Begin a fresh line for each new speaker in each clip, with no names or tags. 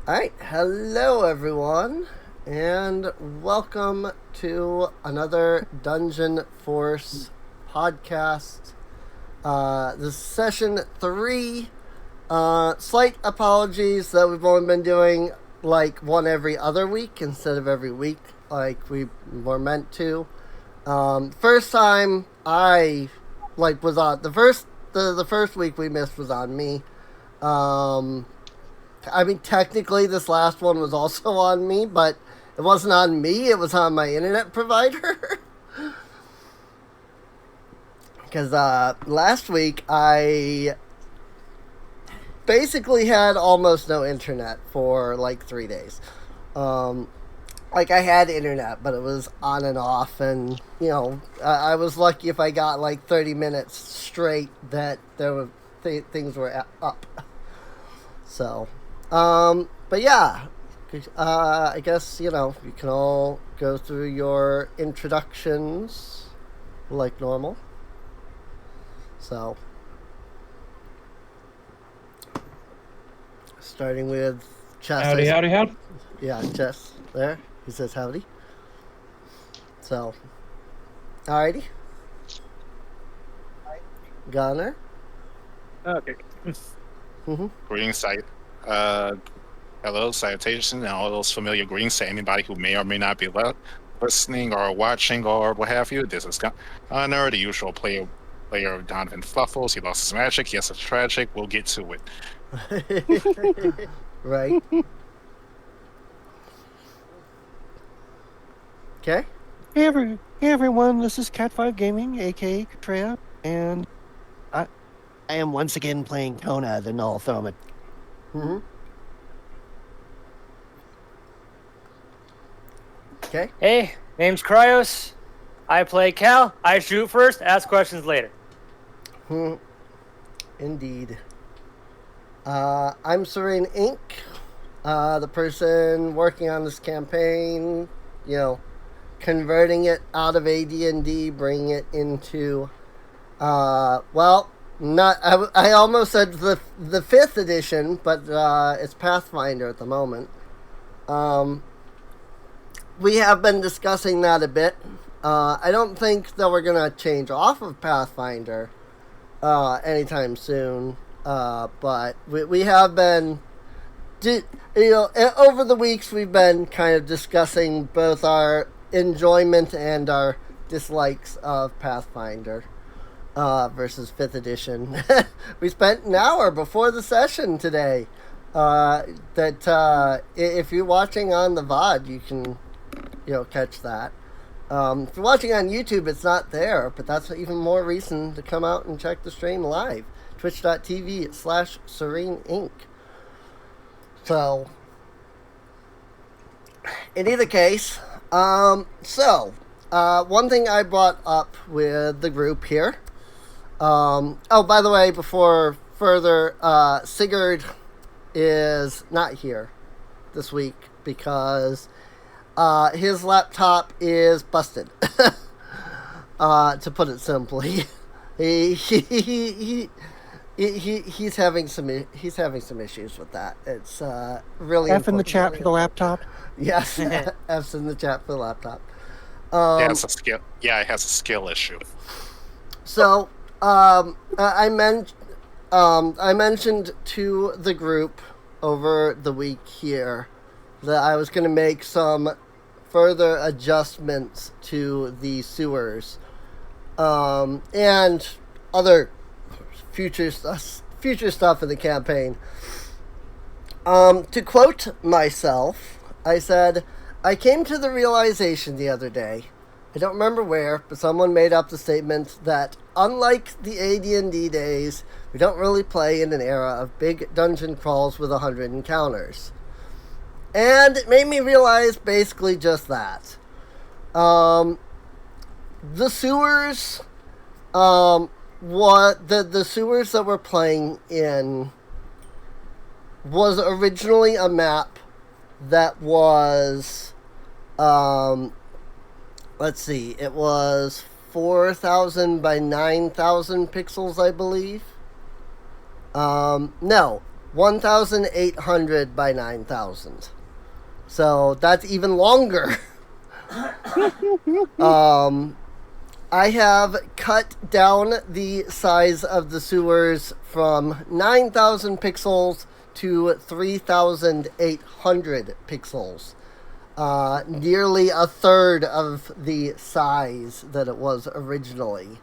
Alright, hello everyone, and welcome to another Dungeon Force podcast. This is session 3. Slight apologies that we've only been doing like one every other week instead of every week like we were meant to. First time I was on the first week we missed was on me. I mean, technically, this last one was also on me, but it wasn't on me. It was on my internet provider. Because last week, I basically had almost no internet for like 3 days. I had internet, but it was on and off. And, I was lucky if I got like 30 minutes straight that there were things were up. So... but yeah, I guess, you can all go through your introductions like normal. So, starting with Chess.
Howdy.
Yeah, Chess, there. He says howdy. So, alrighty. Gunner.
Okay.
Green site. Hello, salutation, and all those familiar greetings to anybody who may or may not be listening or watching or what have you. This is Connor, the usual player of Donovan Fluffles. He lost his magic. Yes, it's tragic. We'll get to
it. Right. Okay.
Hey everyone, this is Cat5 Gaming, aka Katrea, and I am once again playing Kona, the Null Throman.
Okay.
Hey, name's Cryos. I play Cal. I shoot first, ask questions later.
Indeed. I'm Serene Inc., the person working on this campaign, converting it out of AD&D, bringing it into, I almost said the 5th edition, but it's Pathfinder at the moment. We have been discussing that a bit. I don't think that we're going to change off of Pathfinder anytime soon, but we have been, over the weeks we've been kind of discussing both our enjoyment and our dislikes of Pathfinder versus 5th edition. We spent an hour before the session today. If you're watching on the VOD, you can catch that. If you're watching on YouTube, it's not there, but that's even more reason to come out and check the stream live. Twitch.tv/Serene Inc. So, in either case, one thing I brought up with the group here. By the way, before further, Sigurd is not here this week because his laptop is busted. To put it simply, he's having some issues with that. It's really
F in the chat for the laptop.
Yes, F's in the chat for the laptop.
it has a skill. Yeah, it has a skill issue.
So, I mentioned to the group over the week here that I was going to make some further adjustments to the sewers, and other future stuff in the campaign. To quote myself, I said, I came to the realization the other day, I don't remember where, but someone made up the statement that unlike the AD&D days, we don't really play in an era of big dungeon crawls with 100 encounters. And it made me realize basically just that. The sewers, the sewers that we're playing in was originally a map that was, it was 4,000 by 9,000 pixels, I believe. No, 1,800 by 9,000. So that's even longer. I have cut down the size of the sewers from 9,000 pixels to 3,800 pixels. Nearly a third of the size that it was originally.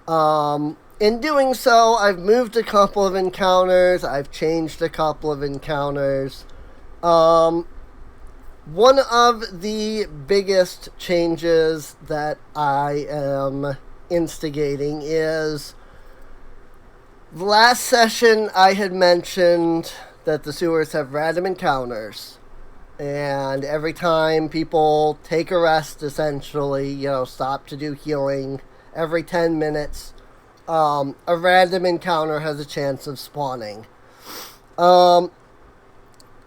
In doing so, I've moved a couple of encounters. I've changed a couple of encounters. One of the biggest changes that I am instigating is last session I had mentioned that the sewers have random encounters. And every time people take a rest, essentially, stop to do healing, every 10 minutes, a random encounter has a chance of spawning.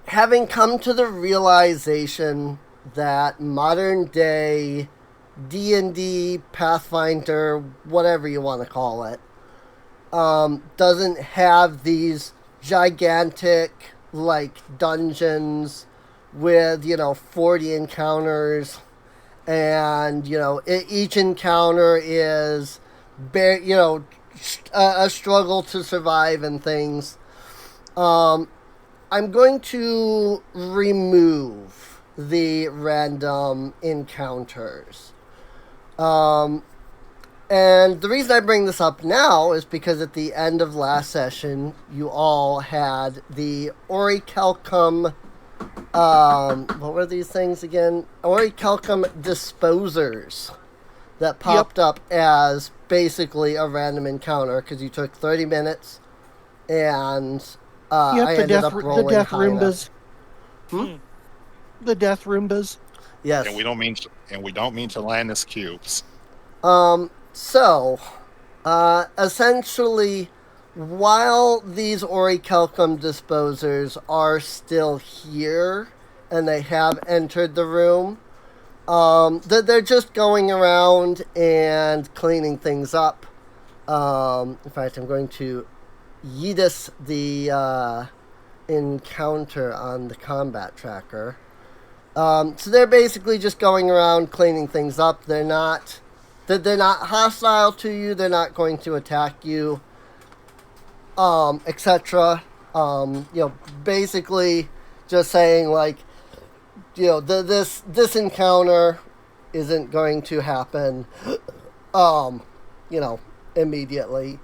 Having come to the realization that modern day D&D, Pathfinder, whatever you want to call it, doesn't have these gigantic, dungeons with, 40 encounters, and, each encounter is, a struggle to survive and things. I'm going to remove the random encounters. And the reason I bring this up now is because at the end of last session, you all had the Orichalcum, what were these things again? Orichalcum disposers that popped up as basically a random encounter because you took 30 minutes and I ended up rolling
the death
high enough.
Roombas. The death Roombas.
Yes.
And we don't mean to land as cubes.
So, essentially, while these Orichalcum disposers are still here and they have entered the room, they're just going around and cleaning things up. In fact, I'm going to Yeetus the encounter on the combat tracker. So they're basically just going around cleaning things up. They're not hostile to you. They're not going to attack you, etc. Basically just saying this encounter isn't going to happen, immediately.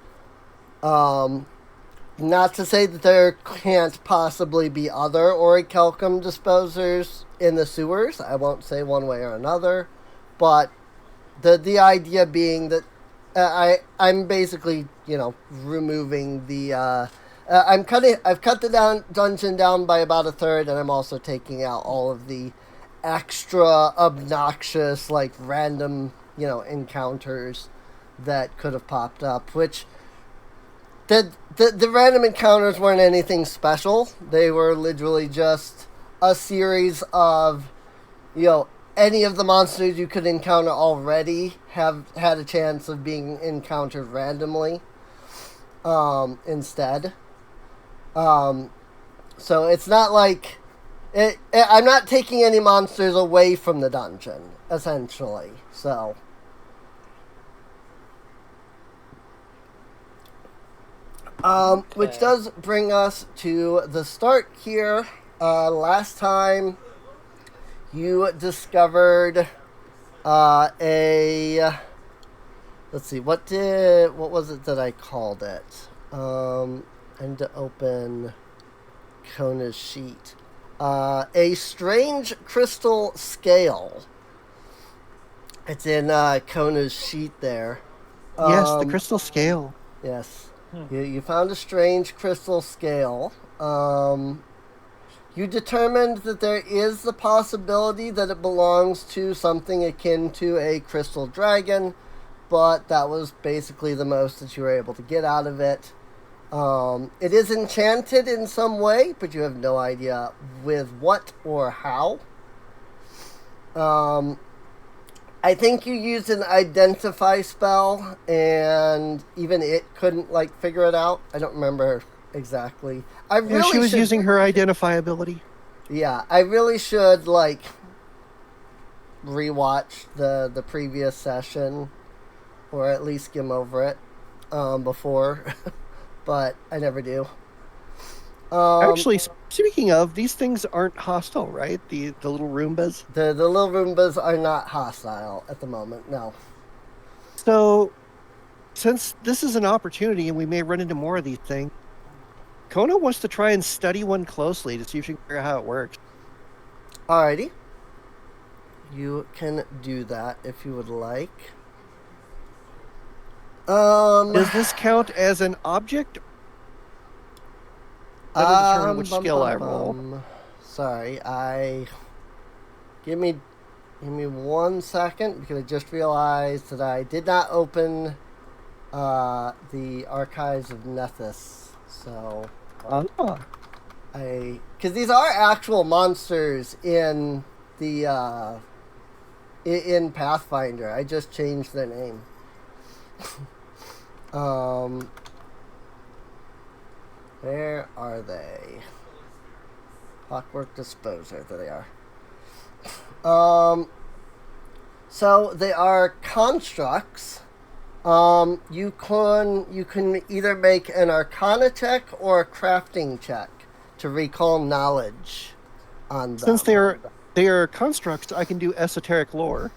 Not to say that there can't possibly be other Orichalcum disposers in the sewers. I won't say one way or another, but the idea being that I'm basically removing the I've cut the dungeon down by about a third, and I'm also taking out all of the extra obnoxious random encounters that could have popped up, which the random encounters weren't anything special. They were literally just a series of any of the monsters you could encounter already have had a chance of being encountered randomly instead. So it's not like I'm not taking any monsters away from the dungeon, essentially. So which does bring us to the start here. Last time you discovered let's see, what was it that I called it? And to open Kona's sheet. A strange crystal scale. It's in Kona's sheet there.
Yes, the crystal scale.
Yes. You found a strange crystal scale. You determined that there is the possibility that it belongs to something akin to a crystal dragon, but that was basically the most that you were able to get out of it. It is enchanted in some way, but you have no idea with what or how. I think you used an identify spell, and even it couldn't figure it out. I don't remember exactly. I
Yeah,
really
she was
should,
using her identifiability.
Yeah, I really should like rewatch the previous session, or at least skim over it before, but I never do.
Actually, speaking of, these things aren't hostile, right? The little Roombas.
The little Roombas are not hostile at the moment. No.
So, since this is an opportunity and we may run into more of these things, Kona wants to try and study one closely to see if she can figure out how it works.
Alrighty. You can do that if you would like.
Does this count as an object? That'll determine which skill I roll.
Sorry, give me 1 second because I just realized that I did not open the Archives of Nethys. So because these are actual monsters in the in Pathfinder. I just changed their name. Where are they? Clockwork Disposer. There they are. So they are constructs. You can either make an Arcana check or a crafting check to recall knowledge on them.
Since they are constructs, I can do esoteric lore.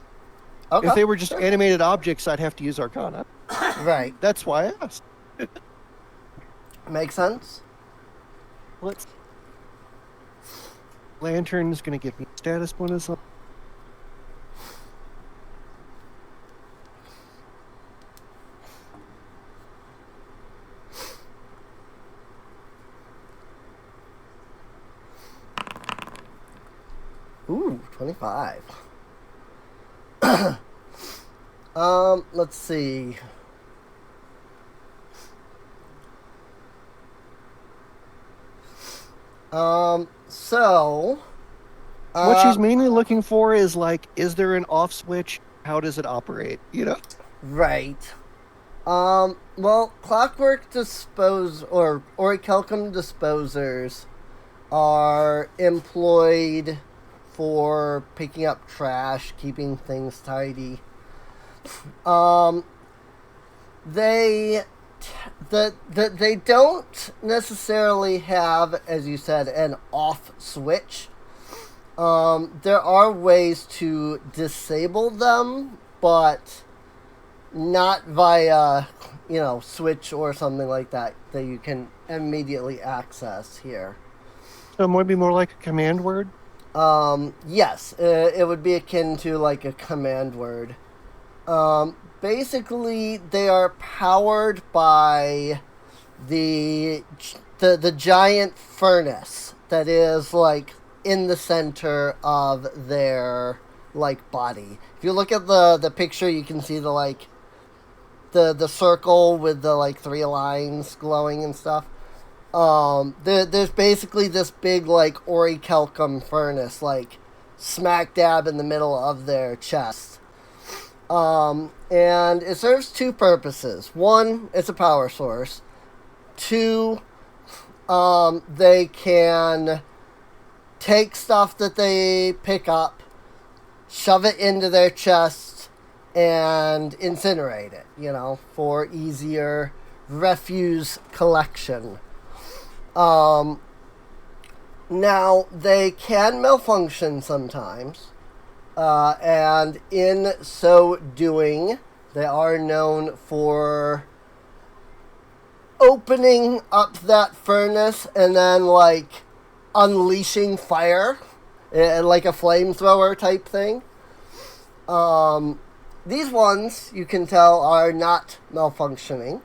Okay.
If they were just animated objects, I'd have to use Arcana.
Right.
That's why I asked.
Makes sense.
Let's. Lantern's going to give me status bonus.
Ooh, 25. Let's see. So
what she's mainly looking for is like, is there an off switch? How does it operate? You know?
Right. Well, Clockwork or Orichalcum Disposers are employed for picking up trash, keeping things tidy. They don't necessarily have, as you said, an off switch. There are ways to disable them, but not via, switch or something like that you can immediately access here.
So it might be more like a command word?
Yes, it would be akin to like a command word. Basically, they are powered by the giant furnace that is like in the center of their like body. If you look at the picture, you can see the circle with the like 3 lines glowing and stuff. There's basically this big like orichalcum furnace like smack dab in the middle of their chest. And it serves 2 purposes. 1, it's a power source. 2, they can take stuff that they pick up, shove it into their chest, and incinerate it, for easier refuse collection. Now, they can malfunction sometimes. And in so doing, they are known for opening up that furnace and then, like, unleashing fire, like a flamethrower type thing. These ones, you can tell, are not malfunctioning.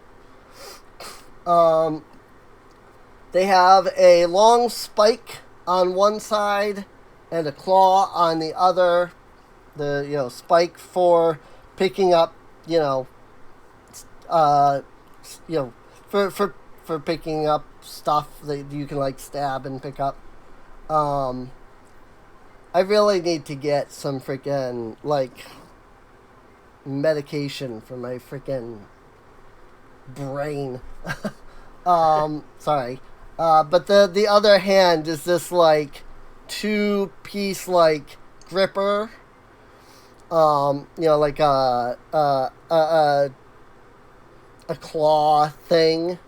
They have a long spike on one side and a claw on the other. The spike for picking up for picking up stuff that you can like stab and pick up. I really need to get some freaking like medication for my freaking brain. Sorry. But the other hand is this like 2-piece like gripper. Like a claw thing.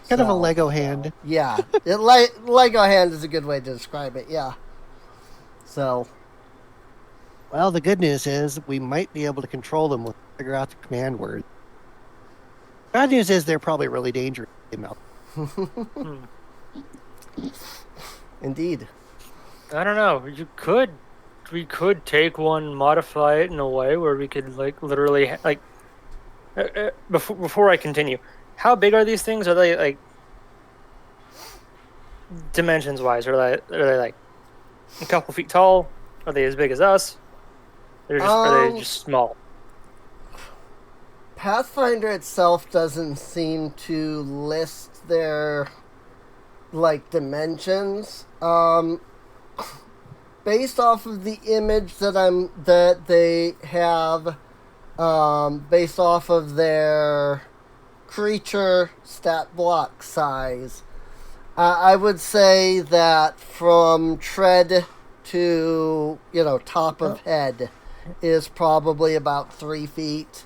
Kind of a Lego hand.
Yeah, Lego hand is a good way to describe it. Yeah. So.
Well, the good news is we might be able to control them. We'll figure out the command word. Bad news is they're probably really dangerous.
Indeed.
I don't know. We could take one, modify it in a way where we could like literally like. Before I continue, how big are these things? Are they like dimensions wise? Are they like a couple feet tall? Are they as big as us? Are they just small?
Pathfinder itself doesn't seem to list their like dimensions. Based off of the image that they have, based off of their creature stat block size, I would say that from tread to top of head is probably about 3 feet.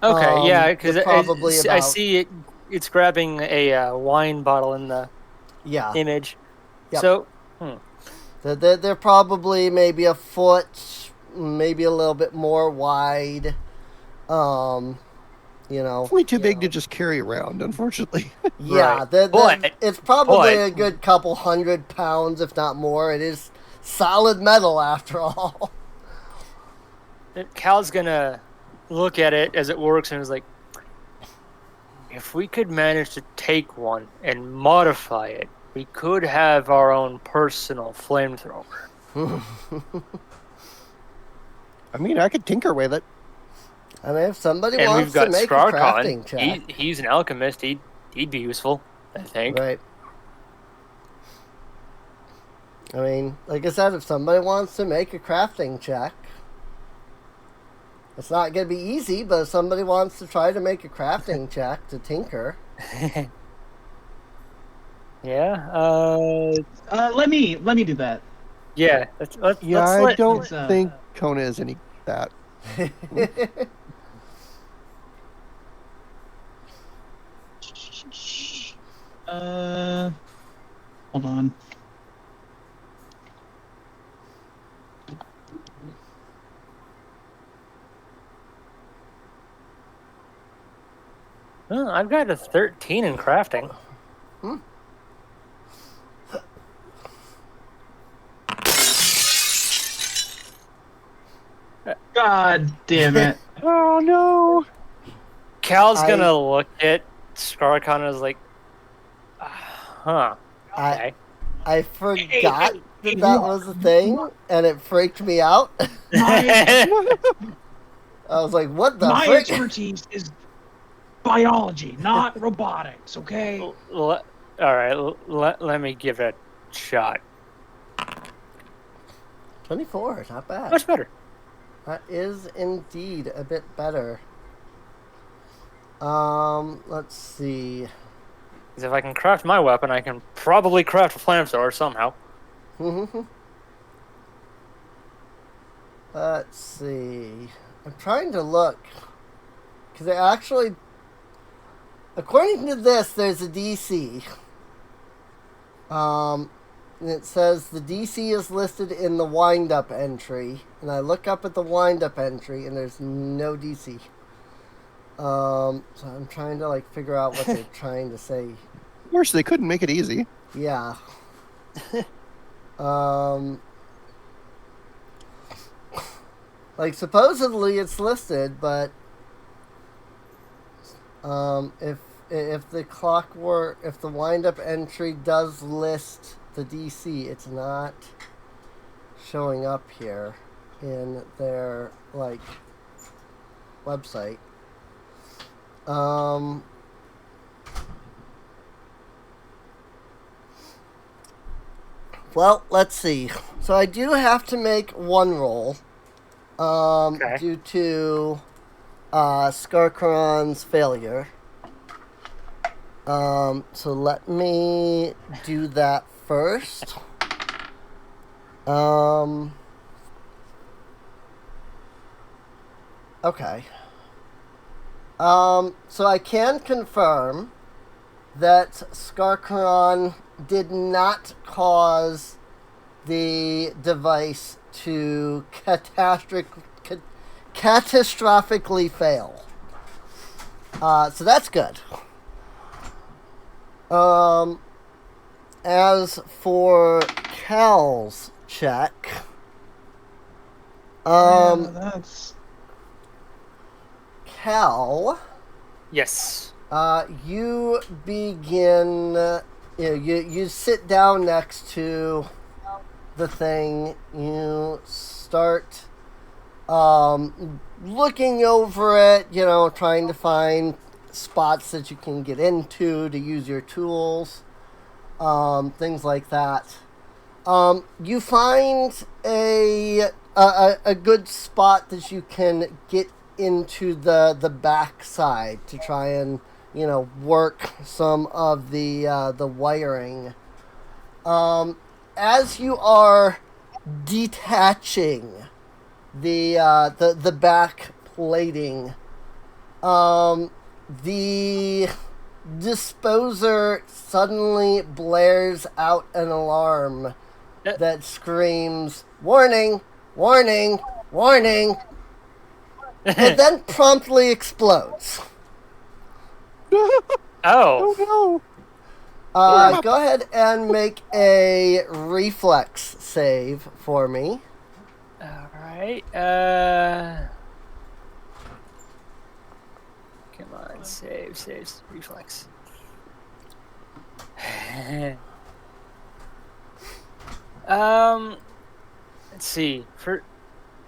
Okay, yeah, because I
about...
see it. It's grabbing a wine bottle in the image.
Yep.
So,
they're probably maybe a foot, maybe a little bit more wide.
It's way too big to just carry around, unfortunately.
Yeah,
right.
It's probably a good couple 100 pounds, if not more. It is solid metal, after all.
Cal's gonna look at it as it works and is like, if we could manage to take one and modify it, we could have our own personal flamethrower.
I mean, I could tinker with it.
I mean, if somebody wants to make a crafting check.
He's an alchemist. He'd be useful, I think.
Right. I mean, like I said, if somebody wants to make a crafting check, it's not going to be easy, but if somebody wants to try to make a crafting check to tinker.
Yeah.
Let me do that.
Yeah.
I don't think Kona is any that.
Hold on.
Oh, I've got a 13 in crafting.
God damn it.
Oh, no.
Cal's gonna look at Scarcon and is like, huh. Okay.
I forgot that was a thing, and it freaked me out. I was like, what the
My
frick?
expertise is biology, not robotics, okay?
All right, let me give it a shot.
24, not bad.
Much better.
That is indeed a bit better. Let's see.
Because if I can craft my weapon, I can probably craft a flamethrower somehow.
Let's see. I'm trying to look. Because it actually... According to this, there's a DC. And it says the DC is listed in the wind-up entry. And I look up at the wind-up entry, and there's no DC. So I'm trying to, figure out what they're trying to say.
Of course, they couldn't make it easy.
Yeah. Supposedly it's listed, but if the wind-up entry does list the DC, it's not showing up here in their website. Well, let's see. So I do have to make one roll. Due to Skarkaron's failure. So let me do that first. Okay. So I can confirm that Skarkaron did not cause the device to catastrophically fail. So that's good. As for Cal's check,
that's
Cal,
Yes.
you begin. You sit down next to the thing. You start looking over it. Trying to find spots that you can get into to use your tools, things like that. You find a good spot that you can get into the back side to try and work some of the wiring. As you are detaching the back plating, the disposer suddenly blares out an alarm that screams, "Warning! Warning! Warning!" and then promptly explodes.
Oh.
no.
Go ahead and make a reflex save for me.
All right. Come on, save, reflex. Let's see.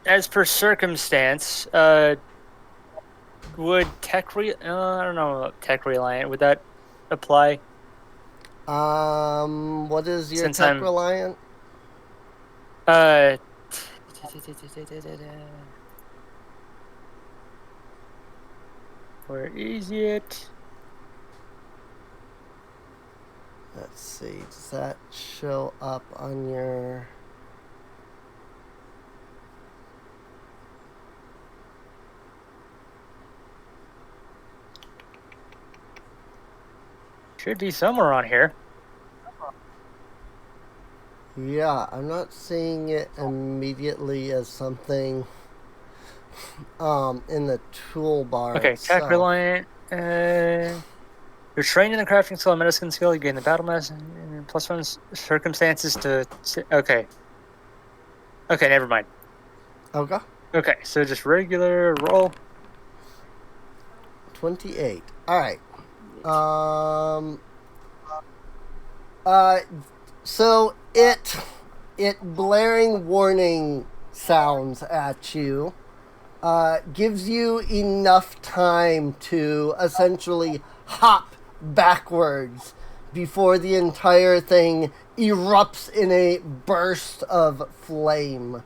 As per circumstance, would tech I don't know about tech reliant. Would that apply?
What is your
Since
tech
I'm-
reliant?
Where is it?
Let's see. Does that show up on your?
Should be somewhere on here.
Yeah, I'm not seeing it immediately as something in the toolbar.
Okay,
itself.
tech reliant. You're trained in the crafting skill and medicine skill. You gain the battle mass and plus one circumstances to. Okay. Okay, never mind.
Okay.
Okay, so just regular roll.
28. All right. So it blaring warning sounds at you. Gives you enough time to essentially hop backwards before the entire thing erupts in a burst of flame.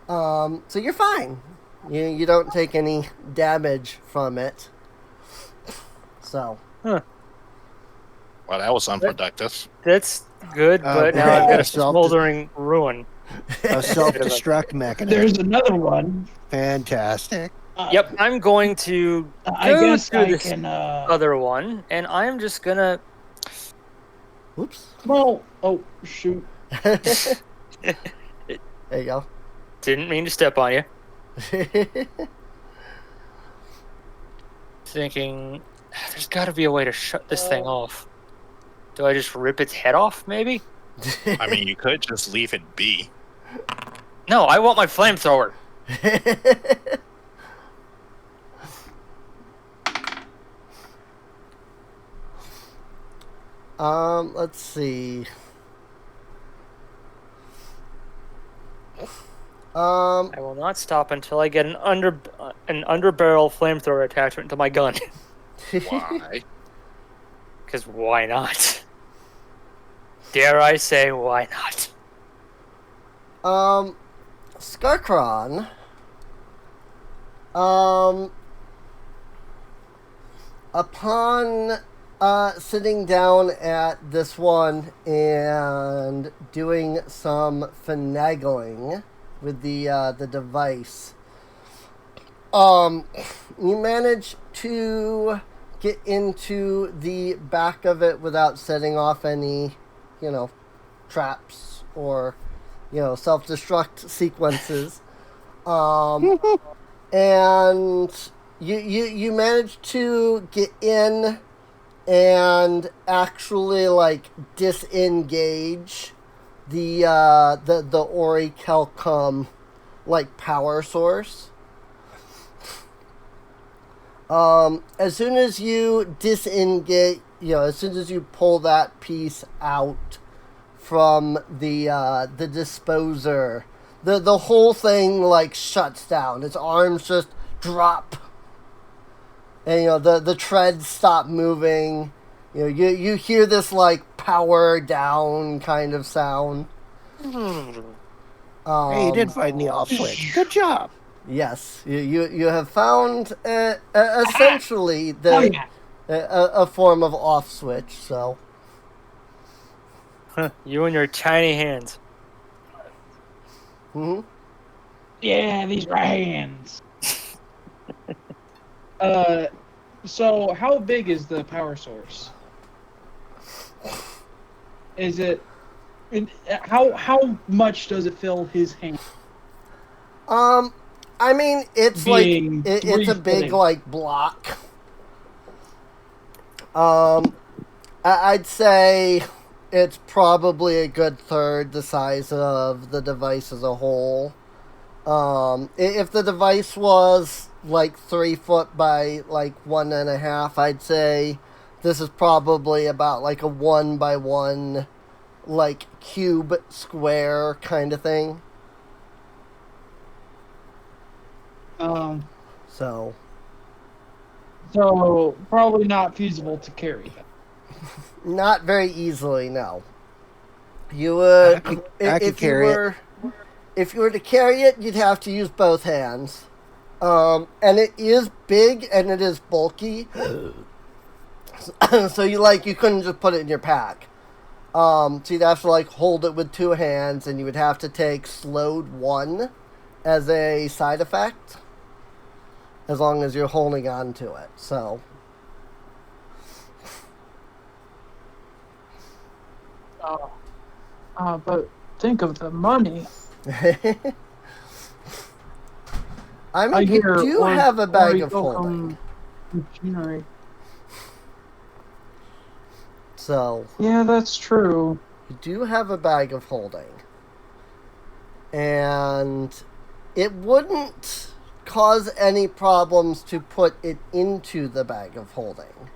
So you're fine. You don't take any damage from it. So.
Well, that was unproductive.
That's good, but now I've got a smoldering ruin.
A self-destruct mechanism.
there's another one.
Fantastic.
Yep, I'm going to
I
go
guess
to
I
this
can.
other one, and I'm just gonna.
Oops.
Well, oh shoot.
There you go.
Didn't mean to step on you. Thinking, there's got to be a way to shut this thing off. Do I just rip its head off, maybe?
I mean, you could just leave it be.
No, I want my flamethrower.
Let's see.
I will not stop until I get an underbarrel flamethrower attachment to my gun.
Why?
Because why not? Dare I say, why not?
Skarkron. Upon sitting down at this one and doing some finagling with the device. You manage to get into the back of it without setting off any, traps or, self-destruct sequences. And you manage to get in and actually disengage the Ori Kelcom power source. As soon as you disengage, as soon as you pull that piece out from the disposer, the whole thing shuts down. Its arms just drop, and the treads stop moving. You hear this power down kind of sound.
Hey, you did find the off switch. Good job.
Yes, you have found essentially a form of off switch. So
You and your tiny hands.
Yeah, these right hands. So how big is the power source? Is it? How much does it fill his hand?
I mean, it's
Being
it's a big
three-footing.
block. I'd say it's probably a good third the size of the device as a whole. If the device was 3 foot by 1.5, I'd say this is probably about a 1 by 1 cube square kind of thing. So
Probably not feasible to carry.
not very easily, no. You would
I could
if you
carry it.
were if you were to carry it, you'd have to use both hands. And it is big and it is bulky. So you couldn't just put it in your pack. So you'd have to hold it with 2 hands, and you would have to take slowed 1 as a side effect, as long as you're holding on to it. So
But think of the money.
I mean, you do have a bag of holding.
Machinery.
So
Yeah, that's true.
you do have a bag of holding. And it wouldn't cause any problems to put it into the bag of holding.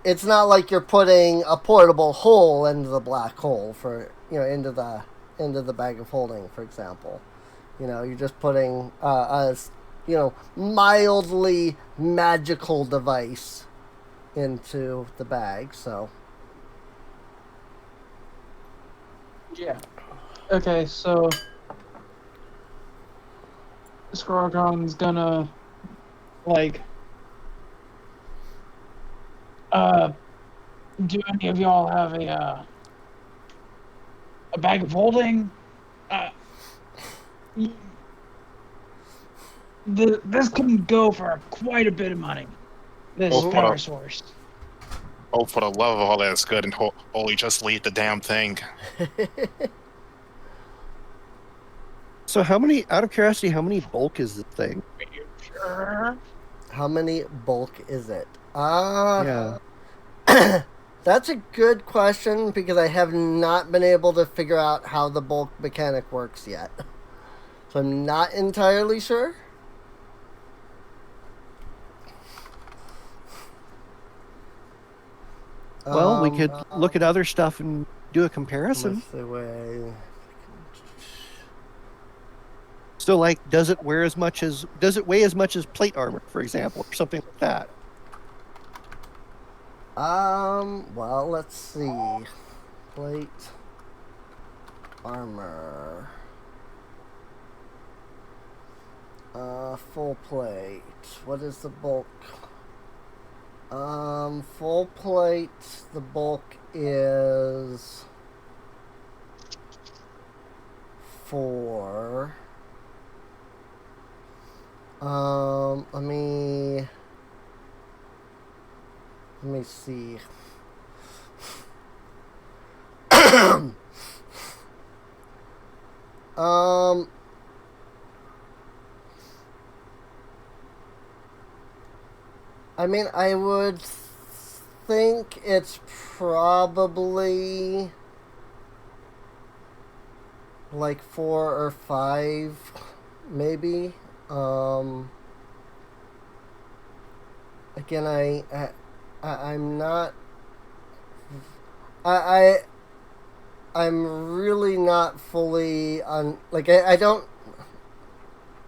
It's not like you're putting a portable hole into the black hole into the bag of holding, for example. You're just putting a mildly magical device into the bag. So
Yeah. Okay, so Scargon's gonna do any of y'all have a bag of holding? This can go for quite a bit of money. This
Oh,
power source.
Oh, for the love of all that's good and holy, just leave the damn thing.
So out of curiosity, how many bulk is the thing?
Sure.
how many bulk is it?
Yeah.
That's a good question, because I have not been able to figure out how the bulk mechanic works yet. So I'm not entirely sure.
Well, we could look at other stuff and do a comparison.
What's the way?
So, does it weigh as much as plate armor, for example, or something like that?
Well, let's see. Plate armor. Full plate. What is the bulk? Full plate. The bulk is 4. Let me see. I would think it's probably like 4 or 5, maybe. Again, I'm not. I'm really not fully on. Like, I don't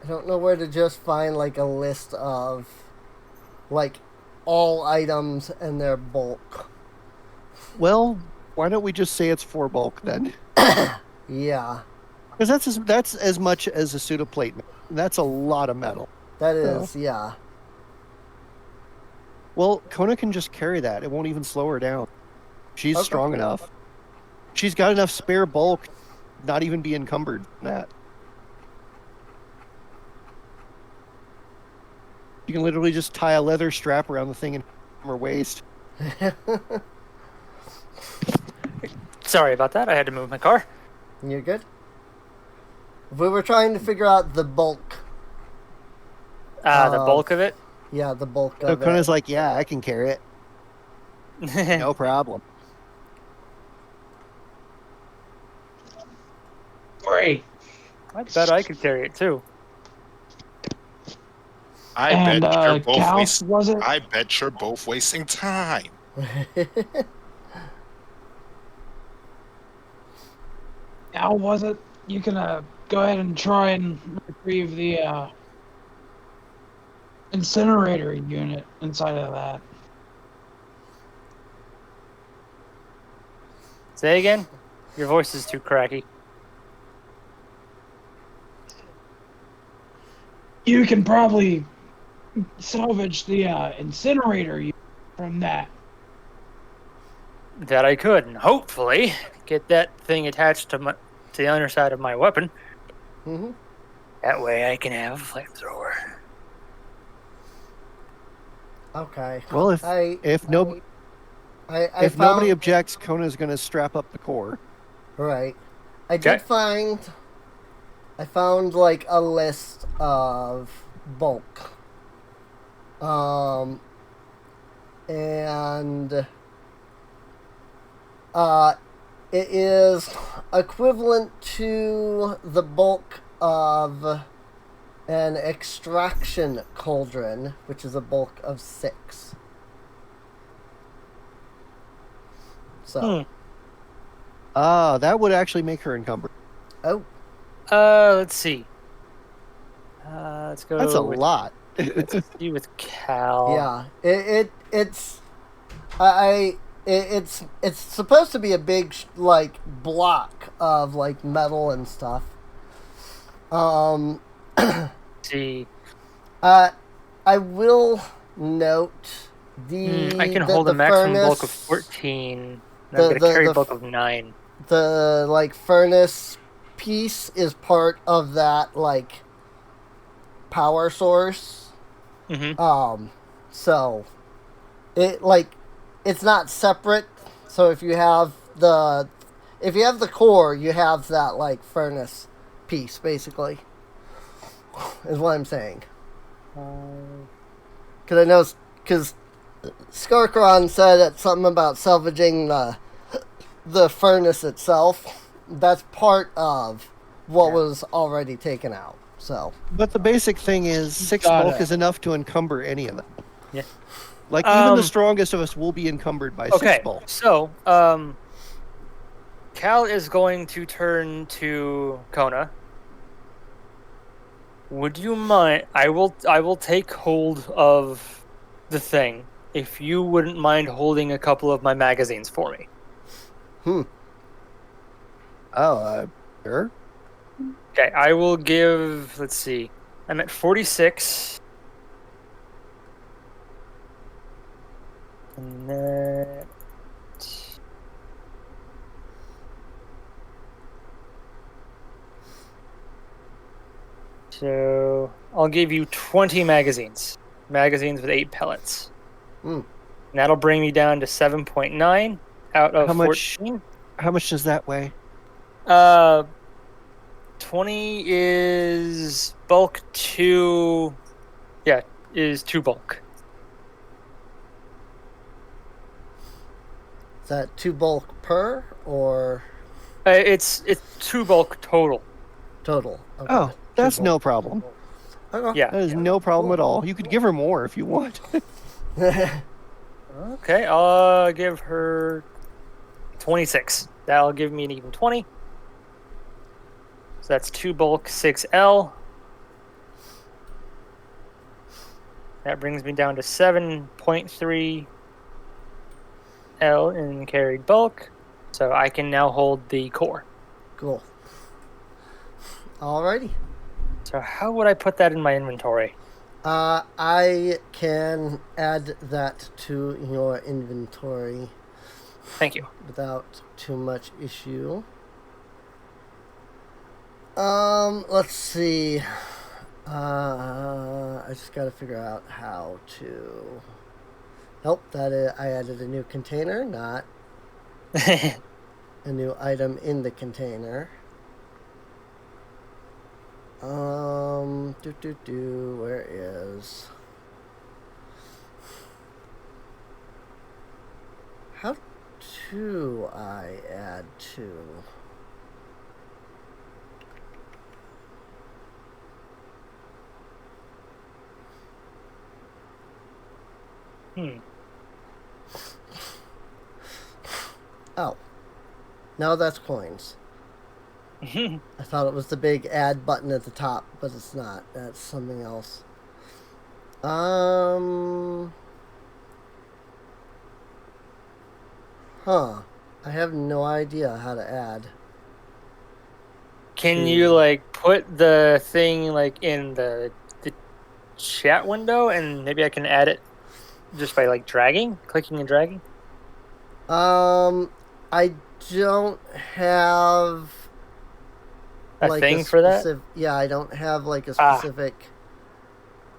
know where to just find like a list of like all items and their bulk.
Well, why don't we just say it's 4 bulk then?
Yeah,
Because that's as much as a pseudoplate. That's a lot of metal.
that is. Yeah.
Well, Kona can just carry that. It won't even slow her down. She's
Okay.
strong enough. She's got enough spare bulk, not even be encumbered in that. You can literally just tie a leather strap around the thing and her waist.
Sorry about that. I had to move my car.
You're good. We were trying to figure out the bulk.
The bulk of it.
Yeah, the bulk
So
of it.
Kona's like, yeah, I can carry it. No problem.
Great.
I bet I could carry it too.
I
And
bet you're both
Cal,
wasting.
was it?
I bet you're both wasting time.
Al, was it? You can go ahead and try and retrieve the incinerator unit inside of that.
Say again? Your voice is too cracky.
You can probably salvage the incinerator unit from that.
That I could, and hopefully get that thing attached to the underside of my weapon.
Mm-hmm.
That way I can have a flamethrower.
Okay.
Well, if nobody objects, Kona's going to strap up the core.
Right. I found like a list of bulk. And it is equivalent to the bulk of an extraction cauldron, which is a bulk of 6. So.
That would actually make her encumbered.
Oh.
Let's see. Let's go.
That's a
with,
lot.
Let's see with Cal.
Yeah. It's supposed to be a big like block of like metal and stuff.
See.
I will note
I can hold a maximum bulk of 14. And I'm going to carry a bulk of 9.
The like furnace piece is part of that like power source.
Mm-hmm.
So it's not separate. So if you have the core, you have that like furnace piece basically. Is what I'm saying. Because Skarkaron said something about salvaging the furnace itself. That's part of what was already taken out. So,
but the basic thing is 6 bulk is enough to encumber any of them.
Yeah.
Like even the strongest of us will be encumbered by 6 bulk.
So, Cal is going to turn to Kona. Would you mind? I will take hold of the thing if you wouldn't mind holding a couple of my magazines for me.
Oh, sure.
Okay, I will give. Let's see. I'm at 46. And that... So I'll give you 20 magazines. Magazines with 8 pellets.
Hmm.
And that'll bring me down to 7.9 out of
How much?
14.
How much does that weigh?
20 is bulk 2. Yeah, is 2 bulk.
Is that 2 bulk per or
It's 2 bulk total.
total? Okay.
Oh, that's
2
no
bulk.
problem.
Okay.
Yeah.
That is no problem at all. You could give her more if you want.
Okay, I'll give her 26. That'll give me an even 20. So that's 2 bulk 6L. That brings me down to 7.3 L in carried bulk. So I can now hold the core.
Cool. Alrighty.
So how would I put that in my inventory?
I can add that to your inventory
Thank you.
without too much issue. Let's see. I just gotta figure out how to. Nope, I added a new container, not a new item in the container. Where is? How do I add to? Oh. No, that's coins. I thought it was the big add button at the top, but it's not. That's something else. Huh. I have no idea how to add.
Can you like put the thing like in the chat window and maybe I can add it just by like clicking and dragging?
I don't have
A thing for that?
Yeah, I don't have like a specific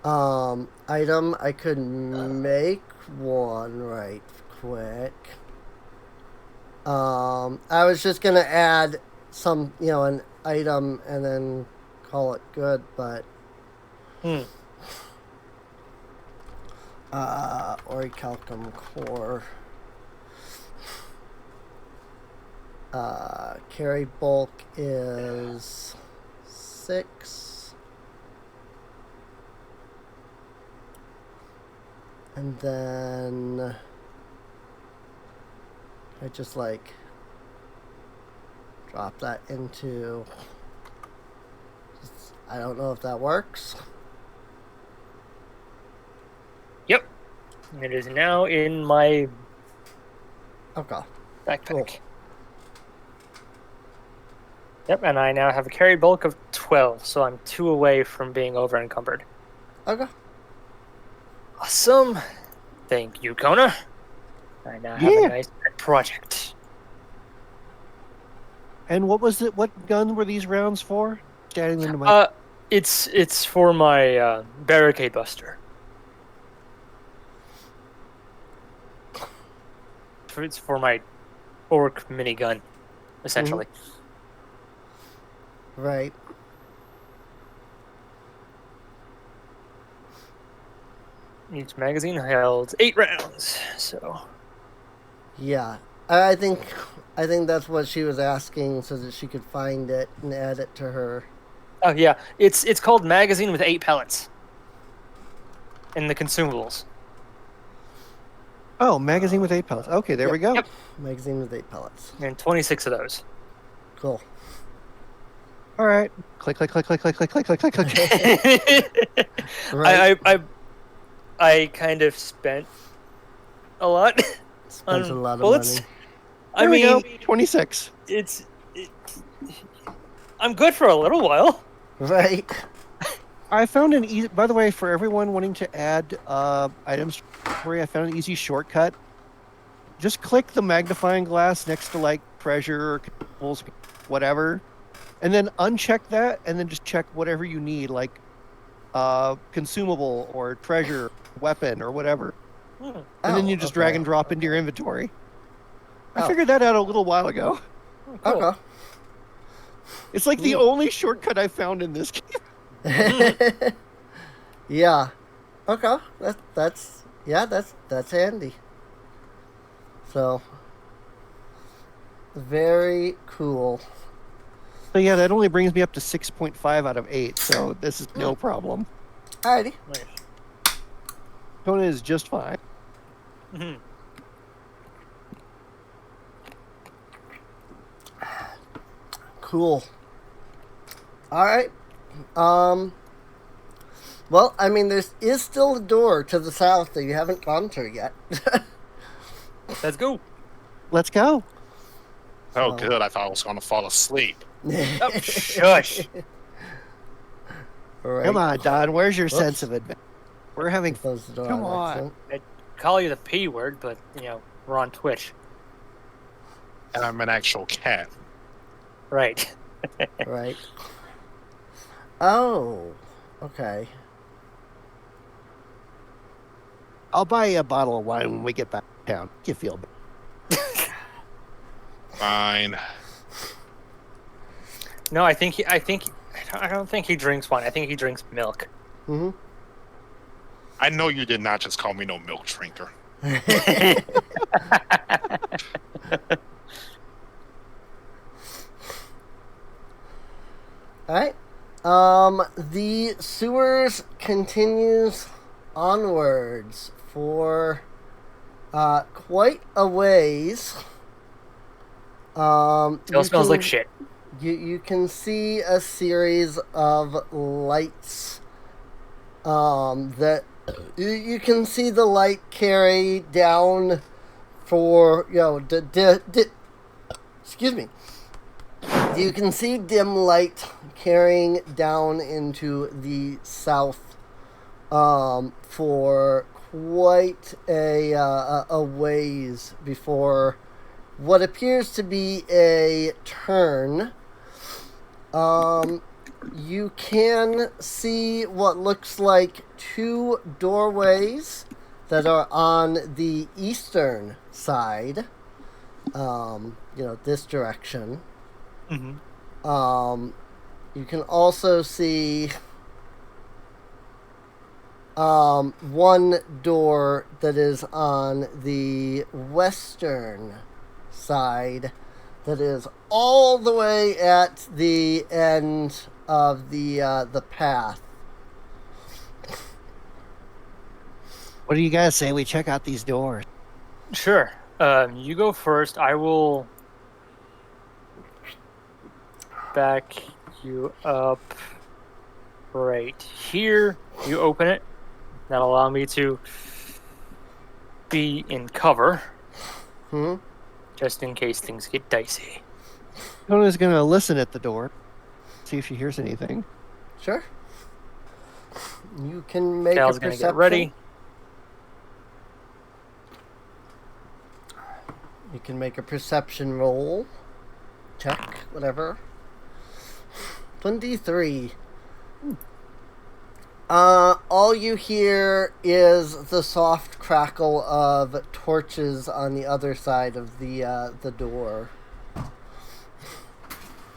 item. I could make one right quick. I was just gonna add some, an item and then call it good, but Orichalcum core. Carry bulk is 6. And then I just like drop that into, I don't know if that works.
Yep. It is now in my
Okay.
backpack.
Cool.
Yep, and I now have a carried bulk of 12, so I'm 2 away from being over encumbered.
Okay.
Awesome. Thank you, Kona. I now have a nice project.
And what was it? What gun were these rounds for? Adding them to my...
It's for my barricade buster. It's for my orc minigun, essentially.
Right.
Each magazine held 8 rounds, so...
Yeah. I think that's what she was asking so that she could find it and add it to her.
Oh, yeah. It's called Magazine with 8 Pellets. In the consumables.
Oh, magazine with 8 pellets. Okay, there we go.
Yep.
Magazine with 8 pellets.
And 26 of those.
Cool.
All right. Click, click, click, click, click, click, click, click, click, click.
Right.
I kind of spent a lot
Spent
on
a lot of
bullets.
money.
I
There we
mean,
go. 26.
I'm good for a little while.
Right.
I found an easy. By the way, for everyone wanting to add items to inventory, I found an easy shortcut. Just click the magnifying glass next to like treasure, consumables, whatever, and then uncheck that, and then just check whatever you need, like consumable or treasure, weapon, or whatever. And then you just drag and drop into your inventory. I figured that out a little while ago.
Cool.
Okay.
It's like the only shortcut I found in this game.
Yeah. Okay. That's handy. So very cool.
So yeah, that only brings me up to 6.5 out of 8. So this is no problem.
Alrighty.
Nice.
Kona is just fine.
Mhm.
Cool. Alright. Well, I mean, there is still a door to the south that you haven't gone through yet.
Let's go.
Let's go.
Oh,
So-
good. I thought I was going to fall asleep.
Oh, shush.
Right.
Come on, Don. Where's your
Whoops.
sense of adventure? We're having.
Close the door
Come
on
on.
accident.
Call you the P word, but, we're on Twitch.
And I'm an actual cat.
Right.
Right. Oh. Okay.
I'll buy you a bottle of wine when we get back to town. You feel better.
Fine.
No, I don't think he drinks wine. I think he drinks milk.
Mm-hmm.
I know you did not just call me no milk drinker.
Alright. The sewers continues onwards for quite a ways.
Still smells like shit.
You can see a series of lights that you can see the light carry down for excuse me. You can see dim light carrying down into the south for quite a ways before what appears to be a turn. You can see what looks like two doorways that are on the eastern side. This direction.
Mm-hmm.
You can also see one door that is on the western side that is all the way at the end of the path.
What do you guys say we check out these doors?
Sure. You go first. I will back you up right here. You open it. That'll allow me to be in cover, just in case things get dicey.
Kona's gonna listen at the door, see if she hears anything.
Sure. You can make
Cal's
a
gonna
perception.
get ready.
You can make a perception roll. Check, whatever. 23. All you hear is the soft crackle of torches on the other side of the door.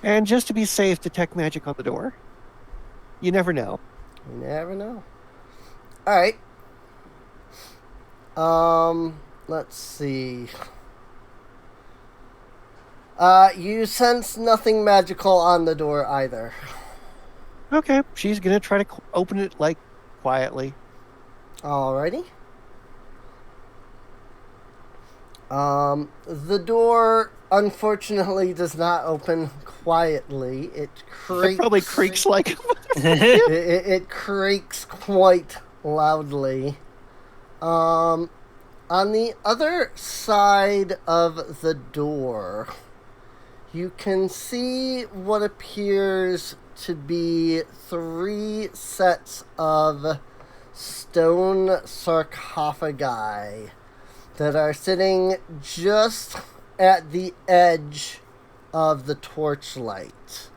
And just to be safe, detect magic on the door. You never know.
You never know. Alright. Let's see. You sense nothing magical on the door either.
Okay, she's gonna try to open it like quietly.
Alrighty. The door unfortunately does not open quietly. It creaks.
It probably creaks like.
It creaks quite loudly. On the other side of the door, you can see what appears to be 3 sets of stone sarcophagi that are sitting just at the edge of the torchlight.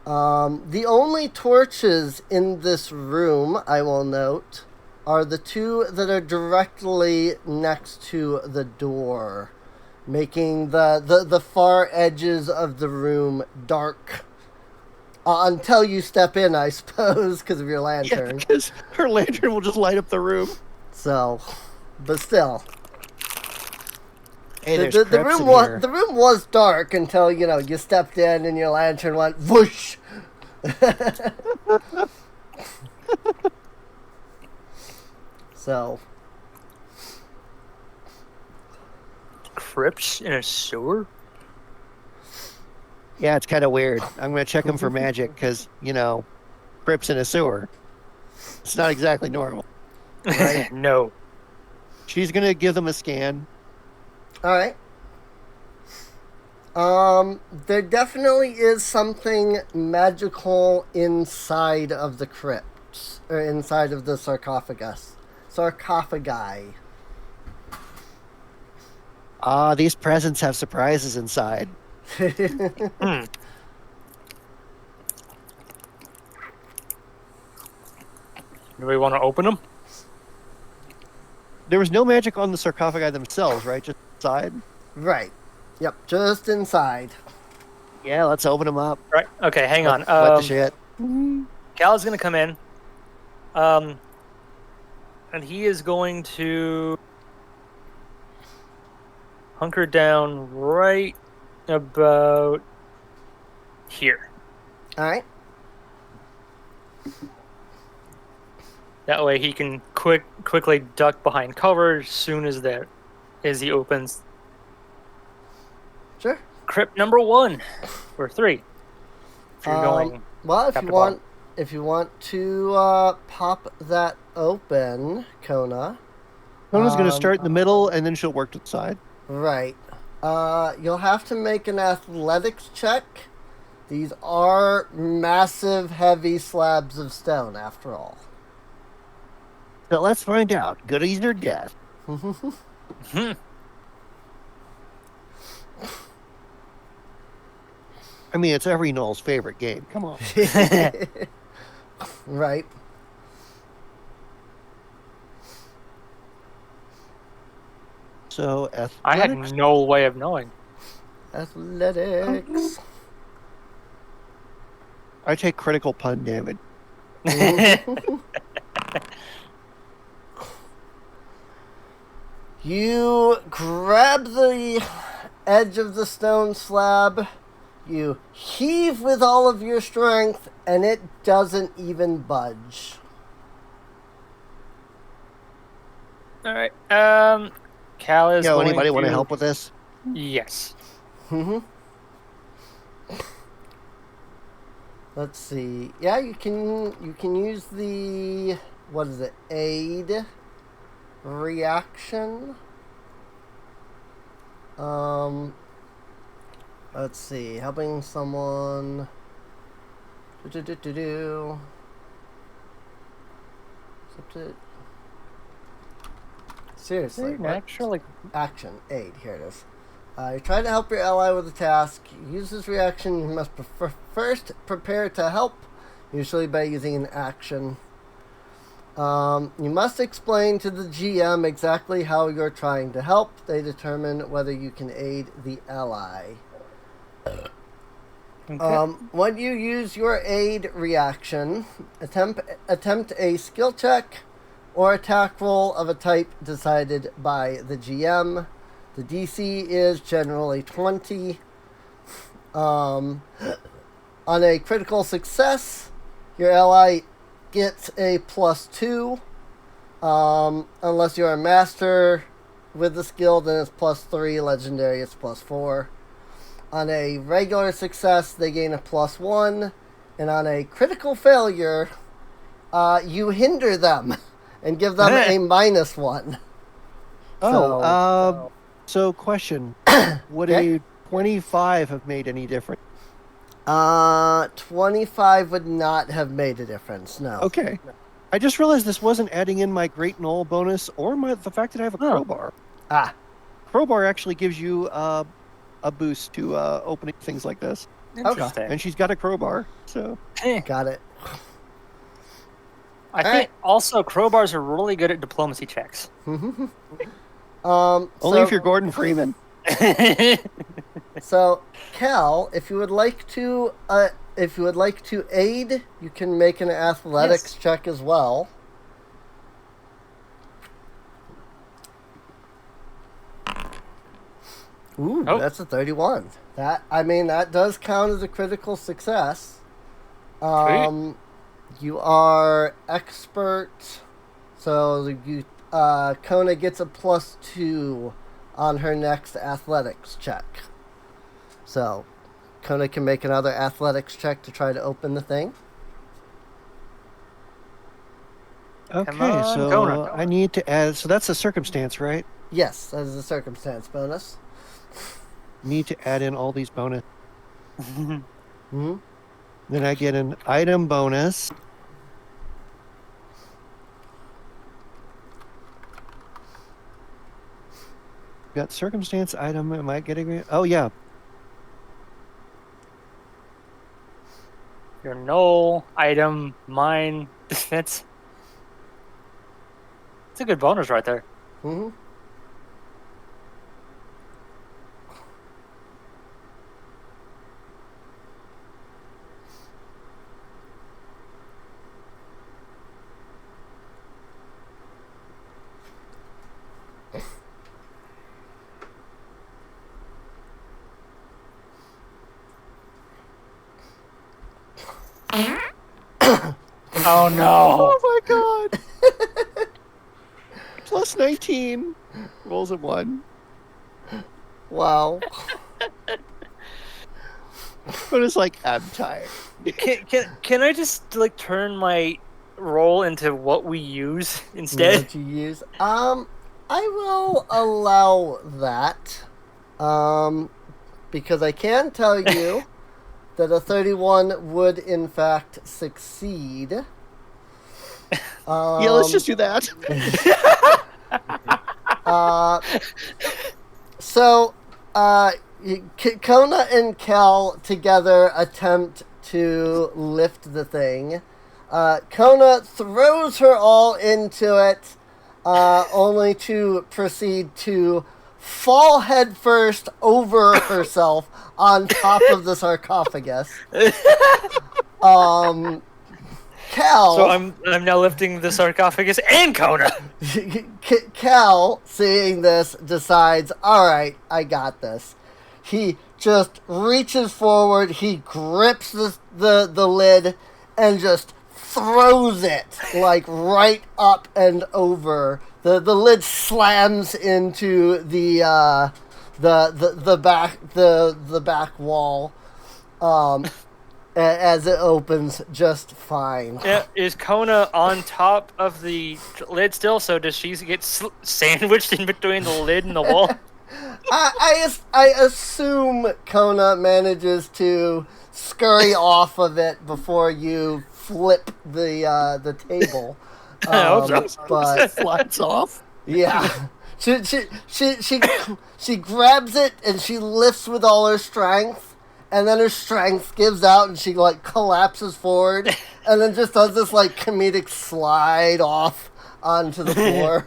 The only torches in this room, I will note, are the 2 that are directly next to the door, making the far edges of the room dark. Until you step in, I suppose, because of your lantern.
Yeah, because her lantern will just light up the room.
So, but still.
Hey, there's
The
creeps
room
in
was
here.
the room was dark until you stepped in and your lantern went whoosh. So
Crypts in a sewer?
Yeah, it's kind of weird. I'm going to check them for magic because, crypts in a sewer. It's not exactly normal. Right?
No.
She's going to give them a scan.
all right. There definitely is something magical inside of the crypts, or inside of the sarcophagi.
These presents have surprises inside.
Hmm. Do we want to open them?
There was no magic on the sarcophagi themselves, right? Just inside?
Right. Yep, just inside.
Yeah, let's open them up.
Right. Okay, hang on.
What the shit?
Cal's gonna come in. And he is going to hunker down right about here.
All right.
That way he can quickly duck behind cover as soon as he opens
Sure.
crypt number 1 or 3. If you're going
Well,
top to bottom.
if you want to pop that open, Kona.
Kona's going to start in the middle and then she'll work to the side.
Right. You'll have to make an athletics check. These are massive, heavy slabs of stone, after all.
So let's find out. Goodies or death? I mean, it's every Knoll's favorite game. Come on.
Right.
So, athletics.
I had no way of knowing.
Athletics.
I take critical pun damage.
You grab the edge of the stone slab, you heave with all of your strength, and it doesn't even budge.
All right. Cal is.
Yo,
going
anybody want to
to
help with this?
Yes.
Let's see. Yeah, you can use the, what is it, aid reaction. Let's see, helping someone. Seriously, what?
Actually,
Action, aid, here it is. You try to help your ally with a task. Use this reaction. You must first prepare to help, usually by using an action. You must explain to the GM exactly how you're trying to help. They determine whether you can aid the ally.
okay.
When you use your aid reaction, attempt a skill check or attack roll of a type decided by the GM. The DC is generally 20. On a critical success, your ally gets a +2. Unless you're a master with the skill, then it's +3. Legendary, it's +4. On a regular success, they gain a +1. And on a critical failure, you hinder them and give them a -1.
So question. Would
Okay.
a 25 have made any difference?
25 would not have made a difference. No.
Okay. I just realized this wasn't adding in my Great Knoll bonus or the fact that I have a crowbar.
Ah,
Crowbar actually gives you a boost to opening things like this.
Interesting.
And she's got a crowbar, so...
got it.
I think also crowbars are really good at diplomacy checks.
Only
So-
if you're Gordon Freeman.
So, Cal, if you would like to aid, you can make an athletics check as well. Ooh,
Oh.
that's a 31. That does count as a critical success. You are expert, so you Kona gets a +2 on her next athletics check. So, Kona can make another athletics check to try to open the thing.
Okay,
on,
so
Kona.
I need to add... So that's a circumstance, right?
Yes, that is a circumstance bonus.
Need to add in all these bonus.
Hmm.
Then I get an item bonus. Got circumstance item. Am I getting it? Oh, yeah.
Your null item, mine, defense. It's a good bonus right there.
Hmm.
Oh no!
Oh, my God. Plus 19. Rolls a 1.
Wow.
But it's like, I'm tired.
Can I just like turn my roll into what we use instead?
What you use? I will allow that. Because I can tell you that a 31 would in fact succeed.
Yeah, let's just do that.
So, Kona and Kel together attempt to lift the thing. Kona throws her all into it, only to proceed to fall headfirst over herself on top of the sarcophagus. Cal.
So I'm now lifting the sarcophagus and Kona.
Cal, seeing this, decides, all right, I got this. He just reaches forward, he grips the lid, and just throws it like right up and over. The lid slams into the back wall. As it opens just fine.
Yeah, is Kona on top of the lid still? So does she get sandwiched in between the lid and the wall?
I assume Kona manages to scurry off of it before you flip the table.
I hope so.
But
Flies off.
yeah, she grabs it and she lifts with all her strength. And then her strength gives out and she, like, collapses forward and then just does this, like, comedic slide off onto the floor.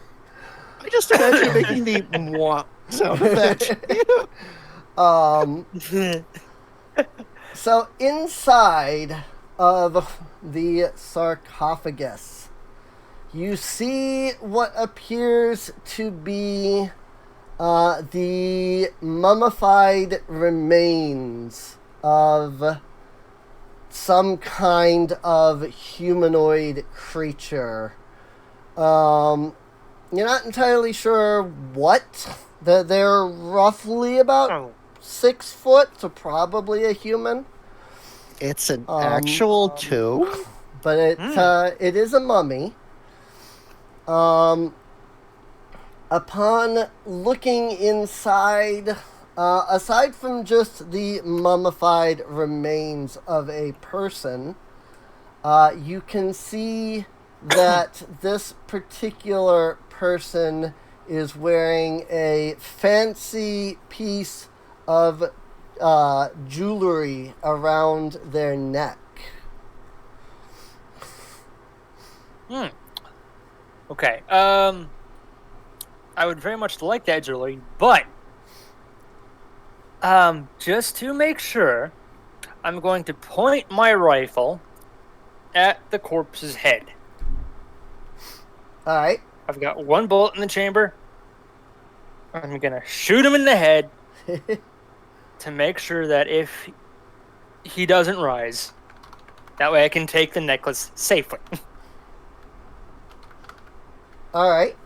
I just imagine making the mwah sound effect.
So inside of the sarcophagus, you see what appears to be the mummified remains of some kind of humanoid creature. You're not entirely sure what. They're roughly about 6 foot, so probably a human.
It's an actual 2.
But it is a mummy. Upon looking inside aside from just the mummified remains of a person, you can see that this particular person is wearing a fancy piece of jewelry around their neck.
Okay. I would very much like that jewelry, but just to make sure, I'm going to point my rifle at the corpse's head.
All right.
I've got one bullet in the chamber. I'm gonna shoot him in the head to make sure that if he doesn't rise, that way I can take the necklace safely.
All right.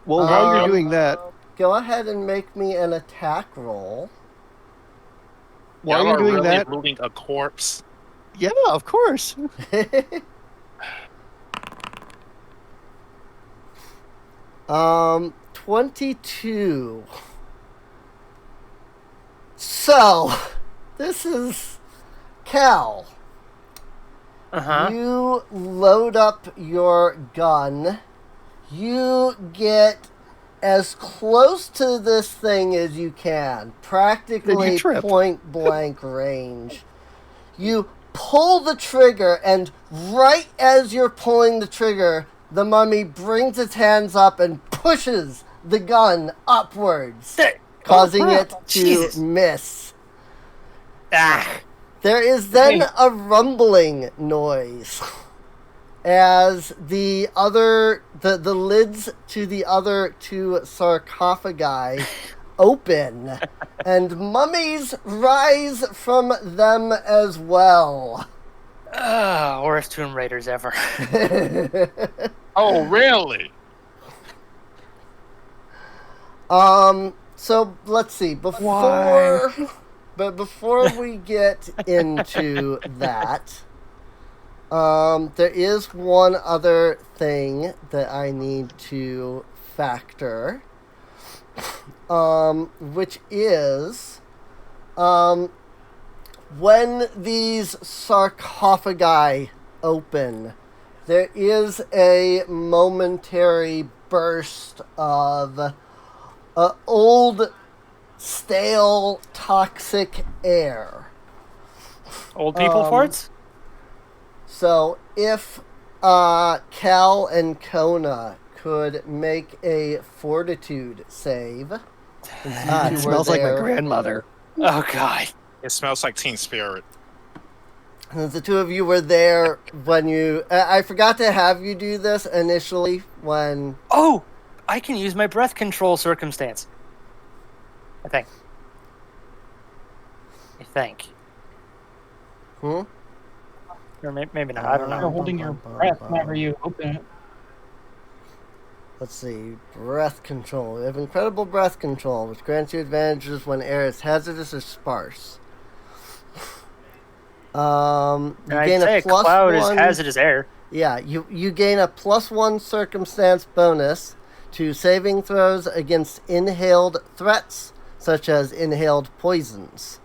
Well, while you're doing that,
Go ahead and make me an attack roll.
while
Y'all
you're
are
doing
really
that,
looting a corpse.
yeah, of course.
22. So, this is Cal.
Uh-huh.
You load up your gun. You get as close to this thing as you can,
Then
practically
you trip.
point blank range. You pull the trigger, and right as you're pulling the trigger, the mummy brings its hands up and pushes the gun upwards, causing it to
Jesus.
miss.
Ah.
There is then
Hey.
a rumbling noise as the lids to the other two sarcophagi open, and mummies rise from them as well.
Worst Tomb Raiders ever.
Oh, really?
So let's see.
Why?
Before we get into that, there is one other thing that I need to factor, which is, when these sarcophagi open, there is a momentary burst of old, stale, toxic air.
Old people farts?
So if Cal and Kona could make a fortitude save.
Ah,
You
it
were
smells like my
there.
grandmother.
Oh, God.
It smells like Teen Spirit.
And the two of you were there when you... I forgot to have you do this initially when...
Oh! I can use my breath control circumstance. I think.
Hmm?
Or maybe not. I don't
You're
know.
holding your breath whenever you open it.
Let's see. Breath control. You have incredible breath control, which grants you advantages when air is hazardous or sparse. You
And I'd
gain
say
a
a
plus
cloud is
one...
hazardous air.
Yeah, you gain a +1 circumstance bonus to saving throws against inhaled threats, such as inhaled poisons.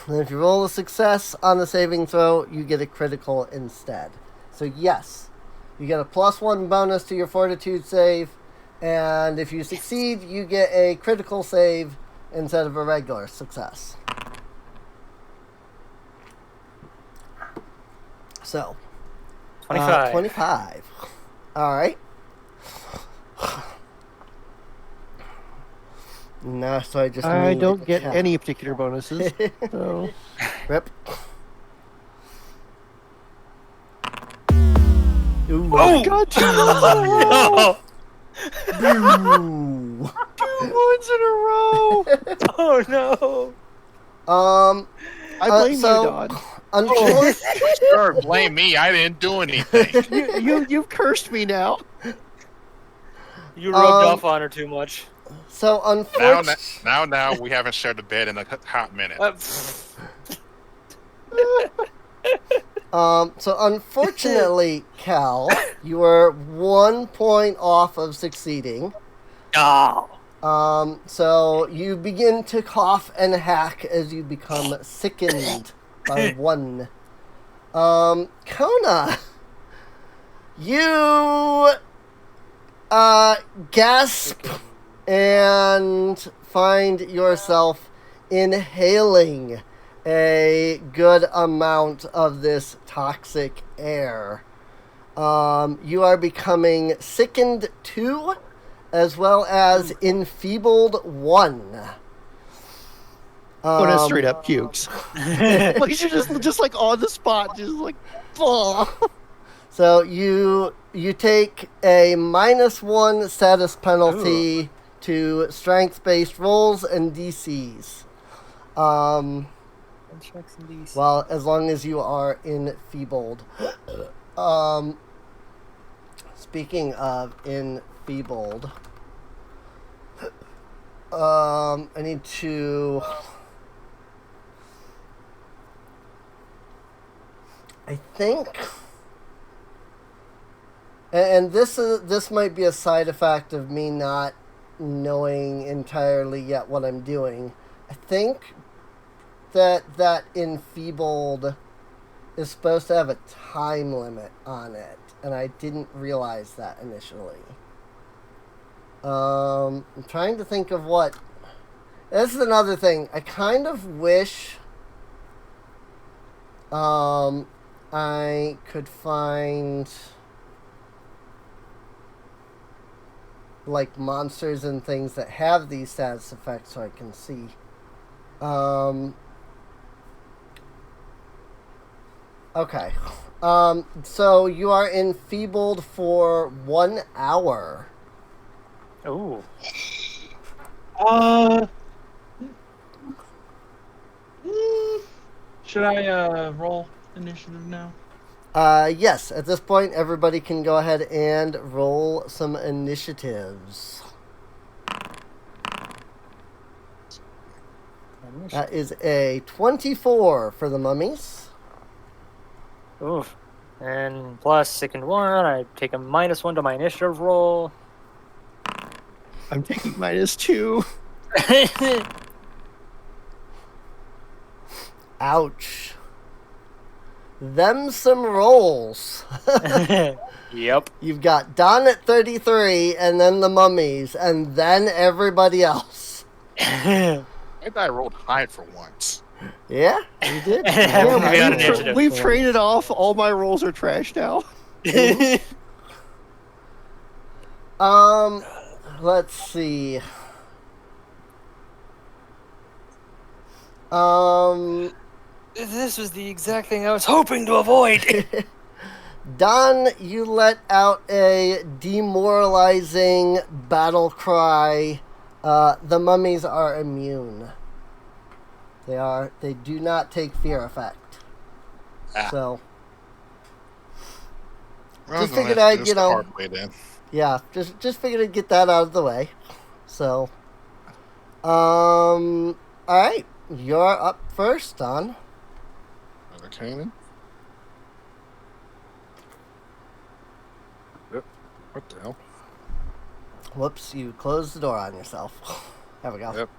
And if you roll a success on the saving throw, you get a critical instead. So yes, you get a +1 bonus to your fortitude save, and if you succeed, you get a critical save instead of a regular success. So,
25.
25. All right. No, so I just
I
need
don't get
10.
any particular bonuses. So.
Rip. Ooh.
Oh God!
Oh,
Ooh.
2 ones in a row.
oh no!
I blame
so-
you, Don.
Unfortunately,
Sure, blame me. I didn't do anything.
You've cursed me now.
You rubbed
Um,
off on her too much.
so unfortunately,
now we haven't shared a bed in a hot minute.
so unfortunately, Cal, you were 1 point off of succeeding.
Oh.
So you begin to cough and hack as you become sickened by one. Kona, you gasp and find yourself inhaling a good amount of this toxic air. You are becoming sickened 2, as well as enfeebled 1.
Kona straight up pukes. Like she's just like on the spot, just like, oh.
So you take a -1 status penalty to strength-based rolls and DCs. Well, as long as you are enfeebled. Speaking of enfeebled, I need to. I think, and this might be a side effect of me not knowing entirely yet what I'm doing. I think that enfeebled is supposed to have a time limit on it, and I didn't realize that initially. I'm trying to think of what. This is another thing. I kind of wish I could find like monsters and things that have these status effects so I can see. Okay. So you are enfeebled for 1 hour.
Ooh.
Should I roll initiative now?
Yes, at this point, everybody can go ahead and roll some initiatives. That is a 24 for the mummies.
Oof. And plus second 1, I take a -1 to my initiative roll.
I'm taking -2.
Ouch. Them some rolls.
Yep.
You've got Don at 33, and then the mummies, and then everybody else.
Maybe I rolled high for once.
Yeah, you did.
We've traded off. All my rolls are trash now.
Let's see.
This was the exact thing I was hoping to avoid.
Don, you let out a demoralizing battle cry. The mummies are immune. They do not take fear effect. So just figured I'd, yeah, just figured I'd get that out of the way. So, all right, you're up first, Don.
Okay then. Yep. What the hell?
Whoops, you closed the door on yourself. There we go.
Yep.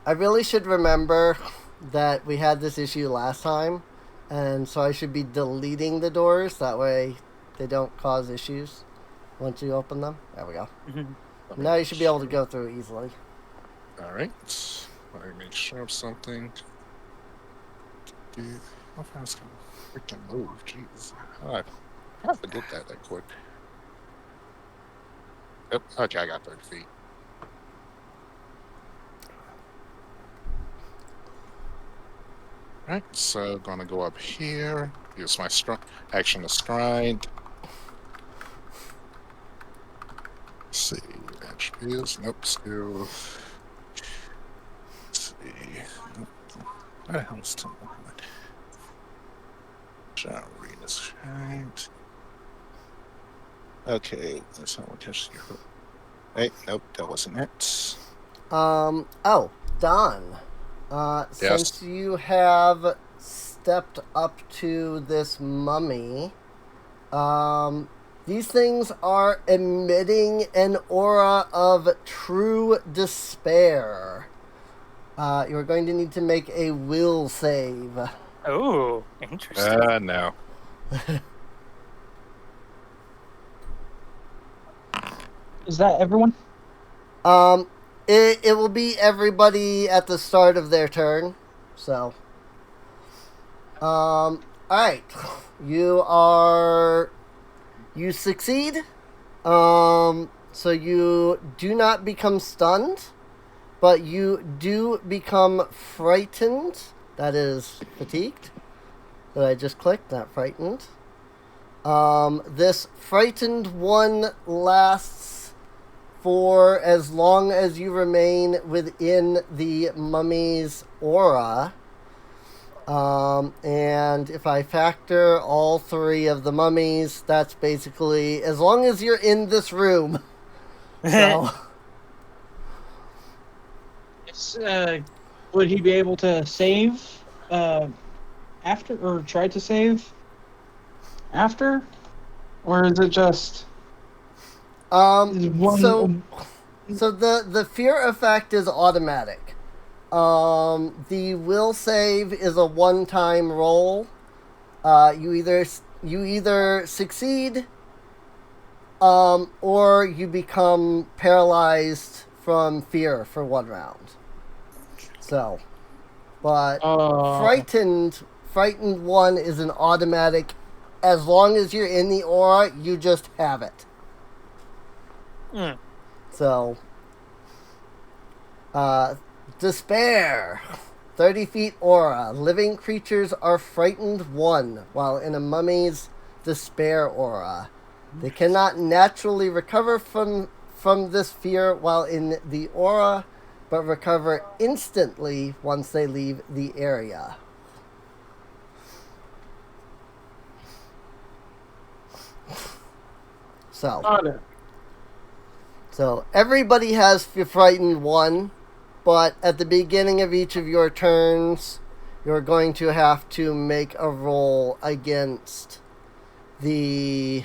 I really should remember that we had this issue last time, and so I should be deleting the doors. That way they don't cause issues once you open them. There we go. Now you should be able to go through easily.
Alright. Let me make sure of something. How fast can I freaking move? Jeez. I have to get that quick. Yep. Okay, I got 30 feet. Alright, so gonna go up here. Use my action to stride. Let's see. Attributes. Nope, skill. Let's see. What the hell's still on? Shall read this right. Okay, that's how we'll catch you. Hey, nope, that wasn't it.
Oh, Don. Since you have stepped up to this mummy, These things are emitting an aura of true despair. You're going to need to make a will save.
Oh, interesting.
No.
Is that everyone?
It will be everybody at the start of their turn. So, all right, you succeed. So you do not become stunned, but you do become frightened. That is fatigued. That I just clicked, not frightened. This frightened one lasts for as long as you remain within the mummy's aura. And if I factor all three of the mummies, that's basically as long as you're in this room. So,
Would he be able to save after, or try to save after? Or is it just...
so the fear effect is automatic. The will save is a one-time roll. You either succeed, or you become paralyzed from fear for 1 round. So, but frightened one is an automatic. As long as you're in the aura, you just have it. So, despair. 30 feet aura. Living creatures are frightened 1 while in a mummy's despair aura. They cannot naturally recover from this fear while in the aura, but recover instantly once they leave the area. So.
Got it.
So everybody has frightened 1, but at the beginning of each of your turns, you're going to have to make a roll against the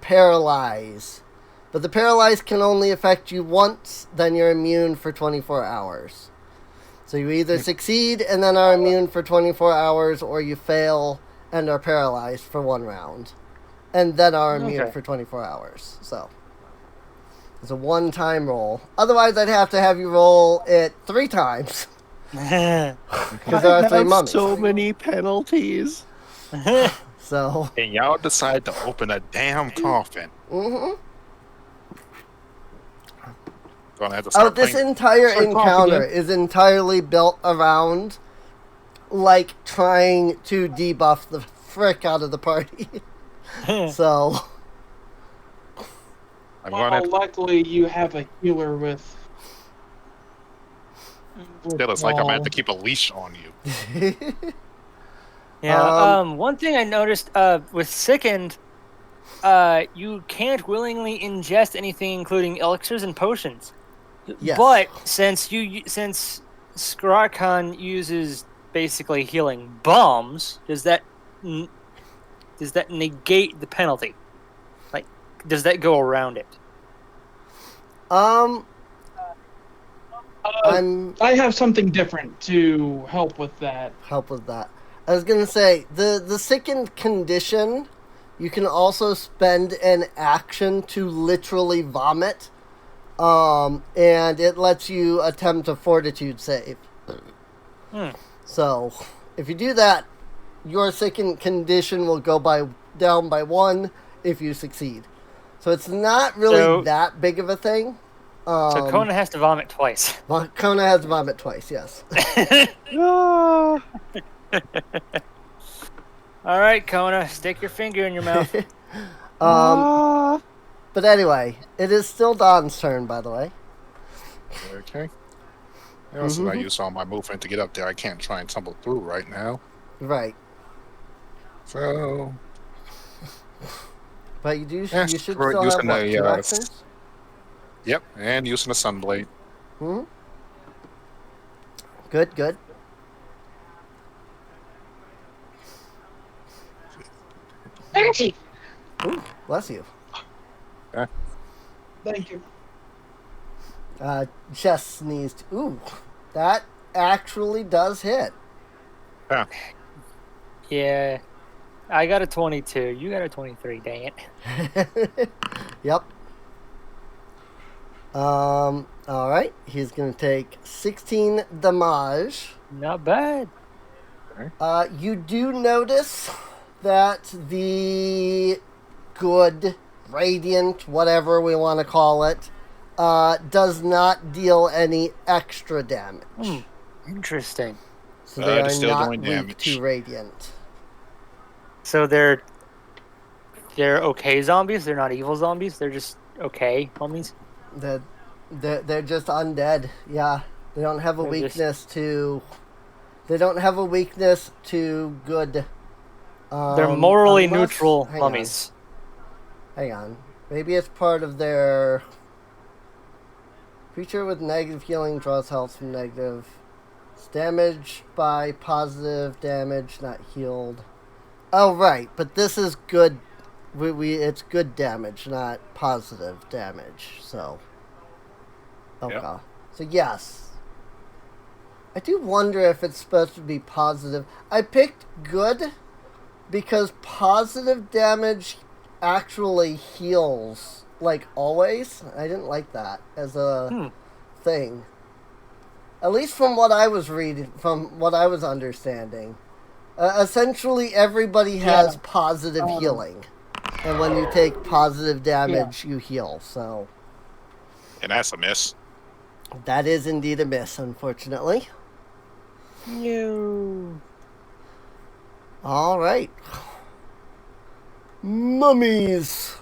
paralyze. But the paralyze can only affect you once, then you're immune for 24 hours. So you either succeed and then are immune for 24 hours, or you fail and are paralyzed for 1 round. And then are immune for 24 hours. So it's a one-time roll. Otherwise, I'd have to have you roll it 3 times. Because there are 3 mummies.
So many penalties.
So.
And y'all decide to open a damn coffin.
Mm-hmm.
Gonna have to start
this
playing.
entire encounter is entirely built around, like, trying to debuff the frick out of the party. So,
luckily you have a healer with
Still, it's like I'm gonna have to keep a leash on you.
Yeah. One thing I noticed with Sickened, you can't willingly ingest anything, including elixirs and potions.
yes.
But since Skrakhan uses basically healing bombs, does that negate the penalty? Like, does that go around it?
I have something different to help with that.
I was gonna say, the sickened condition, you can also spend an action to literally vomit, and it lets you attempt a fortitude save. So, if you do that, your sickened condition will go down by 1 if you succeed. So it's not really that big of a thing.
So Kona has to vomit twice.
Kona has to vomit twice, yes.
All right, Kona, stick your finger in your mouth.
But anyway, it is still Don's turn, by the way.
Okay. Also, I use all my movement to get up there. I can't try and tumble through right now.
Right.
So.
But you should still have, what, 2 actions?
Yep, and using a sunblade.
Good. Ooh, bless you.
Thank you.
Jess sneezed. Ooh, that actually does hit.
Yeah.
Yeah. I got a 22. You got a 23, dang it.
Yep. Alright. He's gonna take 16 damage.
Not bad.
You do notice that the good, radiant, whatever we want to call it, does not deal any extra damage.
Interesting.
So they
It's
are
still
not
doing
weak
damage.
to radiant.
So they're okay zombies. They're not evil zombies. They're just okay zombies.
They're just undead. Yeah, they don't have a
They're just-
weakness to. They don't have a weakness to good.
They're morally
unless-
neutral
hang
mummies.
Hang on. Maybe it's part of their. Creature with negative healing draws health from negative. It's damaged by positive damage, not healed. Oh right, but this is good. It's good damage, not positive damage. So. Okay.
Yep.
So yes. I do wonder if it's supposed to be positive. I picked good because positive damage actually heals, like always. I didn't like that as a thing. At least from what I was reading, from what I was understanding. Essentially, everybody has positive healing. And when you take positive damage, you heal. So
And that's a miss.
that is indeed a miss, unfortunately.
No.
All right. Mummies.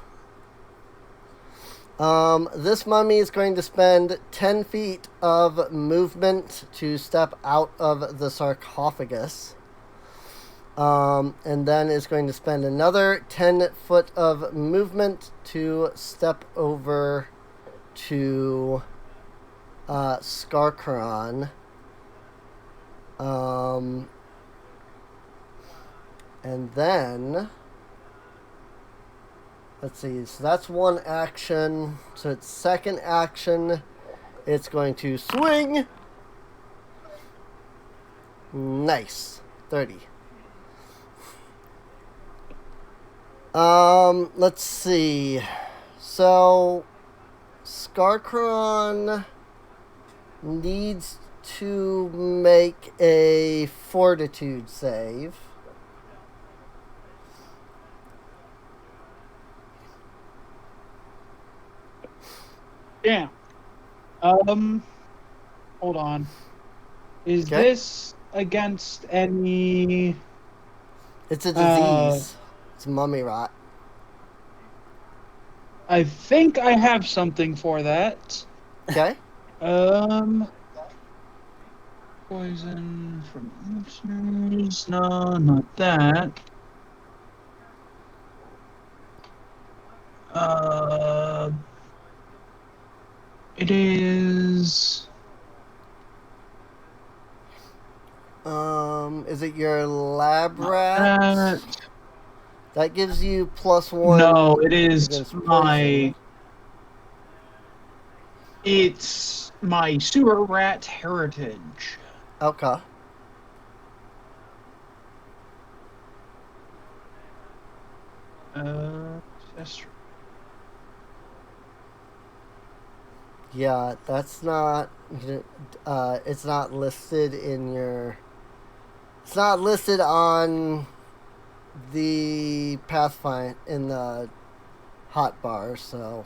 This mummy is going to spend 10 feet of movement to step out of the sarcophagus. And then is going to spend another 10 foot of movement to step over to Skarkaron. And then, let's see, so that's one action. So its second action, it's going to swing. Nice. 30. Let's see. So, Skarkaron needs to make a fortitude save.
Yeah. Hold on. Is
Okay.
this against any?
It's a disease. It's mummy rot.
I think I have something for that.
Okay.
Poison from listeners. No, not that. It is.
Is it your lab rat? That gives you +1.
No, it is
against
my.
poison.
It's my sewer rat heritage.
Okay.
That's
Yeah, that's not. It's not listed in your. It's not listed on the Pathfinder in the hotbar, so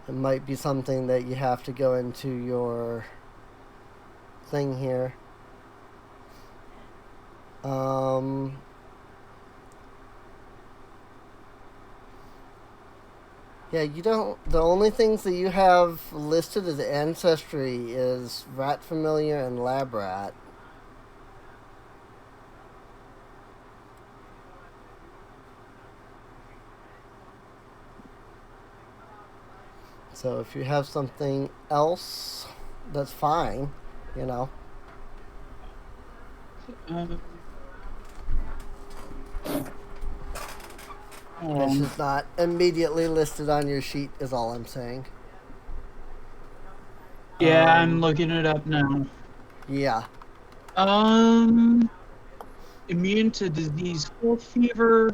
it might be something that you have to go into your thing here. Yeah, you don't. The only things that you have listed as ancestry is rat familiar and lab rat. So if you have something else, that's fine, you know. It's just not immediately listed on your sheet, is all I'm saying.
Yeah, I'm looking it up now.
Yeah.
Immune to disease, full fever.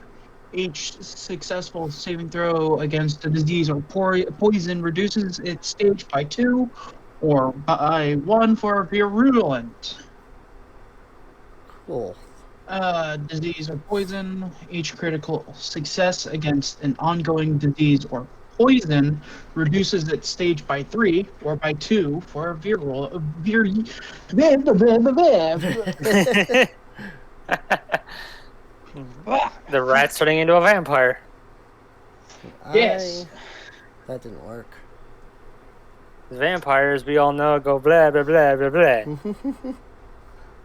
Each successful saving throw against a disease or poison reduces its stage by 2 or by 1 for virulent.
Cool.
Disease or poison. Each critical success against an ongoing disease or poison reduces its stage by 3 or by 2 for
The rat's turning into a vampire.
Yes.
That didn't work.
Vampires, we all know, go blah blah blah blah blah.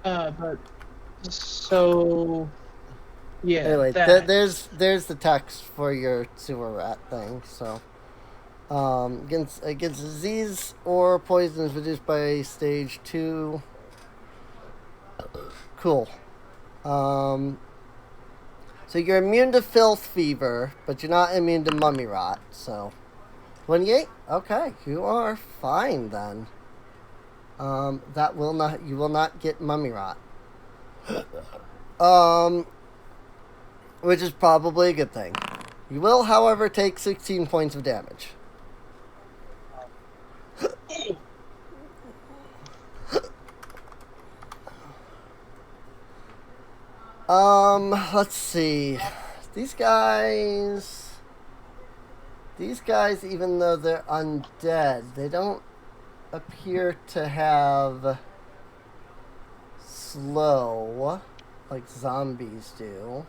But so yeah.
Anyway,
that.
there's the text for your sewer rat thing. So, against disease or poison is reduced by stage 2. Cool. So you're immune to filth fever, but you're not immune to mummy rot. So, 28. Okay, you are fine then. You will not get mummy rot. Which is probably a good thing. You will, however, take 16 points of damage. Let's see. These guys, even though they're undead, they don't appear to have slow like zombies do.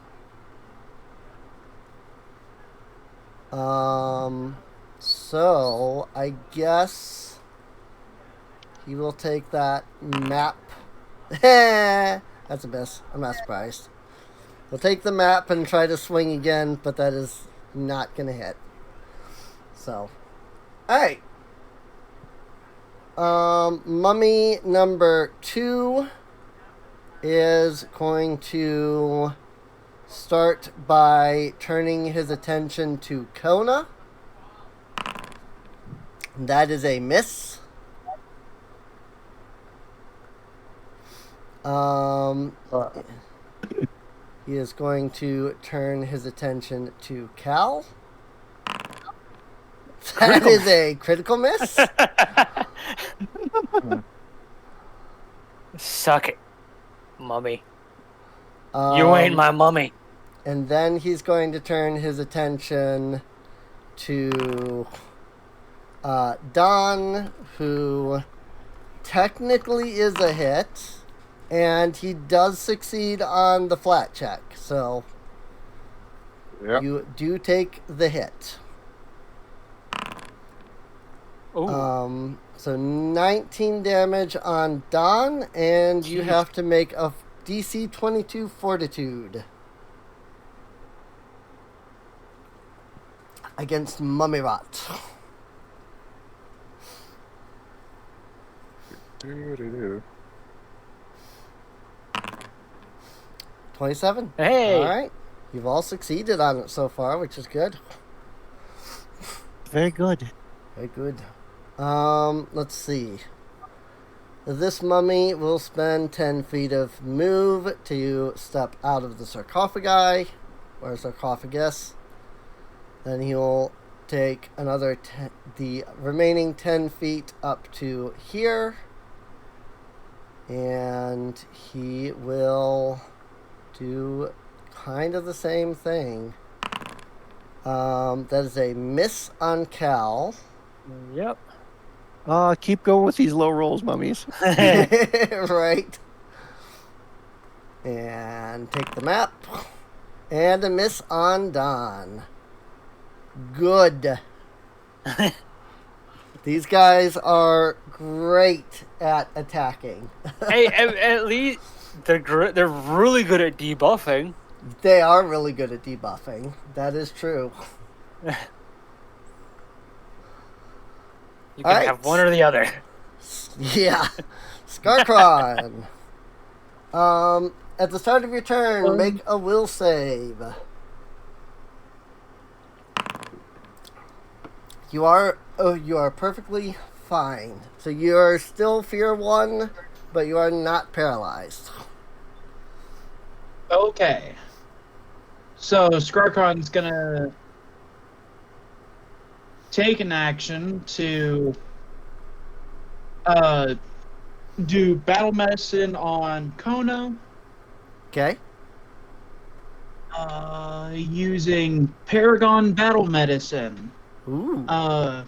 So I guess he will take that map. That's a miss. I'm not surprised. He'll take the map and try to swing again, but that is not going to hit. So, alright. Mummy number 2 is going to start by turning his attention to Kona. That is a miss. He is going to turn his attention to Cal. That is a critical miss.
Suck it, mummy. You ain't my mummy.
And then he's going to turn his attention to Don, who technically is a hit. And he does succeed on the flat check, so
Yep.
you do take the hit.
Ooh.
So 19 damage on Don, and you have to make a DC 22 Fortitude against Mummy Rot.
Doo-doo-doo.
27.
Hey.
All right. You've all succeeded on it so far, which is good.
Very good.
Very good. Let's see. This mummy will spend 10 feet of move to step out of the sarcophagi, or sarcophagus. Then he'll take another the remaining 10 feet up to here. And he will do kind of the same thing. That is a miss on Cal.
Yep.
Keep going with these low rolls, mummies.
Right. And take the map. And a miss on Don. Good. These guys are great at attacking.
Hey, at least they're really good at debuffing.
They are really good at debuffing. That is true.
You can have one or the other.
Yeah. Scarcron. At the start of your turn, make a will save. You are perfectly fine. So you are still fear 1, but you are not paralyzed.
Okay. So Skarkon's gonna take an action to do battle medicine on Kono,
Okay.
using Paragon battle medicine.
Ooh.
I'm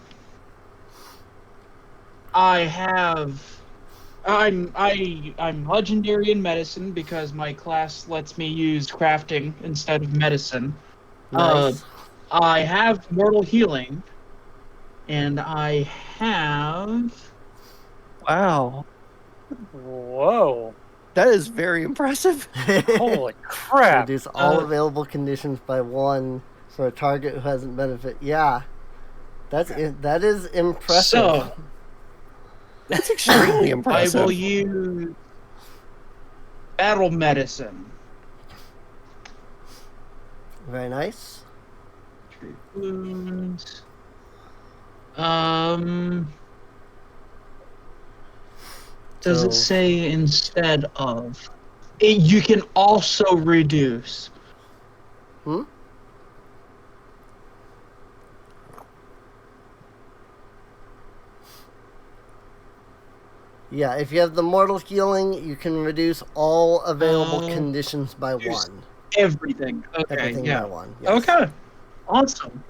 legendary in medicine because my class lets me use crafting instead of medicine.
Nice.
I have mortal healing, and I have
Wow.
Whoa.
That is very impressive.
Holy crap.
Reduce all available conditions by 1 for a target who hasn't benefit. Yeah. That is impressive.
So
That's extremely
I
impressive.
will use battle medicine.
Very nice.
Treat wounds. Does
So-
it say instead of? You can also reduce.
Hmm? Yeah, if you have the mortal healing, you can reduce all available conditions by
reduce
1.
Everything. Okay.
Everything
yeah.
by 1. Yes.
Okay. Awesome.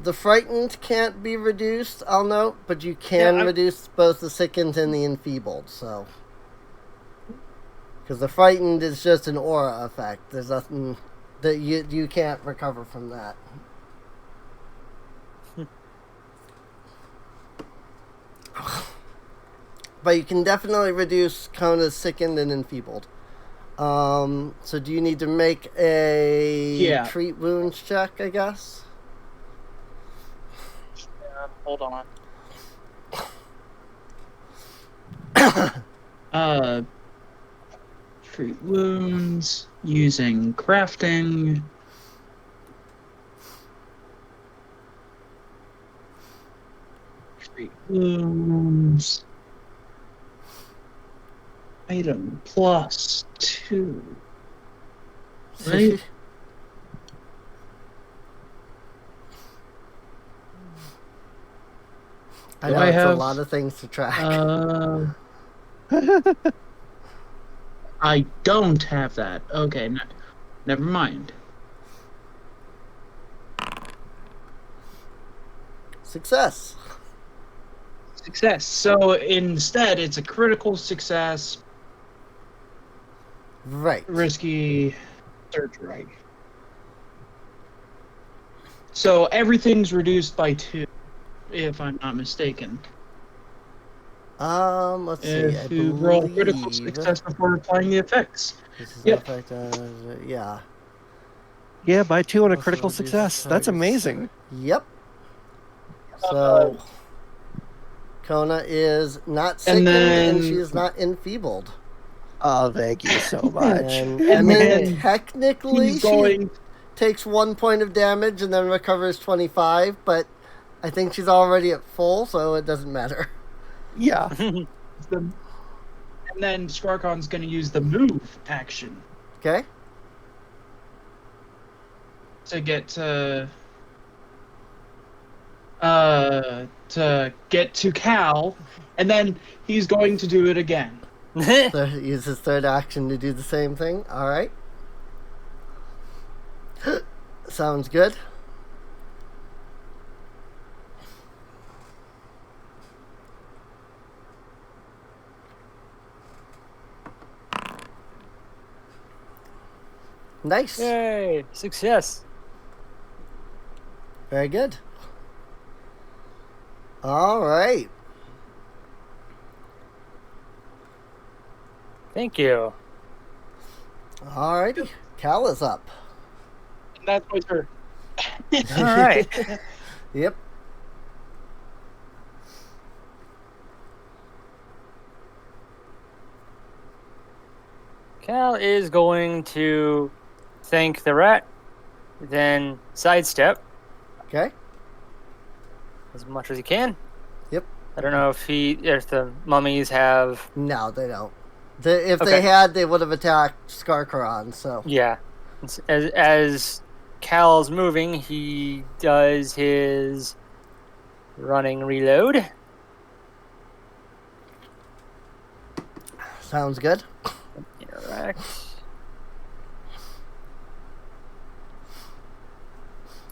The frightened can't be reduced, I'll note, but you can reduce both the sickened and the enfeebled, so. Because the frightened is just an aura effect. There's nothing that you can't recover from that. But you can definitely reduce Kona's sickened and enfeebled. So do you need to make a treat wounds check, I guess?
Hold on. Treat wounds using crafting. Treat wounds. Item +2. Right?
I know it's a lot of things to track.
I don't have that. Okay, never mind.
Success.
So instead, it's a critical success.
Right.
Risky surgery. So everything's reduced by 2, if I'm not mistaken.
Let's see.
If you roll critical success before applying the effects.
This is
Yep.
effect, yeah.
Yeah, by 2 on a
Also
critical
reduce
success. That's
targets.
amazing.
Yep. So, Kona is not sickened and she is not enfeebled.
Oh, thank you so much.
And then technically
He's going.
she takes 1 point of damage and then recovers 25, but I think she's already at full, so it doesn't matter.
Yeah.
And then Skarkon's going to use the move action
Okay?
to get to get to Cal, and then he's going to do it again.
So use his third action to do the same thing. Alright. Sounds good. Nice.
Yay! Success.
Very good. All right.
Thank you.
All righty. Cal is up.
And that's my turn.
All right.
Yep.
Cal is going to thank the rat, then sidestep,
Okay.
as much as he can.
Yep.
I don't know if the mummies have.
No, they don't. If
Okay.
they had, they would have attacked Skarkaron. So
Yeah. As Cal's moving, he does his running reload.
sounds good.
Interact.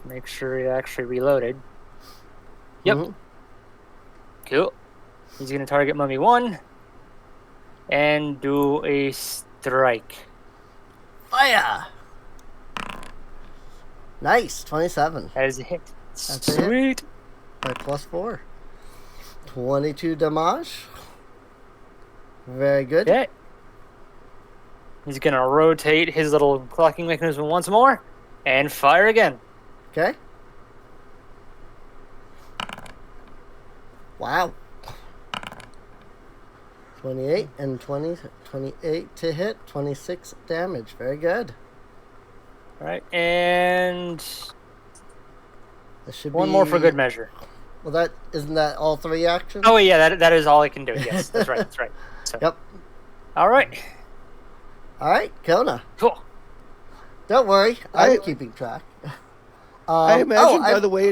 Make sure he actually reloaded. Yep.
Mhm.
Cool. He's going to target Mummy 1 and do a strike.
Fire! Nice, 27
That is a hit.
That's a hit.
Sweet.
by +4. 22 damage. Very good.
Okay. He's going to rotate his little clocking mechanism once more and fire again.
Okay. Wow. 28 and 28 to hit, 26 damage. Very good.
All right, and
That should
one
be
more for good measure.
Well, isn't that all 3 actions?
Oh yeah, that is all I can do. Yes, that's right. That's right. So,
Yep.
all right.
All right, Kona.
Cool.
Don't worry, I'm keeping track.
I imagine, by
I-
the way,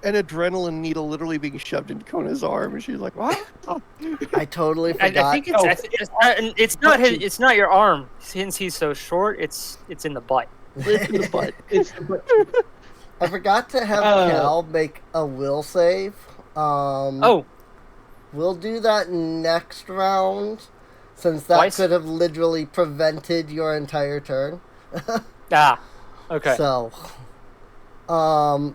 an adrenaline needle literally being shoved into Kona's arm, and she's like, "What?"
I totally forgot.
I think it's not it's not your arm since he's so short. It's in the butt.
It's in the butt.
It's the butt.
I forgot to have Cal make a will save.
Oh,
We'll do that next round, since that
Twice?
could have literally prevented your entire turn.
okay.
So, I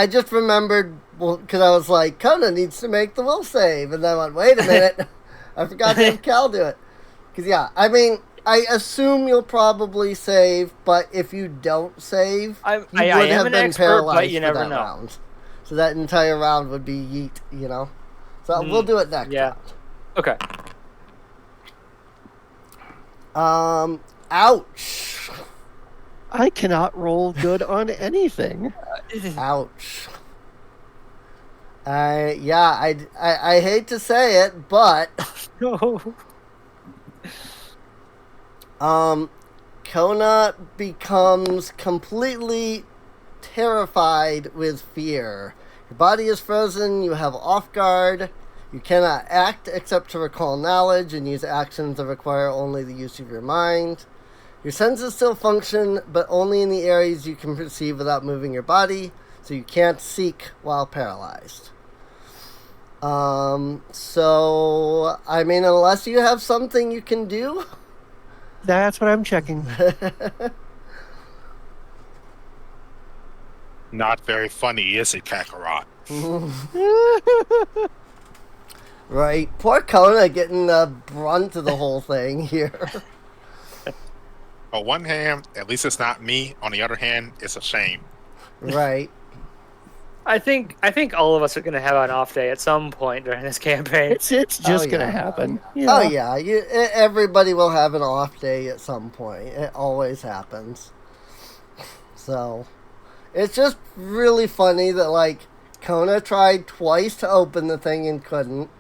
just remembered, because I was like, Kona needs to make the will save, and then I went, wait a minute, I forgot to have Cal do it. Because, yeah, I mean, I assume you'll probably save, but if you don't save,
I
you
am
would have
an
been
expert,
paralyzed
but you
for
never
that
know.
round. So that entire round would be yeet, you know? So we'll do it next
yeah.
round.
Okay.
Ouch.
I cannot roll good on anything.
Ouch. I hate to say it, but
No.
Kona becomes completely terrified with fear. Your body is frozen, you have off guard, you cannot act except to recall knowledge and use actions that require only the use of your mind. Your senses still function, but only in the areas you can perceive without moving your body, so you can't seek while paralyzed. So, I mean, unless you have something you can do.
That's what I'm checking.
Not very funny, is it, Kakarot?
Right. Poor Kona getting the brunt of the whole thing here.
On one hand, at least it's not me. On the other hand, it's a shame.
Right.
I think all of us are going to have an off day at some point during this campaign.
It's just
Oh,
gonna
yeah.
happen.
Oh, yeah. Everybody will have an off day at some point. It always happens. So, it's just really funny that, like, Kona tried twice to open the thing and couldn't.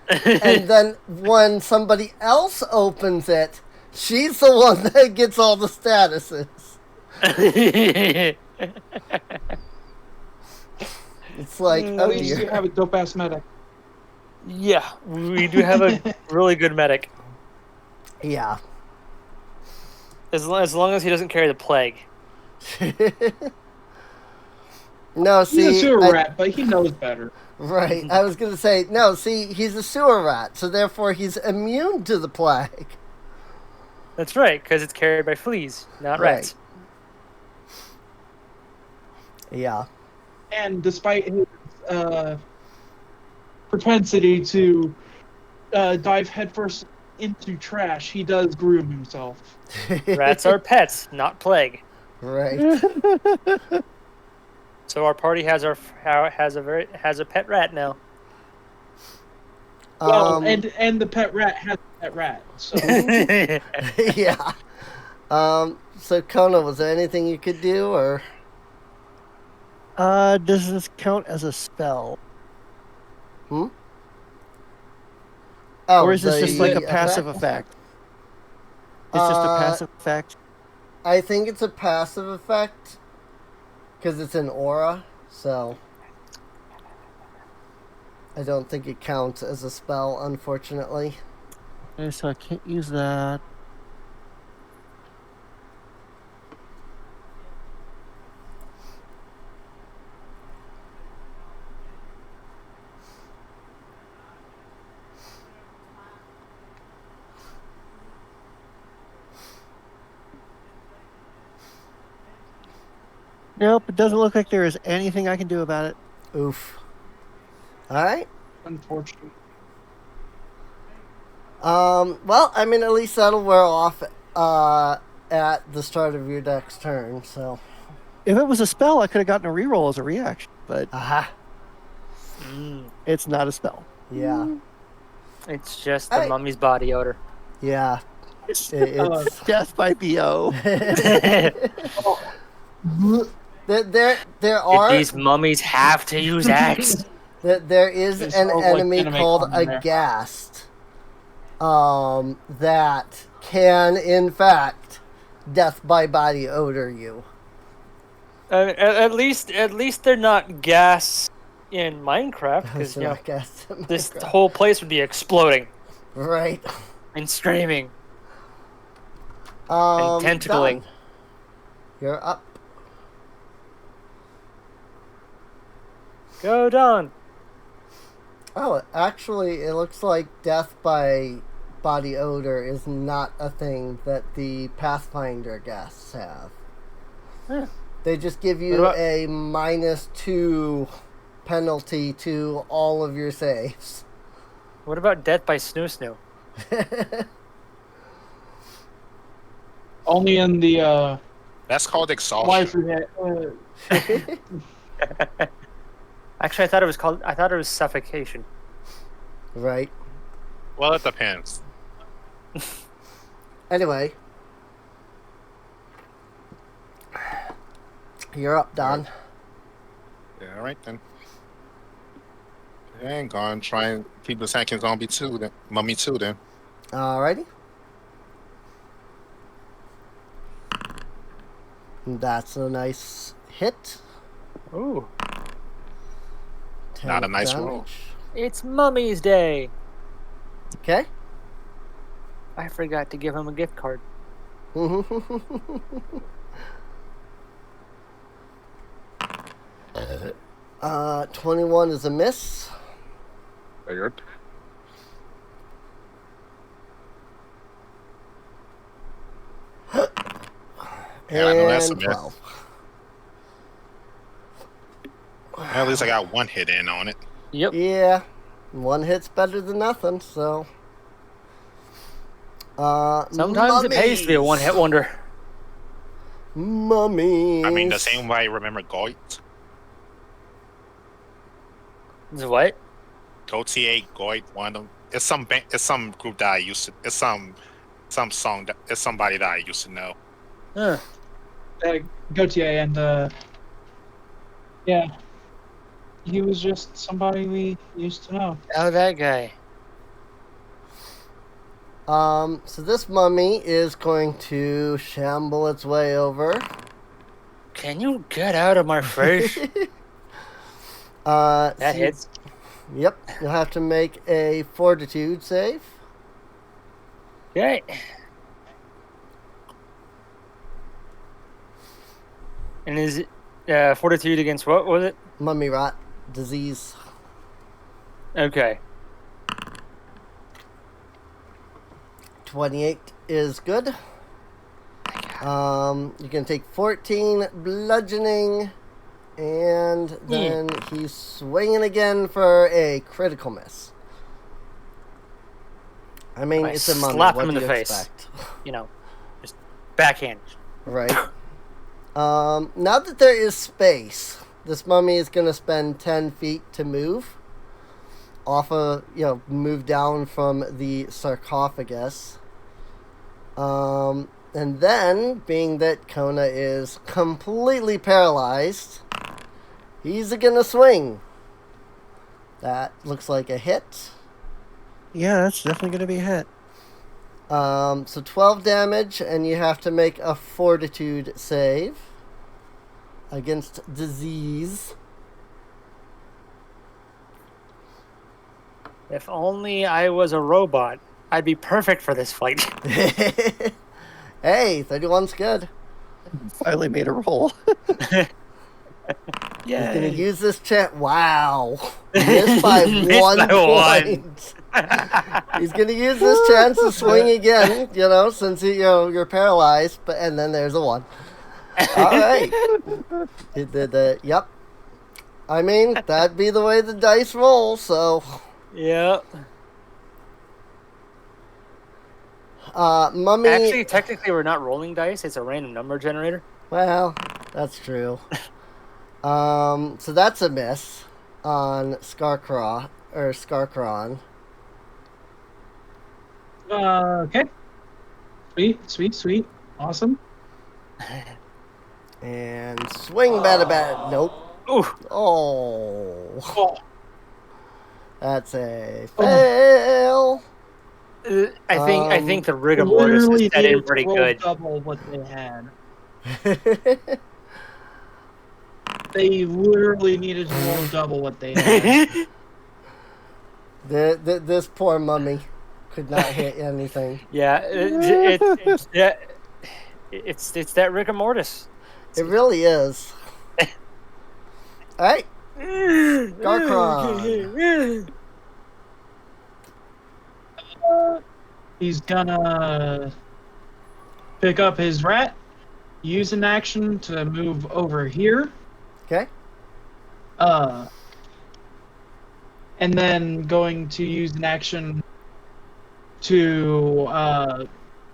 And then when somebody else opens it, she's the one that gets all the statuses. It's like,
At
oh
least you
dear.
have a dope ass medic.
Yeah, we do have a really good medic.
Yeah.
As long as he doesn't carry the plague.
No,
He's a
see,
sewer rat, but he knows better.
right. I was going to say, no, see, he's a sewer rat, so therefore he's immune to the plague.
That's right, because it's carried by fleas, not
Right.
rats.
Yeah.
And despite his propensity to dive headfirst into trash, he does groom himself.
Rats are pets, not plague.
Right.
So our party has a pet rat now.
Well, and the pet rat has a pet rat. So
Yeah. So Kona, was there anything you could do, or?
Does this count as a spell?
Oh,
Or is this just like a
the
passive effect? It's just a passive effect?
I think it's a passive effect because it's an aura, so I don't think it counts as a spell, unfortunately.
Okay, so I can't use that. Nope, it doesn't look like there is anything I can do about it.
Oof. All right.
Unfortunately.
Well, I mean, at least that'll wear off at the start of your next turn, so.
If it was a spell, I could have gotten a reroll as a reaction, but
Aha.
it's not a spell.
Yeah.
It's just the mummy's body odor.
Yeah.
It's
It's
death by BO.
there are
These mummies have to use axe.
there is
There's
an
no, like,
enemy
enemy
called
coming there.
Aghast that can in fact death by body odor you.
At least they're not gas in Minecraft, because
So I guess
this whole place would be exploding
right.
and screaming and tentacling.
Don, you're up.
Go Don.
Oh, actually, it looks like death by body odor is not a thing that the Pathfinder guests have.
Huh.
They just give you
What about-
a -2 penalty to all of your saves.
What about death by snoo snoo?
Only in the
That's called exhaustion.
life we had.
Actually, I thought it was suffocation.
Right.
Well, it depends.
Anyway. You're up, Don.
Yeah, all right then. And go on, try and keep attacking zombie too. Then mummy too. Then
Alrighty. That's a nice hit.
Ooh,
10
Not a nice
damage.
roll.
it's Mummy's Day.
Okay.
I forgot to give him a gift card.
21 is a miss.
Figured. Yeah, I know that's a
And
miss.
12.
At least I got one hit in on it.
Yep.
Yeah. One hit's better than nothing, so.
Sometimes it pays to be a
mummies.
one-hit wonder.
Mummies.
I mean, the same way I remember Goit.
It's what?
Gautier, Goit, one of them. It's some group that I used to. It's some song that it's somebody that I used to know.
Huh.
Gautier and yeah, he was just somebody we used to know.
Oh, that guy.
So this mummy is going to shamble its way over.
Can you get out of my face?
That
That hits.
Yep. You'll have to make a fortitude save.
Okay. And is it fortitude against what was it?
Mummy rot disease.
Okay.
28 is good. You can take 14 bludgeoning, and then he's swinging again for a critical miss. I mean,
I
it's a mummy.
slap
What
him in
do
the
you
face.
expect?
You know, just backhand.
Right. Now that there is space, this mummy is going to spend 10 feet to move. Move down from the sarcophagus. And then, being that Kona is completely paralyzed, He's gonna swing. That looks like a hit.
Yeah, that's definitely going to be a hit.
So 12 damage, and you have to make a fortitude save against disease.
If only I was a robot, I'd be perfect for this fight.
Hey, 31's good.
Finally made a roll.
He's gonna
Yay.
use this chance. Wow. Missed by
Missed
one
by
point. He's gonna use this chance to swing again, since you're paralyzed, and then there's a 1. Alright. Yep. I mean, that'd be the way the dice roll, so
Yep.
Mummy.
Actually, technically, we're not rolling dice. It's a random number generator.
Well, that's true. So that's a miss on Skarkron.
Okay. Sweet. Awesome.
And swing bad. Nope.
Ooh.
Oh.
Oh,
That's a fail.
I think the rigor mortis
literally
is set in
needed to
pretty
roll
good.
double what they had. They literally needed to roll double what they had.
This poor mummy could not hit anything.
Yeah, it's that rigor mortis.
It really is. Alright. Garkron.
He's gonna pick up his rat, use an action to move over here,
Okay.
and then going to use an action to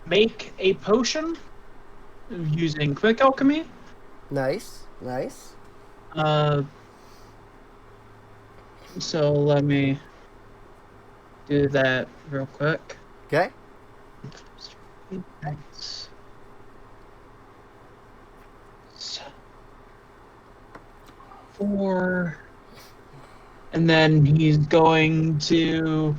make a potion using quick alchemy.
Nice.
So let me do that real quick.
Okay.
Thanks. Four. And then he's going to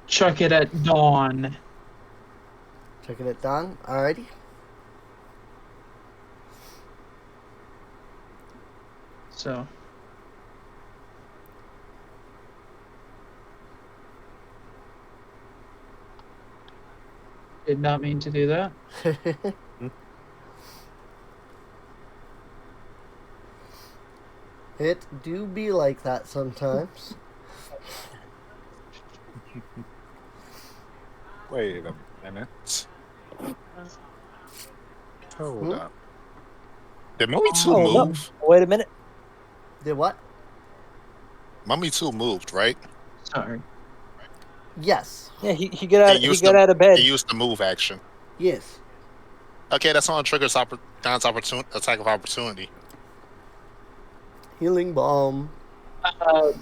chuck it at Dawn.
Checking it done. Alrighty.
So did not mean to do that.
It do be like that sometimes.
Wait a minute. Hold up. Did Mummy 2
Oh,
move?
no. Wait a minute.
Did what?
Mummy 2 moved, right?
Sorry.
Yes.
Yeah, he got out of bed.
He used the move action.
Yes.
Okay, that's on triggers Don's attack of opportunity.
Healing bomb. Alright.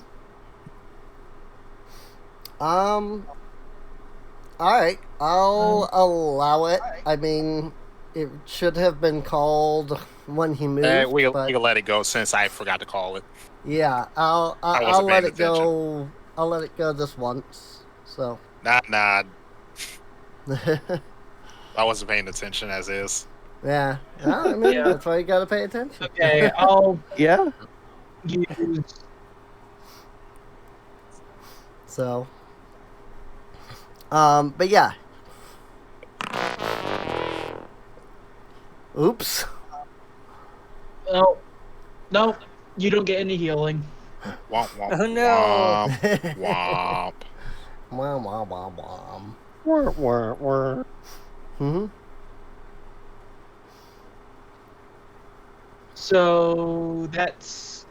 I'll allow it. I mean, it should have been called when he moved.
We
but
can let it go since I forgot to call it.
yeah, I'll
wasn't
let
paying
it go. I'll let it go this once. So.
Nah. I wasn't paying attention as is.
Yeah. No, I mean,
Yeah.
that's why you gotta pay attention.
Okay, I'll
Yeah.
use.
So. But yeah. Oops.
No, you don't get any healing.
Womp womp.
Oh, no.
Womp womp.
Wah, wah, wah, wah. Mm-hmm.
So that's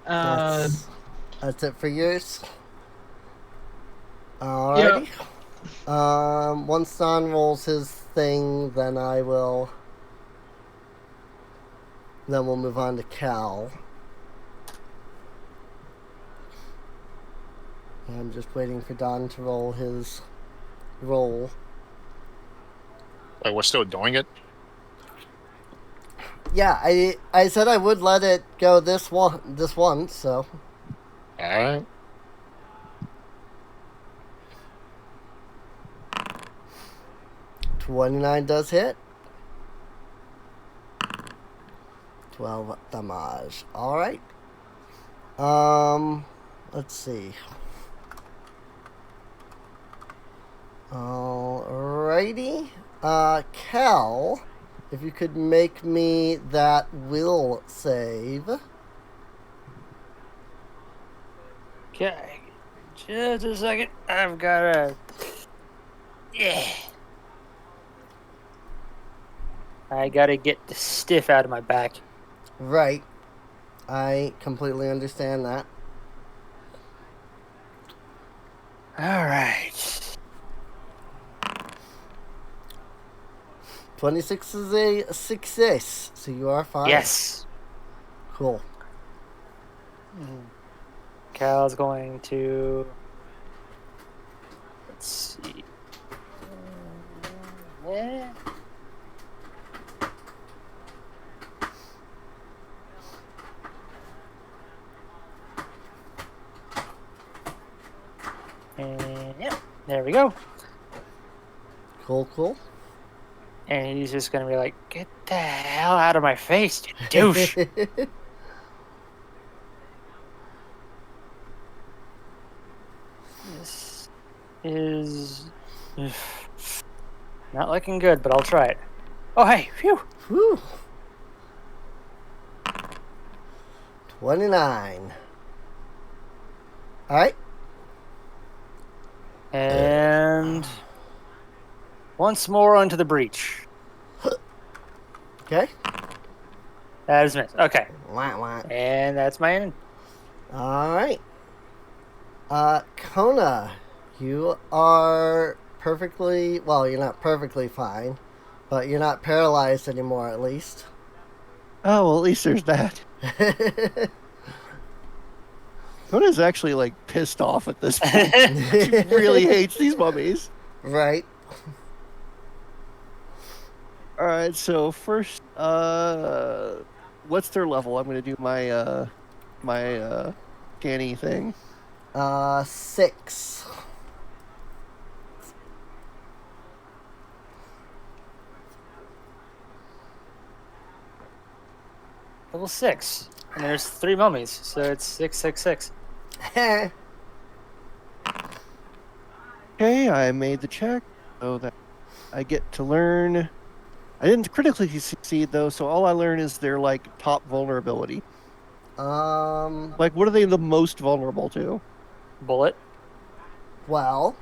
That's it for yours. Alrighty. Once Don rolls his thing, then we'll move on to Cal. I'm just waiting for Don to roll his roll.
Wait, we're still doing it?
Yeah, I said I would let it go this one, so
All right.
29 does hit. 12 damage. All right. Let's see. Alrighty. Cal, if you could make me that will save.
Okay, just a second. I've got a. Yeah. I gotta get the stiff out of my back.
Right. I completely understand that.
All right.
26 is a success, so you are fine.
Yes.
Cool.
Cal's going to. Let's see. Yeah. And yeah, there we go.
Cool, cool.
And he's just gonna be like, "Get the hell out of my face, you douche!" This is not looking good, but I'll try it. Oh, hey, phew!
Whew. 29. Alright.
And once more onto the breach.
Okay.
That is missed. Okay,
Wah, wah.
and that's my end.
Alright. Kona, you are perfectly, well, you're not perfectly fine, but you're not paralyzed anymore, at least.
Oh, well, at least there's that. Kona's actually, like, pissed off at this point. She really hates these mummies.
Right.
All right, so first, what's their level? I'm going to do my, scanny thing.
6.
Level 6. And there's 3 mummies, so it's 666.
Okay, I made the check, so that I get to learn. I didn't critically succeed, though, so all I learn is their, like, top vulnerability. Like, what are they the most vulnerable to?
Bullet.
Well,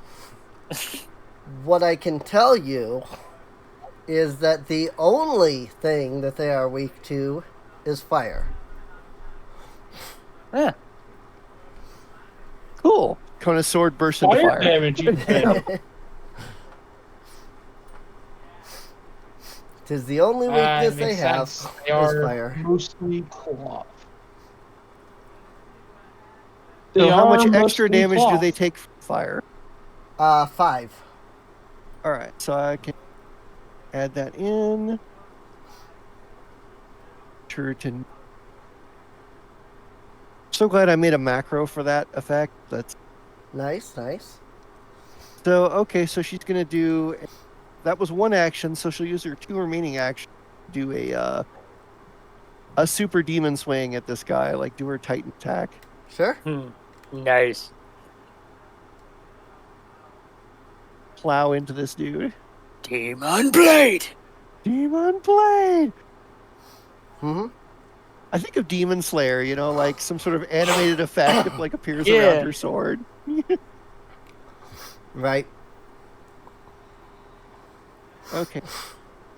what I can tell you is that the only thing that they are weak to is fire.
Yeah.
Cool. Kona's sword bursts into
Fire
fire.
damage, you said.
Tis the only weakness they
Makes
have
sense. They
is
are
fire.
mostly cloth.
So how much
are
extra
mostly
damage do
cloth.
they take from fire?
5.
All right, so I can add that in. Sure to. So glad I made a macro for that effect. That's
Nice, nice.
so okay. So she's gonna do. That was one action, so she'll use her 2 remaining actions to do a super demon swing at this guy, like do her Titan attack.
Sure.
Nice.
Plow into this dude.
Demon Blade!
Demon Blade!
Mm-hmm.
I think of Demon Slayer, you know, like some sort of animated effect that like appears
Yeah.
around her sword.
Right.
Okay.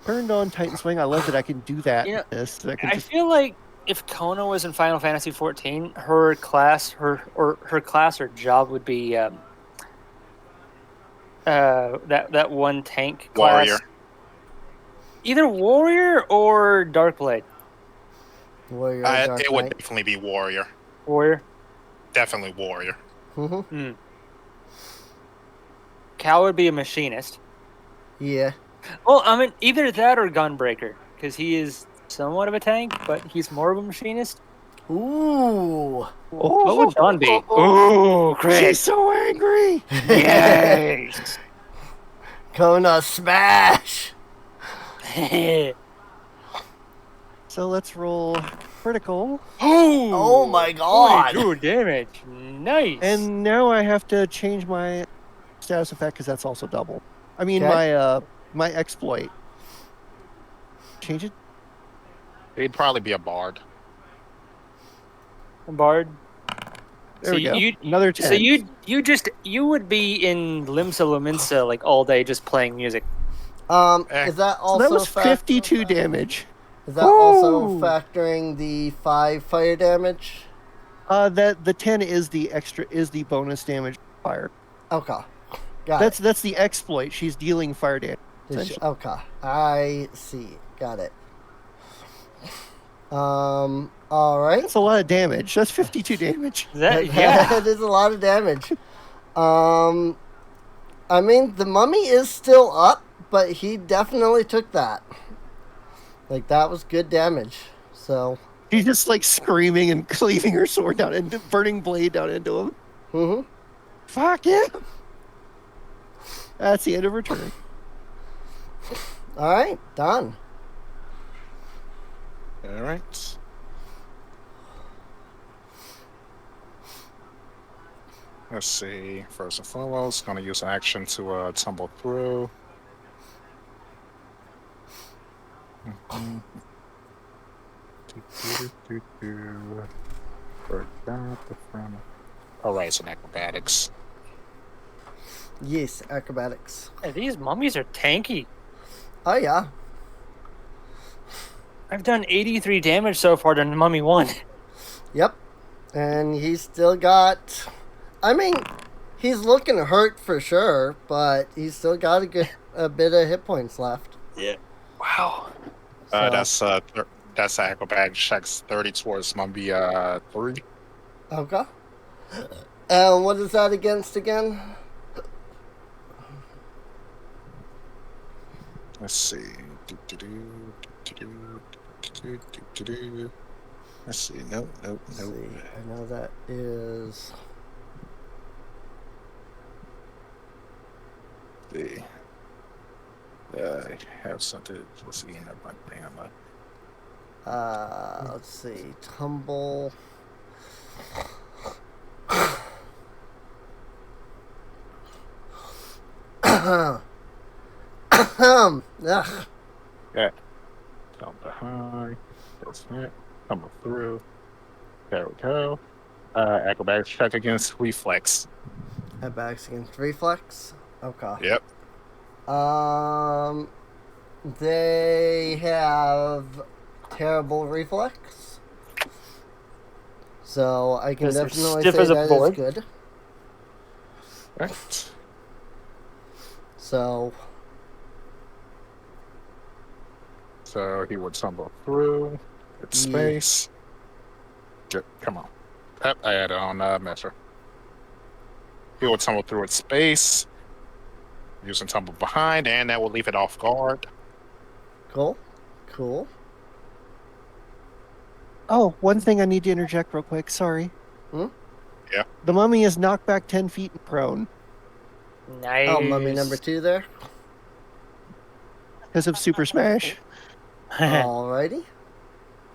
Turned on Titan Swing. I love that I can do that.
You know,
in this. I can
I
just
feel like if Kona was in Final Fantasy XIV, her class or job would be that one tank class.
Warrior.
Either warrior or dark blade.
Warrior, Dark
It would
Knight.
definitely be warrior.
Warrior.
Definitely warrior.
Mm-hmm.
Cal would be a machinist.
Yeah.
Well, I mean, either that or gunbreaker, because he is somewhat of a tank, but he's more of a machinist.
Ooh.
What would Dawn be? Ooh, crit.
She's so angry.
Yes.
Kona smash.
So let's roll critical.
Oh my god.
42 damage. Nice.
And now I have to change my status effect because that's also double. I mean
Okay.
my exploit. Change it.
He'd probably be a bard.
Bard.
There
So
we go.
you-
Another 10.
So you would be in Limsa Lominsa like all day just playing music.
Is that
So
also
that was 52 damage.
Is that also
Woo!
factoring the 5 fire damage?
That the 10 is the bonus damage fire.
Okay. Got it.
That's the exploit. She's dealing fire damage.
Okay. I see. Got it. Alright.
That's a lot of damage. That's 52 damage.
That is a lot of damage. I mean, the mummy is still up, but he definitely took that. Like, that was good damage. So.
She's just like screaming and cleaving her sword down and burning blade down into him.
Mm-hmm.
Fuck yeah. That's the end of her turn.
Alright, done.
All right. Let's see. First and foremost, going to use an action to tumble through. All right, so acrobatics.
Yes, acrobatics.
Hey, these mummies are tanky.
Oh, yeah.
I've done 83 damage so far to Mummy 1.
Yep. And he's still got... I mean, he's looking hurt for sure, but he's still got a bit of hit points left.
Yeah. Wow.
So,
That's acrobatic checks 30 towards Mummy 3.
okay. And what is that against again?
Let's see. Let's see. Nope.
Let's see. I know that is...
I have something. Let's see.
let's see. Tumble. Ugh.
Yeah. Come behind. That's it. Come through. There we go. Acrobatics check against reflex.
Acrobatics against reflex. Okay.
Yep.
They have terrible reflex. So I can
Because they're
definitely
stiff
say
as a
that is
board.
good.
Right.
So
he would tumble through. It's
Yeah.
space. Come on. Yep, I had it on measure. He would tumble through its space. Using tumble behind, and that will leave it off guard.
cool.
Oh, one thing I need to interject real quick. Sorry.
Hmm?
Yeah.
The mummy is knocked back 10 feet and prone
Nice.
Oh, mummy number 2 there.
because of Super Smash.
Alrighty.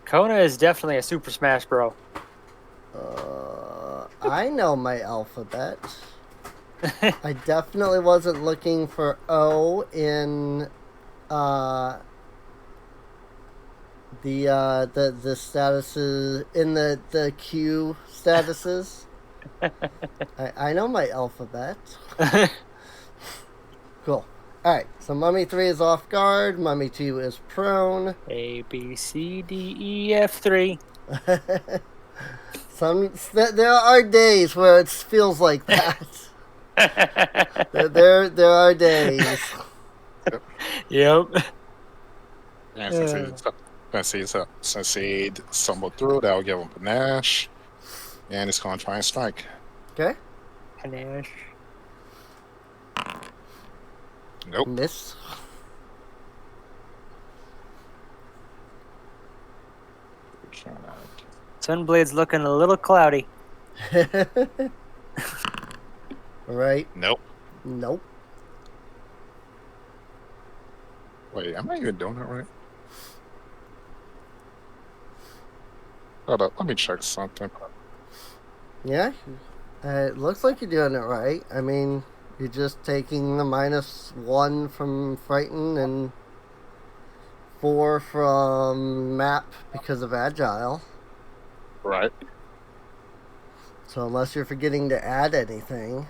Kona is definitely a Super Smash Bro.
I know my alphabet. I definitely wasn't looking for O in the statuses in the Q statuses. I know my alphabet. Cool. Alright, so Mummy 3 is off guard, Mummy 2 is prone.
A, B, C, D, E, F, 3.
There are days where it feels like that. there are days.
Yep.
And since he stumbled through, that'll give him panache. And it's going to try and strike.
Okay.
Panache.
Nope.
Miss.
Sunblade's looking a little cloudy.
Right?
Nope.
Nope.
Wait, am I even doing it right? Hold up, let me check something.
Yeah. It looks like you're doing it right. I mean, you're just taking the -1 from Frighten and 4 from Map because of Agile.
Right.
So unless you're forgetting to add anything,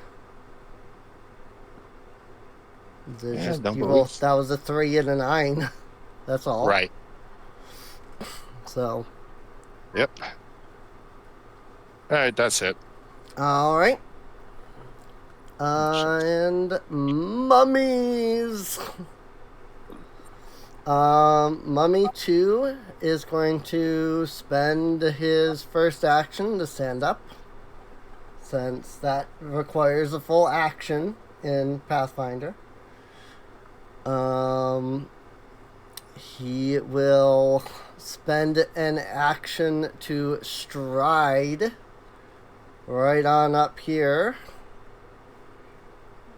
there's
Yeah,
just
don't
you
believe-
roll, that was a 3 and a 9. That's all.
Right.
So,
Yep. All right, that's it.
all right. And Mummies. Mummy 2 is going to spend his first action to stand up, since that requires a full action in Pathfinder. He will spend an action to stride right on up here.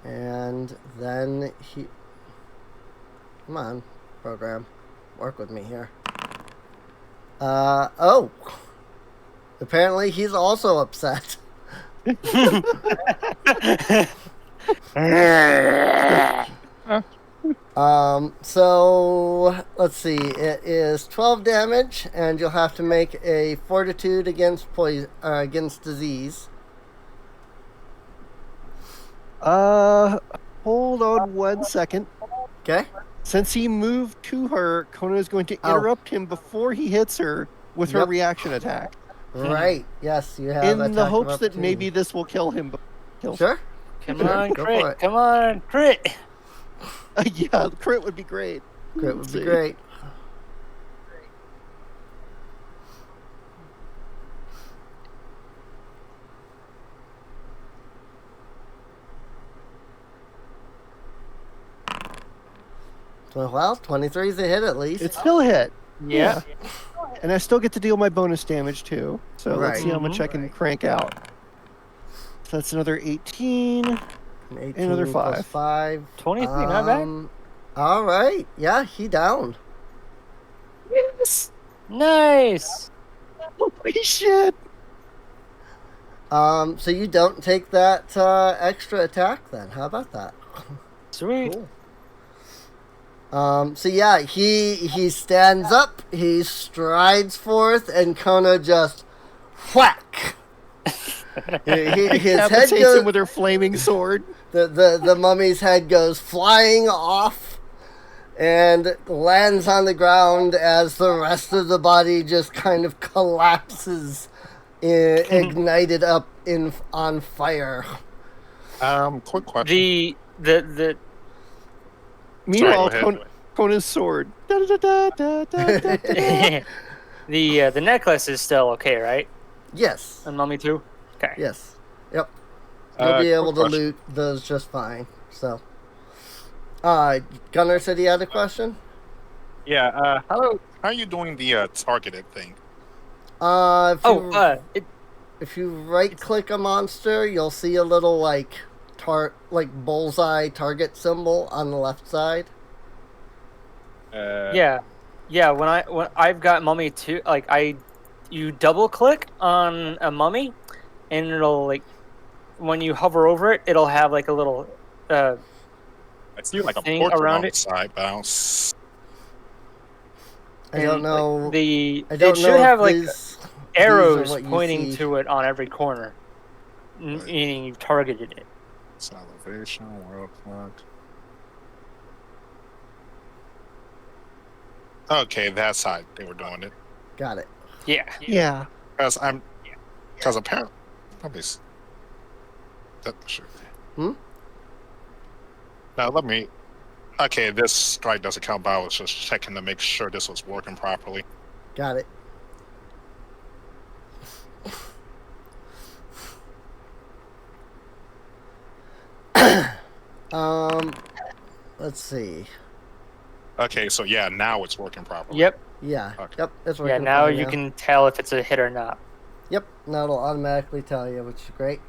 And then he... Come on, program. Work with me here. Oh! Apparently he's also upset. So let's see. It is 12 damage, and you'll have to make a fortitude against against disease.
Hold on 1 second.
Okay.
Since he moved to her, Kona is going to
Oh.
interrupt him before he hits her with her
Yep.
reaction attack,
Right. Yes, you have.
in the
attack of
hopes that
opportunity.
maybe this will kill him.
Sure.
Come on,
Go for it.
crit. Come on, crit.
Yeah, crit would be great.
Crit would be
See.
great. Well, 23 is a hit at least.
It's still a hit,
Yeah.
and I still get to deal my bonus damage too. So let's see how much I can crank out. So that's another 18.
18
another
plus
5.
5.
23, not bad.
All right. Yeah, he down.
Yes!
Nice.
Holy shit!
So you don't take that extra attack then. How about that?
Sweet.
Cool. So yeah, he stands up, he strides forth, and Kona just whack. His head
Decapitates
goes.
him with her flaming sword.
The mummy's head goes flying off and lands on the ground as the rest of the body just kind of collapses, ignited up on fire.
Quick question.
The
Meanwhile,
Sorry, go ahead.
Kona's sword. Da, da, da, da, da, da, da.
the necklace is still okay, right?
Yes.
On Mummy 2? Okay.
Yes. Yep. You'll be able
quick
to
question.
loot those just fine. So, Gunnar said he had a question.
Yeah. How are you doing the targeted thing?
If you right click a monster, you'll see a little like bullseye target symbol on the left side.
Yeah. When I've got Mummy 2, you double click on a mummy, and it'll when you hover over it, it'll have like a little
I see like a
thing
portrait
around
on the
it.
side bounce.
I don't
and,
know.
it
know
should have
if
like
these
arrows
what you
pointing
see.
to it on every corner, meaning you've targeted it.
It's elevation, world clock. Okay, that's how they were doing it.
Got it.
Yeah.
Yeah.
Because apparently, that sure. Now let me. Okay, this strike doesn't count, but I was just checking to make sure this was working properly.
Got it. Let's see.
Okay, so yeah, now it's working properly.
Yep.
Yeah.
Okay.
Yep. It's
Yeah,
working.
now
fine
you can tell if it's a hit or not.
Yep. Now it'll automatically tell you, which is great.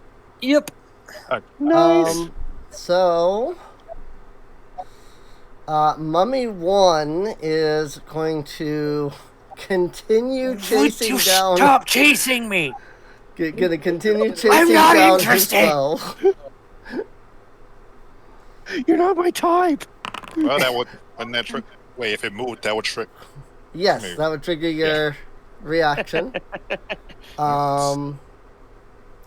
Yep.
Nice.
So, Mummy 1 is going to continue chasing
Would you
down.
stop chasing me?
Gonna continue chasing
I'm not
down
interested.
his foe.
You're not my type.
Well, that wouldn't that trick. Wait, if it moved, that would trick.
Yes,
Maybe.
that would trigger your reaction.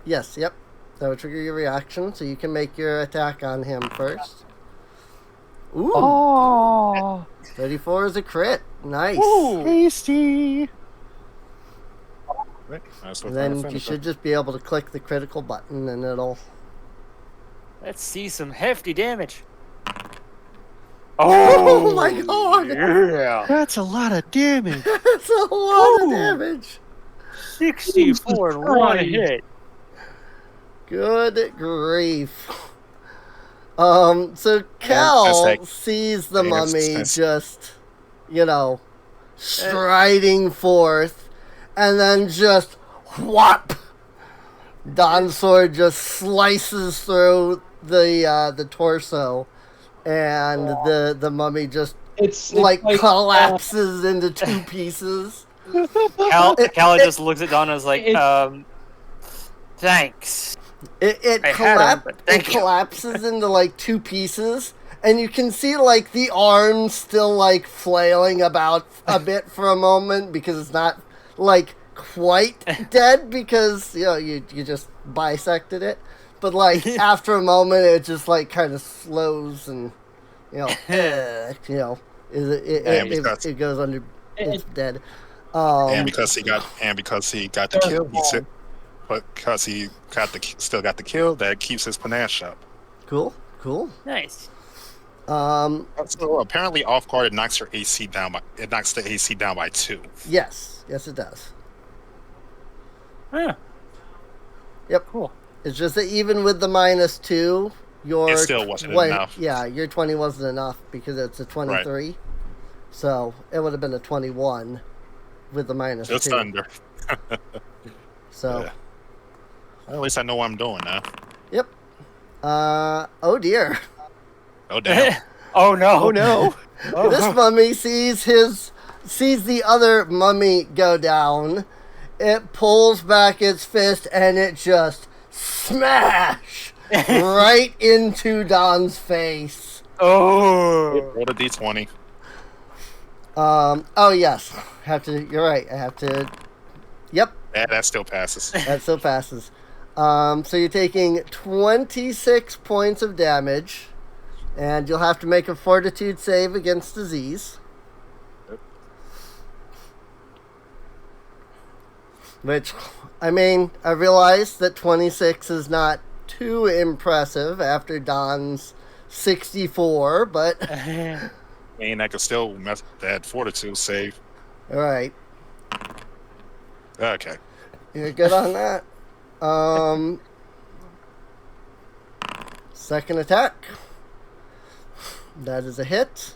Yes, yep. That would trigger your reaction, so you can make your attack on him first. Ooh,
Oh,
34 is a crit. Nice.
tasty.
Right? That's what
And then
I'm
you
finished.
should just be able to click the critical button and it'll...
Let's see some hefty damage.
Oh my god!
Yeah.
That's a lot of damage.
That's a lot of
Ooh.
damage.
64 in one
Christ.
hit.
Good grief. So Cal
that's like-
sees the
Yeah,
mummy
that's-
just, striding forth, and then just whop. Don's sword just slices through the torso, and the mummy just
It's
collapses into two pieces.
Cal just looks at Don and is like, thanks.
It
I had him, but thank you.
collapses into like two pieces, and you can see like the arms still like flailing about a bit for a moment because it's not like quite dead because you just bisected it, but like after a moment it just like kind of slows and it goes under. It's dead.
And because he got the kill, because he still got the kill, that keeps his panache up.
Cool.
Nice.
So apparently, off guard, it knocks your AC down. It knocks the AC down by 2.
Yes, it does.
Huh.
Yep.
Cool.
It's just that even with the -2, your
It still wasn't enough.
Yeah, your 20 wasn't enough because it's a 23.
Right.
So it would have been a 21 with the -2.
Just under.
So,
Yeah. Well, at least I know what I'm doing now.
yep. Oh dear.
Oh damn!
Oh no.
Oh no.
This mummy sees the other mummy go down. It pulls back its fist and it just smash right into Don's face.
Oh.
Roll a d20.
Oh yes. You're right. I have to. Yep.
Yeah, that still passes.
That still passes. So you're taking 26 points of damage, and you'll have to make a fortitude save against disease.
Yep.
Which, I mean, I realize that 26 is not too impressive after Don's 64, but...
I mean, I could still mess that fortitude save.
Alright,
Okay.
you're good on that. Second attack. That is a hit.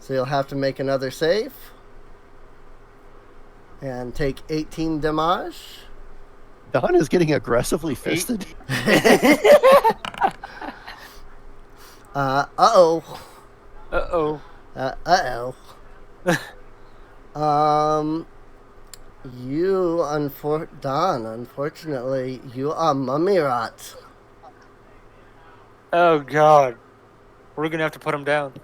So you'll have to make another save. And take 18 damage.
Don is getting aggressively fisted.
Uh-oh.
Uh-oh.
Uh-oh. Don, unfortunately, you are mummy rot.
Oh god. We're gonna have to put him down.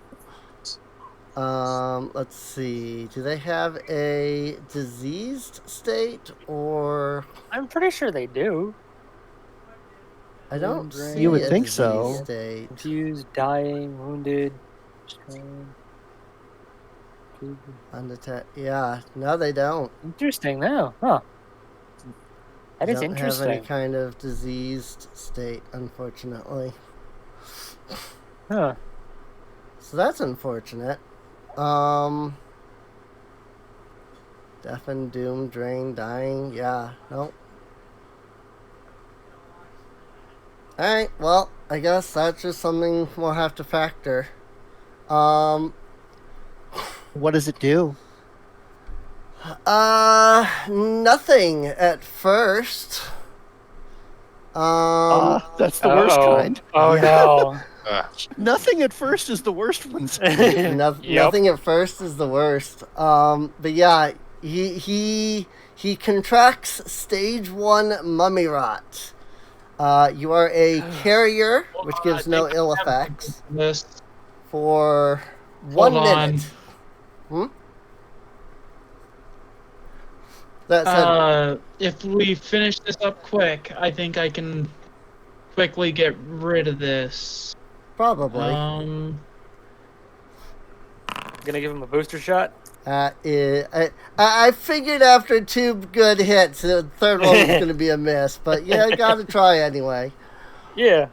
Let's see. Do they have a diseased state or...
I'm pretty sure they do.
I don't
You
see
would
a
think
diseased
so.
state.
Confused, dying, wounded. Strained.
Yeah, no, they don't.
Interesting now, huh? That
They
is
don't have
interesting.
any kind of diseased state, unfortunately.
Huh.
So that's unfortunate. Deafen, doom, drain, dying. Yeah, nope. Alright, well, I guess that's just something we'll have to factor.
What does it do?
Nothing at first.
That's the worst kind.
Oh
Yeah.
no.
Nothing at first is the worst ones.
Nothing.
Yep.
Nothing at first is the worst. But yeah, he contracts stage 1 mummy rot. You are a carrier, which gives no ill effects
This.
for 1
Hold on.
minute. That said,
If we finish this up quick, I think I can quickly get rid of this.
probably.
Gonna give him a booster shot.
I figured after 2 good hits, the third one was going to be a miss. But yeah, gotta try anyway.
Yeah.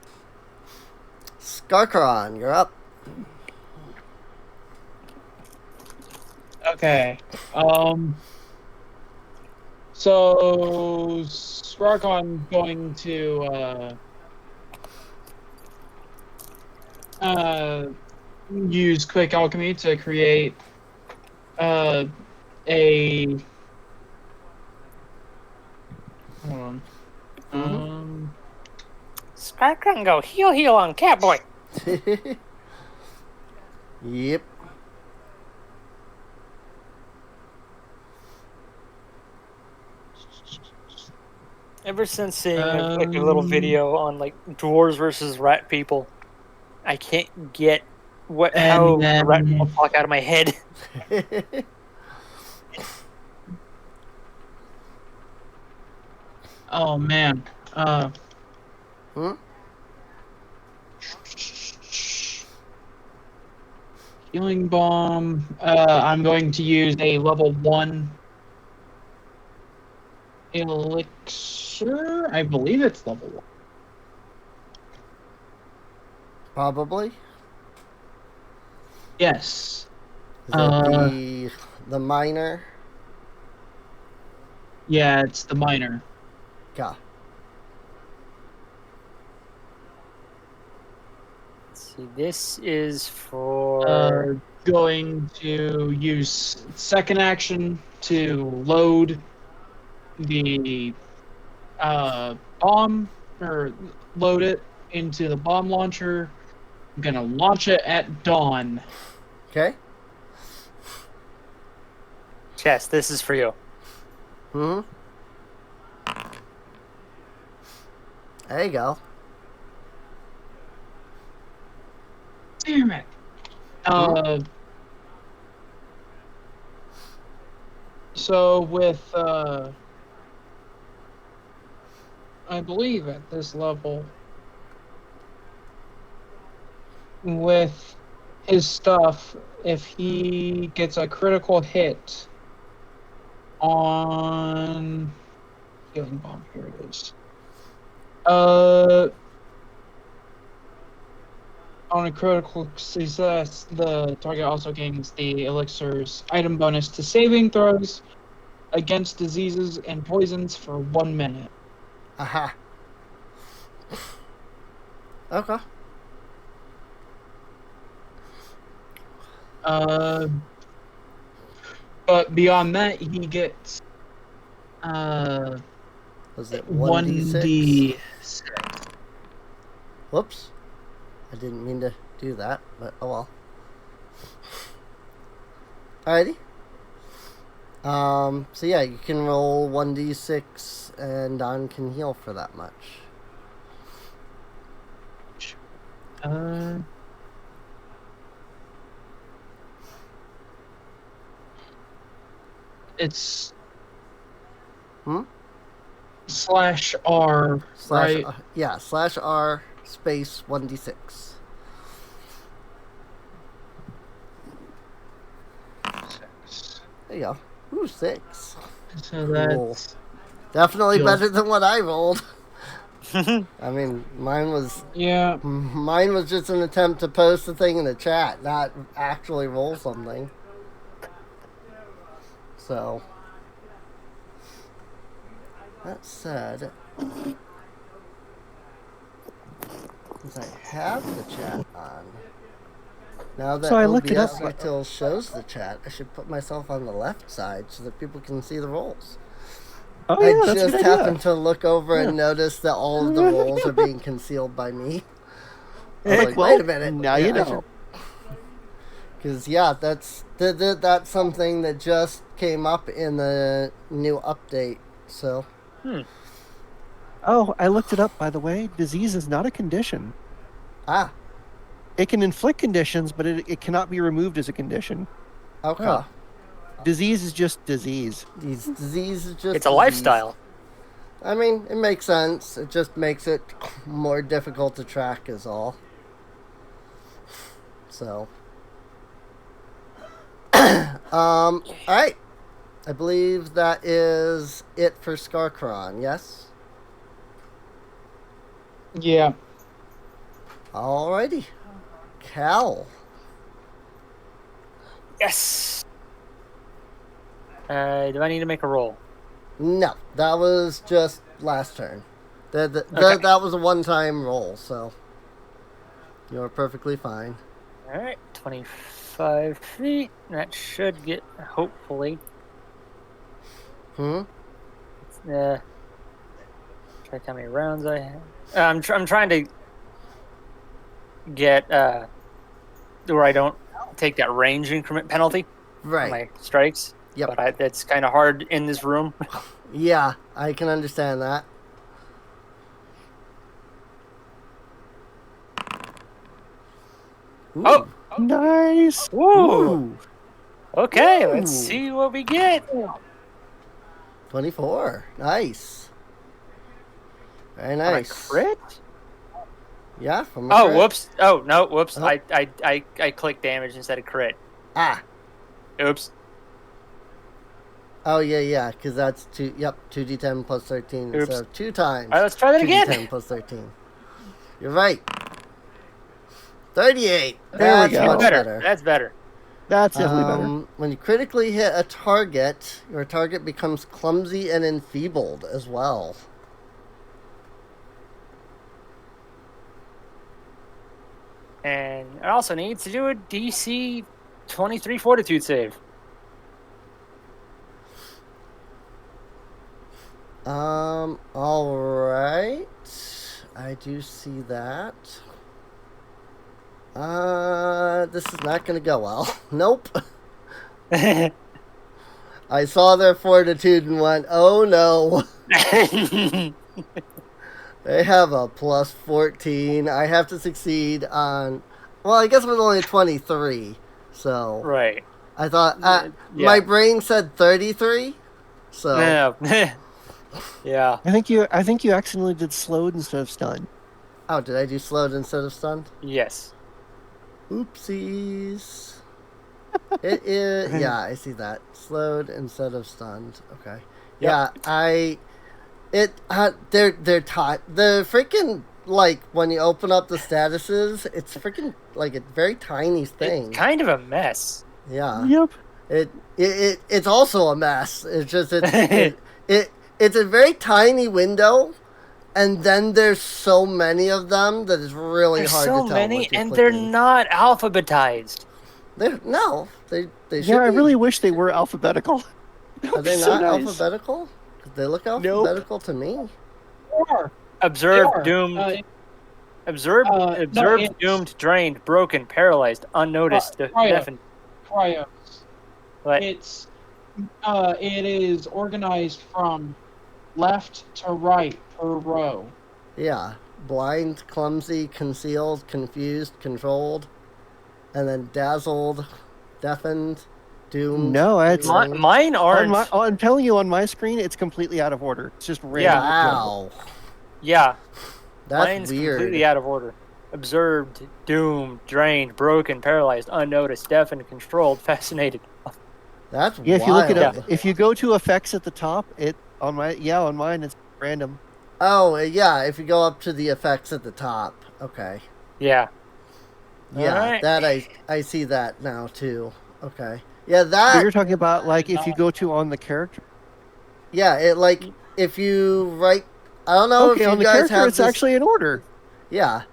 Skarkaron, you're up.
Okay. So Skarkon going to use quick alchemy to create a hold on.
Spark can go heal on Catboy.
Yep.
Ever since seeing a little video on like dwarves versus rat people, I can't get how the rat people talk out of my head.
Oh man. Healing bomb. I'm going to use a level 1 elixir. I believe it's level 1.
Probably.
Yes.
Is it the minor?
Yeah, it's the minor.
Yeah.
See, this is for
Going to use second action to load the bomb, or load it into the bomb launcher. I'm gonna launch it at dawn.
Okay.
Chess. This is for you.
There you go.
Damn it. So with I believe at this level, with his stuff, if he gets a critical hit on healing bomb, here it is. On a critical success, the target also gains the elixir's item bonus to saving throws against diseases and poisons for 1 minute.
Aha. Okay.
But beyond that, he gets
Was it
1d6.
Whoops. I didn't mean to do that, but oh well. Alrighty. So yeah, you can roll 1d6 and Don can heal for that much.
It's
Hmm?
/R, right?
Yeah, /R space 1d6. There you go. Ooh, 6.
So that's
Cool. Definitely
Cool.
better than what I rolled. I mean, mine was just an attempt to post the thing in the chat, not actually roll something. So, that said, since I have the chat on, Now that
So I looked it
OBS
up.
still shows the chat, I should put myself on the left side so that people can see the rolls.
Oh yeah,
I
that's a
just
good idea.
happened to look over
Yeah.
and notice that all of the rolls are being concealed by me. I was like,
Well,
wait a minute.
now you know.
Because, yeah, that's something that just came up in the new update. So,
Oh, I looked it up, by the way. Disease is not a condition. It can inflict conditions, but it cannot be removed as a condition.
okay.
Oh.
Disease is just disease.
Disease is just
It's a
disease.
lifestyle.
I mean, it makes sense. It just makes it more difficult to track is all. So. Alright. I believe that is it for Scarcron, yes?
Yeah.
Alrighty. Cal.
Yes. Do I need to make a roll?
No, that was just last turn.
Okay.
That was a one-time roll, so you're perfectly fine.
All right, 25 feet. That should get, hopefully. Check how many rounds I have. I'm trying to get where I don't take that range increment penalty on
Right.
my strikes.
Yep.
But that's kind of hard in this room.
Yeah, I can understand that. Ooh.
Oh!
Nice.
Woo! Okay, let's
Ooh.
see what we get.
24. Nice. Very
On a
nice.
crit?
Yeah, from a
Oh,
crit.
whoops. Oh, no, whoops.
Oh.
I clicked damage instead of crit.
Ah.
Oops.
Oh, yeah, because that's 2d10 plus 13
Oops.
instead of 2 times.
All right, let's try that
2d10
again.
plus 13. You're right. 38.
There we
That's
go.
much
Better.
better.
That's better.
That's definitely better.
When you critically hit a target, your target becomes clumsy and enfeebled as well.
And it also needs to do a DC 23 Fortitude save.
Alright. I do see that. This is not gonna go well. Nope. I saw their fortitude and went, oh no. They have a plus 14. I have to succeed on... Well, I guess it was only a 23. So...
Right.
I thought...
Yeah.
My brain said 33. So...
Yeah. Yeah.
I think you accidentally did slowed instead of stunned.
Oh, did I do slowed instead of stunned?
Yes.
Oopsies. It is... Yeah, I see that. Slowed instead of stunned. Okay. Yeah, they're taught. The freaking, like, when you open up the statuses, it's freaking, like, a very tiny thing.
It's kind of a mess.
Yeah.
Yep.
It's also a mess. It's just, it's a very tiny window, and then there's so many of them that it's really
There's
hard
so
to tell.
many,
what you're
and they're
clicking.
not alphabetized.
They should
Yeah, I
be.
really wish they were alphabetical.
Are they
so
not
nice.
alphabetical? They look alphabetical to me.
Or,
Observed,
They are.
doomed. Observed,
it's-
doomed, drained, broken, paralyzed, unnoticed, deafened.
Cryos.
But
It is organized from left to right per row.
Yeah. Blind, clumsy, concealed, confused, controlled, and then dazzled, deafened, doomed.
No, it's
drained.
mine aren't.
I'm telling you, on my screen, it's completely out of order. It's just random.
Yeah.
Wow.
Yeah,
That's
mine's
weird.
completely out of order. Observed, doomed, drained, broken, paralyzed, unnoticed, deafened, controlled, fascinated.
That's
Yeah, if you
wild.
look at if you go to effects at the top, on mine it's random.
Oh, yeah, if you go up to the effects at the top. Okay.
Yeah.
Yeah,
Alright.
that I see that now too. Okay. Yeah,
But
that
you're talking about like if you go to on the character.
yeah, it like if you write I don't know
Okay,
if
on
you
the
guys
character,
have
it's
this,
actually in order.
yeah.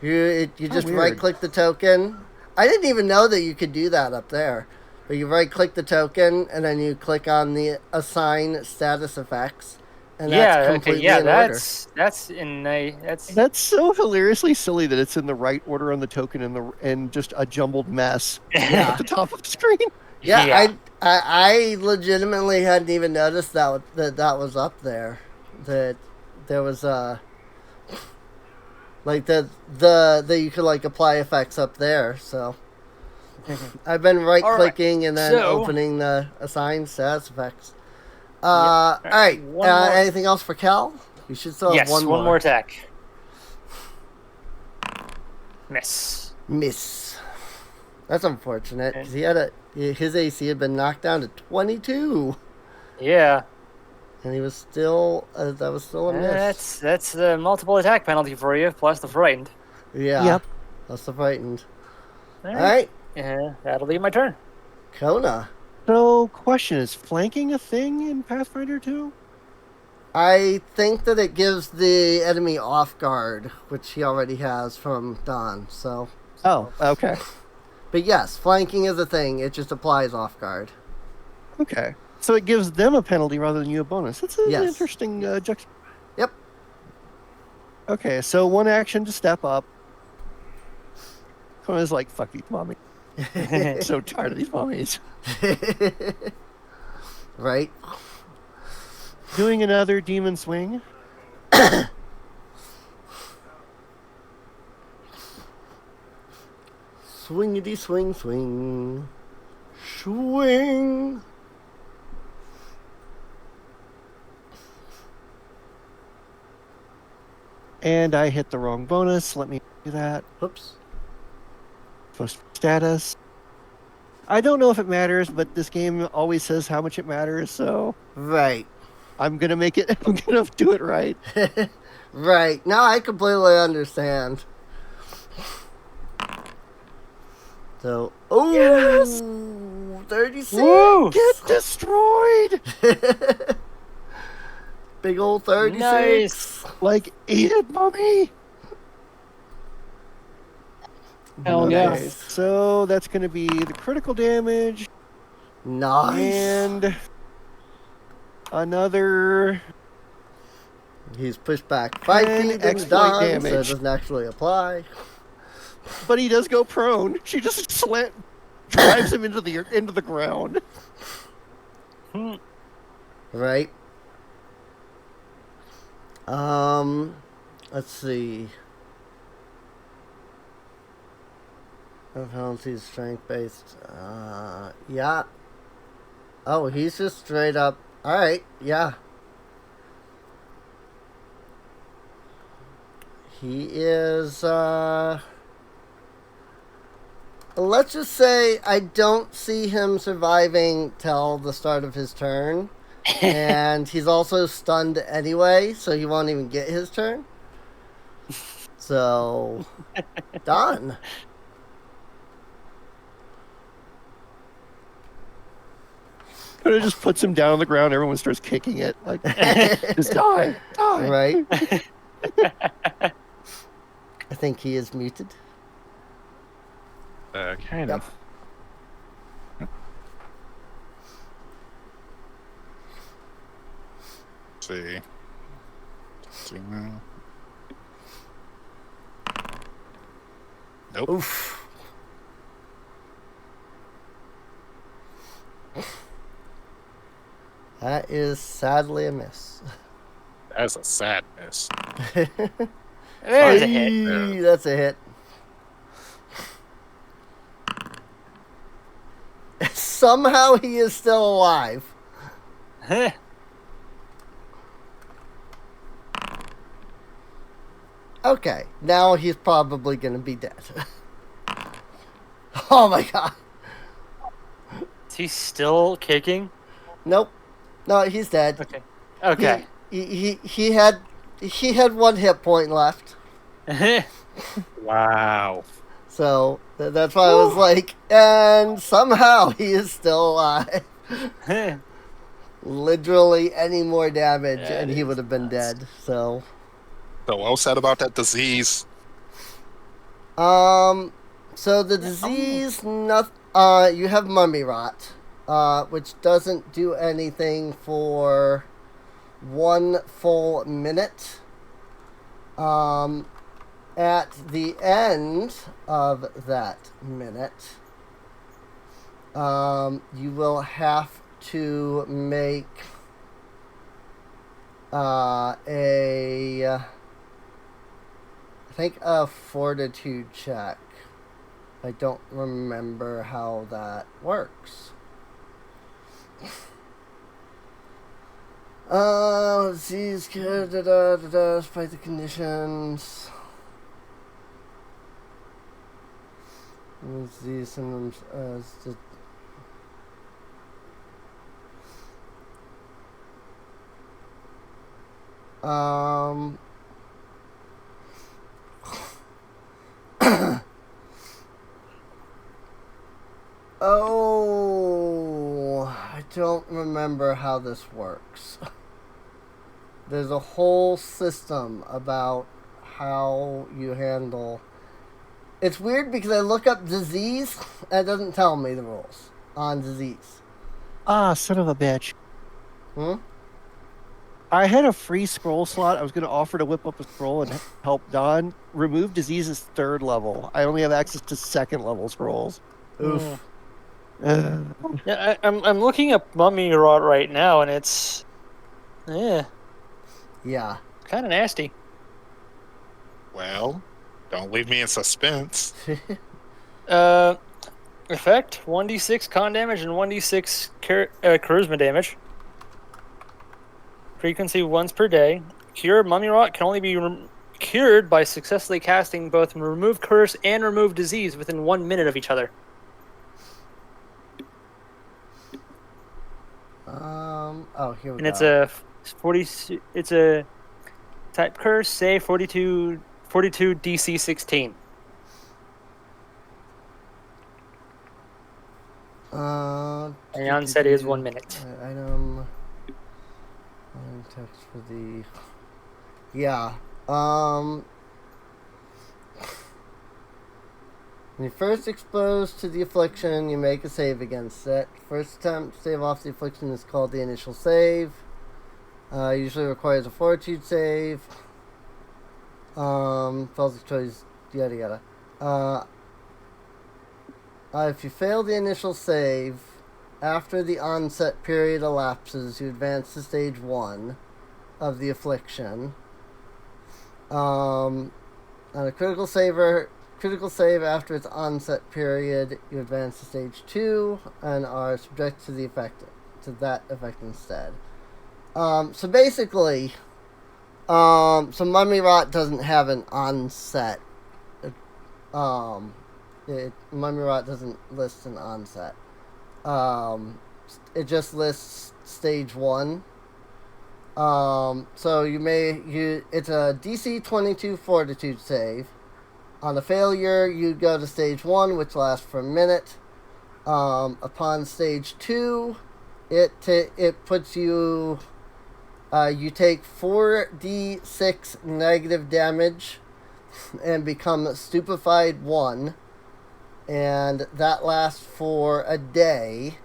You just
weird.
right click the token. I didn't even know that you could do that up there. But you right-click the token, and then you click on the assign status effects, and that's completely in order.
That's so hilariously silly that it's in the right order on the token and just a jumbled mess at the top of the screen.
Yeah. I legitimately hadn't even noticed that was up there. That there was like that you could like apply effects up there. So I've been right-clicking and then opening the assign status effects. All right. Anything else for Cal? You should still have one
more attack. Miss.
That's unfortunate because his AC had been knocked down to 22.
Yeah.
And he was still that was still a miss.
That's the multiple attack penalty for you, plus the frightened.
Yeah.
Yep.
Plus the frightened.
All
right.
Yeah, that'll be my turn.
Kona.
So, question, is flanking a thing in Pathfinder 2?
I think that it gives the enemy off guard, which he already has from Dawn. So.
Oh, okay.
But yes, flanking is a thing. It just applies off guard.
Okay. So it gives them a penalty rather than you a bonus. That's an interesting juxtaposition.
Yep.
Okay, so one action to step up. Kona's like, fuck these mummies. I'm so tired of these mummies.
Right.
Doing another demon swing.
Swingity swing swing. Swing.
And I hit the wrong bonus. Let me do that.
Oops.
Post status. I don't know if it matters, but this game always says how much it matters, so
Right.
I'm gonna make it. I'm gonna do it right.
Right. No, I completely understand. So,
Yes!
36.
Woo!
Get destroyed!
Big old 36.
Nice.
Like, eat it, mummy!
Hell yeah.
Okay, so that's going to be the critical damage
Nice.
and another.
He's pushed back 5
10
feet and
exploit
done, so it
damage.
doesn't actually apply.
But he does go prone. She just drives him into the ground.
Right. Let's see. Penalties strength based. Yeah. Oh, he's just straight up. Alright, yeah. He is, let's just say I don't see him surviving till the start of his turn. And he's also stunned anyway, so he won't even get his turn. So, done.
But it just puts him down on the ground. Everyone starts kicking it. Like, just die.
Right. I think he is muted.
Kind of. See. Nope.
Oof. That is sadly a miss.
That's a sad miss.
There's a hit.
Hey, that's a hit. Somehow he is still alive. Okay, now he's probably going to be dead. Oh my god.
Is he still kicking?
Nope. No, he's dead.
Okay. Okay.
He had 1 hit point left.
Wow.
So that's why I was like, and somehow he is still alive. Literally any more damage
That
and he
is
would have been
nuts.
dead. So
So well said about that disease.
So the disease, you have mummy rot, which doesn't do anything for 1 full minute. At the end of that minute, you will have to make I think a fortitude check. I don't remember how that works. Disease, despite the conditions. These symptoms as the Oh, I don't remember how this works. There's a whole system about how you handle. It's weird because I look up disease and it doesn't tell me the rules on disease.
Ah, son of a bitch. I had a free scroll slot. I was going to offer to whip up a scroll and help Don. Remove disease is 3rd level. I only have access to 2nd level scrolls.
Oof.
Yeah, I'm looking up mummy rot right now, and it's
Yeah.
kind of nasty.
Well, don't leave me in suspense.
Effect 1d6 con damage and 1d6 charisma damage. Frequency once per day. Cure mummy rot can only be cured by successfully casting both remove curse and remove disease within 1 minute of each other.
Here we
And
go.
it's a 40. It's a type curse. Save 42 DC 16. And the onset is 1 minute.
Item. Text for the. Yeah. When you first exposed to the affliction, you make a save against it. First attempt to save off the affliction is called the initial save. Usually requires a fortitude save. Fails choice, yada yada. If you fail the initial save, after the onset period elapses, you advance to stage 1 of the affliction. On a critical save after its onset period, you advance to stage 2 and are subject to that effect instead. So basically, so mummy rot doesn't have an onset. Mummy rot doesn't list an onset. It just lists stage 1. So it's a DC 22 fortitude save. On a failure, you go to stage 1, which lasts for a minute. Upon stage 2, it puts you. You take 4d6 negative damage and become stupefied 1. And that lasts for a day.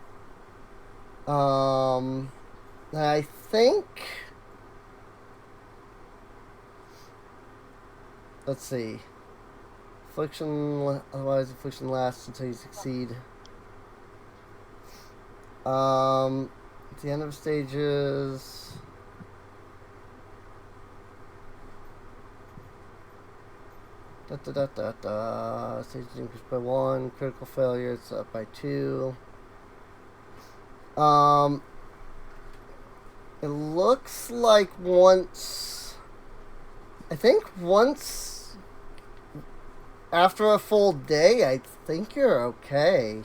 I think. Let's see. Otherwise affliction lasts until you succeed. At the end of stages. Stages increased by 1. Critical failure, it's up by 2. It looks like once after a full day, I think you're okay.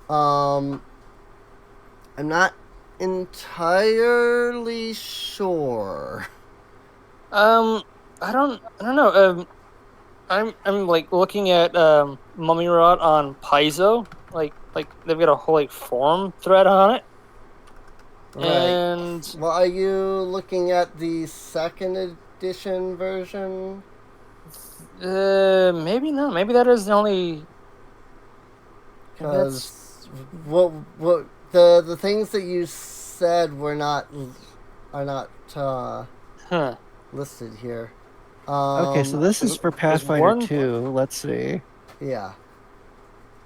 I'm not entirely sure.
I don't know. I'm like looking at mummy rot on Paizo. Like they've got a whole like forum thread on it.
Right.
And
well, are you looking at the 2nd edition version?
Maybe not. Maybe that is the only. Maybe that's-
Because what the things that you said are not
Huh.
listed here.
Okay, so this is for Pathfinder
one-
2. Let's see.
Yeah.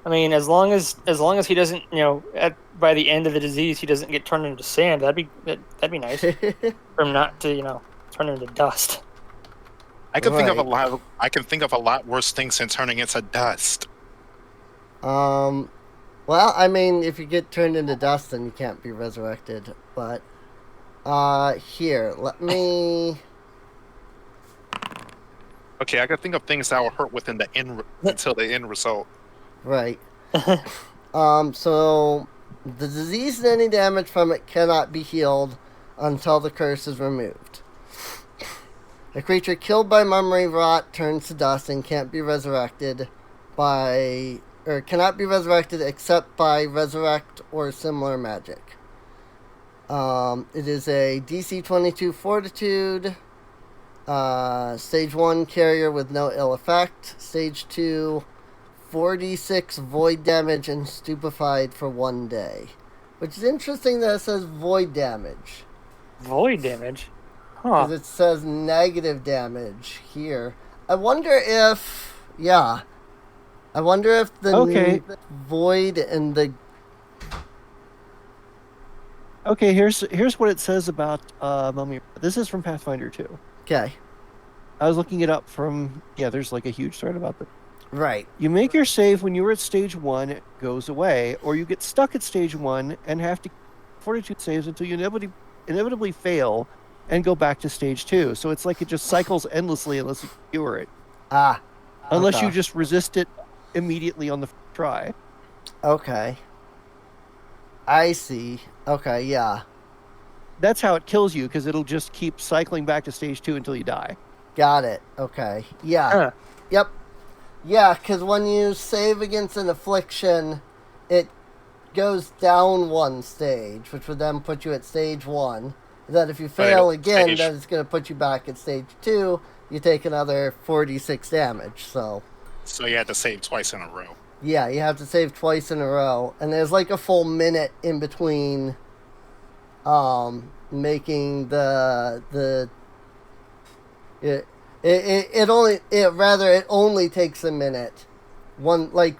I mean, as long as he doesn't, by the end of the disease, he doesn't get turned into sand. That'd be nice for him not to, turn into dust.
I can think of a
Right.
lot. I can think of a lot worse things than turning into dust.
Well, I mean, if you get turned into dust, then you can't be resurrected. But here, let me.
Okay, I can think of things that will hurt within the end until the end result.
Right. So the disease and any damage from it cannot be healed until the curse is removed. A creature killed by mummy rot turns to dust and can't be resurrected cannot be resurrected except by resurrect or similar magic. It is a DC 22 Fortitude. Stage 1 carrier with no ill effect. Stage 2 46 void damage and stupefied for 1 day. Which is interesting that it says void damage.
Void damage?
Because
Huh.
it says negative damage here. I wonder if... Yeah. I wonder if the
Okay.
new void and the...
Okay, here's what it says about Mummy. This is from Pathfinder 2.
Okay.
I was looking it up from... Yeah, there's like a huge thread about this.
Right.
You make your save when you were at stage 1, it goes away, or you get stuck at stage 1 and have to fortitude saves until you inevitably fail and go back to stage 2. So it's like it just cycles endlessly unless you cure it. Unless
okay.
you just resist it immediately on the try.
Okay. I see. Okay, yeah.
That's how it kills you, because it'll just keep cycling back to stage 2 until you die.
Got it. Okay. Yeah.
Huh.
Yep. Yeah, because when you save against an affliction, it goes down 1 stage, which would then put you at stage 1. Then if you fail again, then it's going to put you back at stage 2. You take another 46 damage, so...
So you had to save twice in a row.
Yeah, you have to save twice in a row. And there's like a full minute in between making it only takes a minute.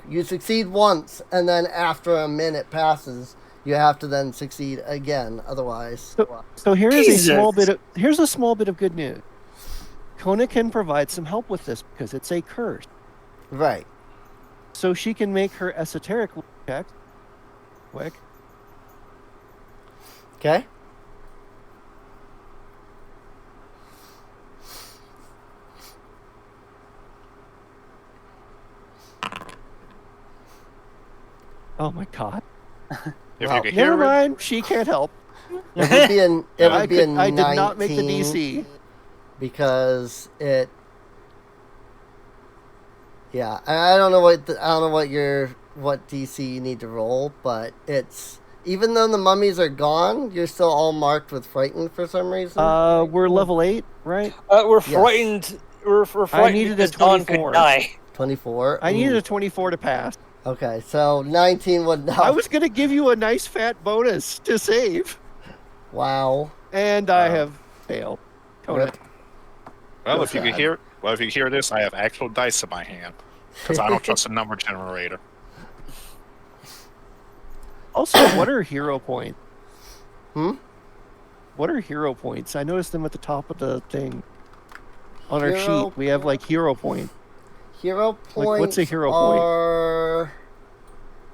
You succeed once, and then after a minute passes, you have to then succeed again. Otherwise,
So here's
Jesus.
a small bit of good news. Kona can provide some help with this because it's a curse.
right?
So she can make her esoteric check quick.
Okay.
Oh my god.
If
Wow.
you can hear
Never
it,
mind, she can't help.
It would be an. It would be a
I did not make the
19
DC.
because it. Yeah, I don't know what what DC you need to roll, but it's even though the mummies are gone, you're still all marked with frightened for some reason.
We're level 8, right?
We're
Yes.
frightened. We're frightened
needed a
because Dawn
24.
could die.
24.
I needed
Ooh.
a 24 to pass.
Okay, so 19 would not.
I was going to give you a nice fat bonus to save,
Wow.
and I have failed. Kona.
Rip.
well,
So
if you can
sad.
hear this, I have actual dice in my hand because I don't trust a number generator.
Also, what are hero points?
Hmm?
What are hero points? I noticed them at the top of the thing. On our
Hero
sheet, we have like hero points.
Hero points.
Like, what's a hero point?
are...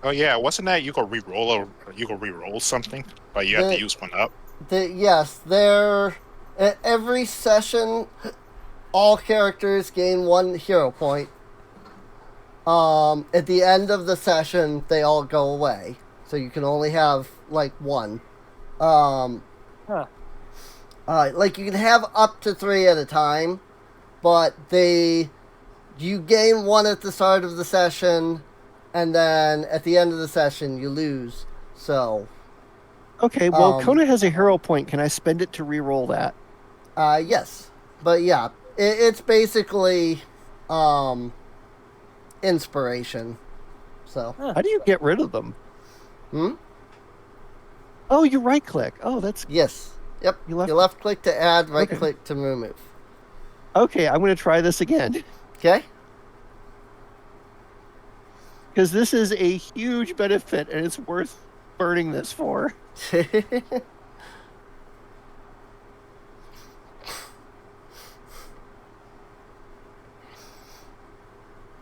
Oh yeah, wasn't that you could re-roll something, but you have
The-
to use one up?
Yes, they're at every session. All characters gain 1 hero point. At the end of the session, they all go away, so you can only have like 1.
Huh.
Like you can have up to 3 at a time, but you gain 1 at the start of the session, and then at the end of the session you lose. So,
Okay, well,
Um,
Kona has a hero point. Can I spend it to re-roll that?
yes, but yeah, it's basically inspiration. So,
How do you get rid of them?
hmm?
Oh, you right click. Oh, that's
Yes. Yep.
You
You
left-
left click to add, right
Okay.
click to remove.
okay. I'm going to try this again
Okay?
because this is a huge benefit and it's worth burning this for.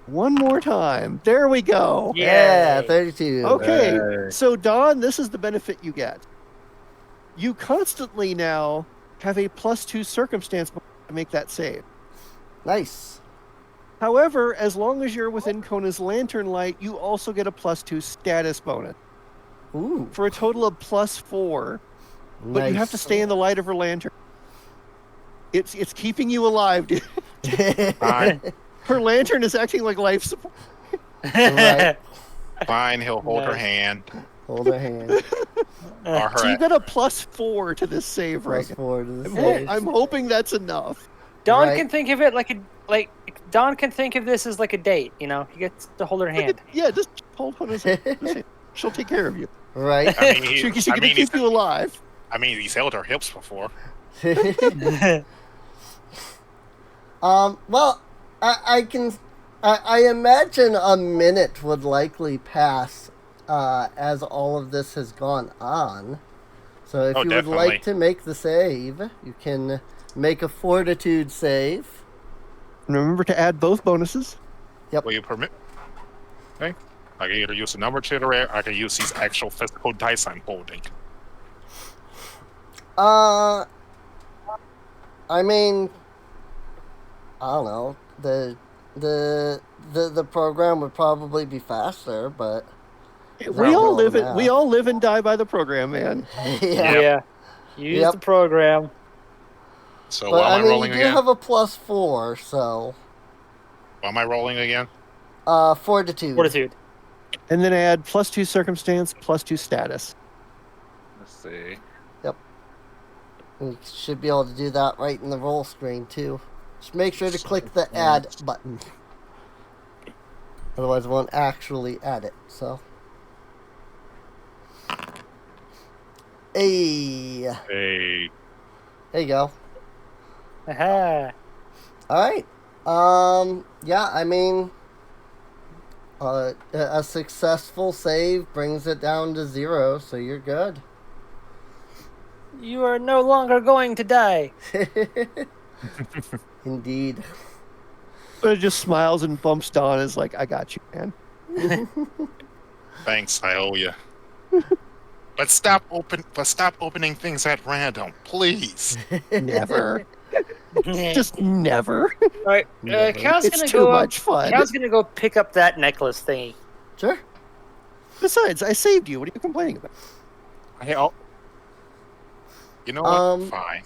One more time. There we go.
Yeah,
Yay.
32.
Okay,
Hey.
so Don, this is the benefit you get. You constantly now have a +2 circumstance to make that save.
Nice.
However, as long as you're within Kona's lantern light, you also get a +2 status bonus
Ooh.
for a total of +4. But
Nice.
you have to stay in the light of her lantern. It's keeping you alive, dude.
Fine,
Her lantern is acting like life support.
Right.
fine. He'll hold her
Nice.
hand.
Hold her hand.
Or
So you
her.
got a +4 to this save right
Plus
now.
4 to the
I'm,
save.
I'm hoping that's enough.
Don
Right.
can think of it like Don can think of this as like a date. You know, he gets to hold her hand.
Yeah, just hold on a second. She'll take care of you.
Right.
I mean,
She's
I
gonna
mean,
keep you alive.
he's held her hips before.
Well, I imagine a minute would likely pass as all of this has gone on. So if
Oh,
you
definitely.
would like to make the save, you can make a fortitude save.
And remember to add both bonuses.
Will you permit? Okay. I can either use the number generator, or I can use these actual physical dice I'm holding.
I mean, I don't know. The program would probably be faster, but
We all
real
live it.
math.
We all live and die by the program, man.
yeah.
Yeah. Use
Yep.
the program.
So
But
what
I
am I
mean,
rolling
you do
again?
have a +4, so
What am I rolling again?
fortitude.
Fortitude.
And then add +2 circumstance, +2 status.
Let's see.
You should be able to do that right in the roll screen too. Just make sure to click the add button. Otherwise it won't actually add it, so. Hey,
Hey.
there you go.
Aha.
Alright. Yeah, I mean, a successful save brings it down to 0, so you're good.
You are no longer going to die.
Indeed.
But it just smiles and bumps Don is like, I got you, man.
Thanks, I owe you. But stop opening things at random, please.
Never. Just never.
All right.
Never.
Cal's
It's
gonna
too
go.
much fun.
Cal's gonna go pick up that necklace thingy.
Sure.
Besides, I saved you. What are you complaining about?
You know what? Fine.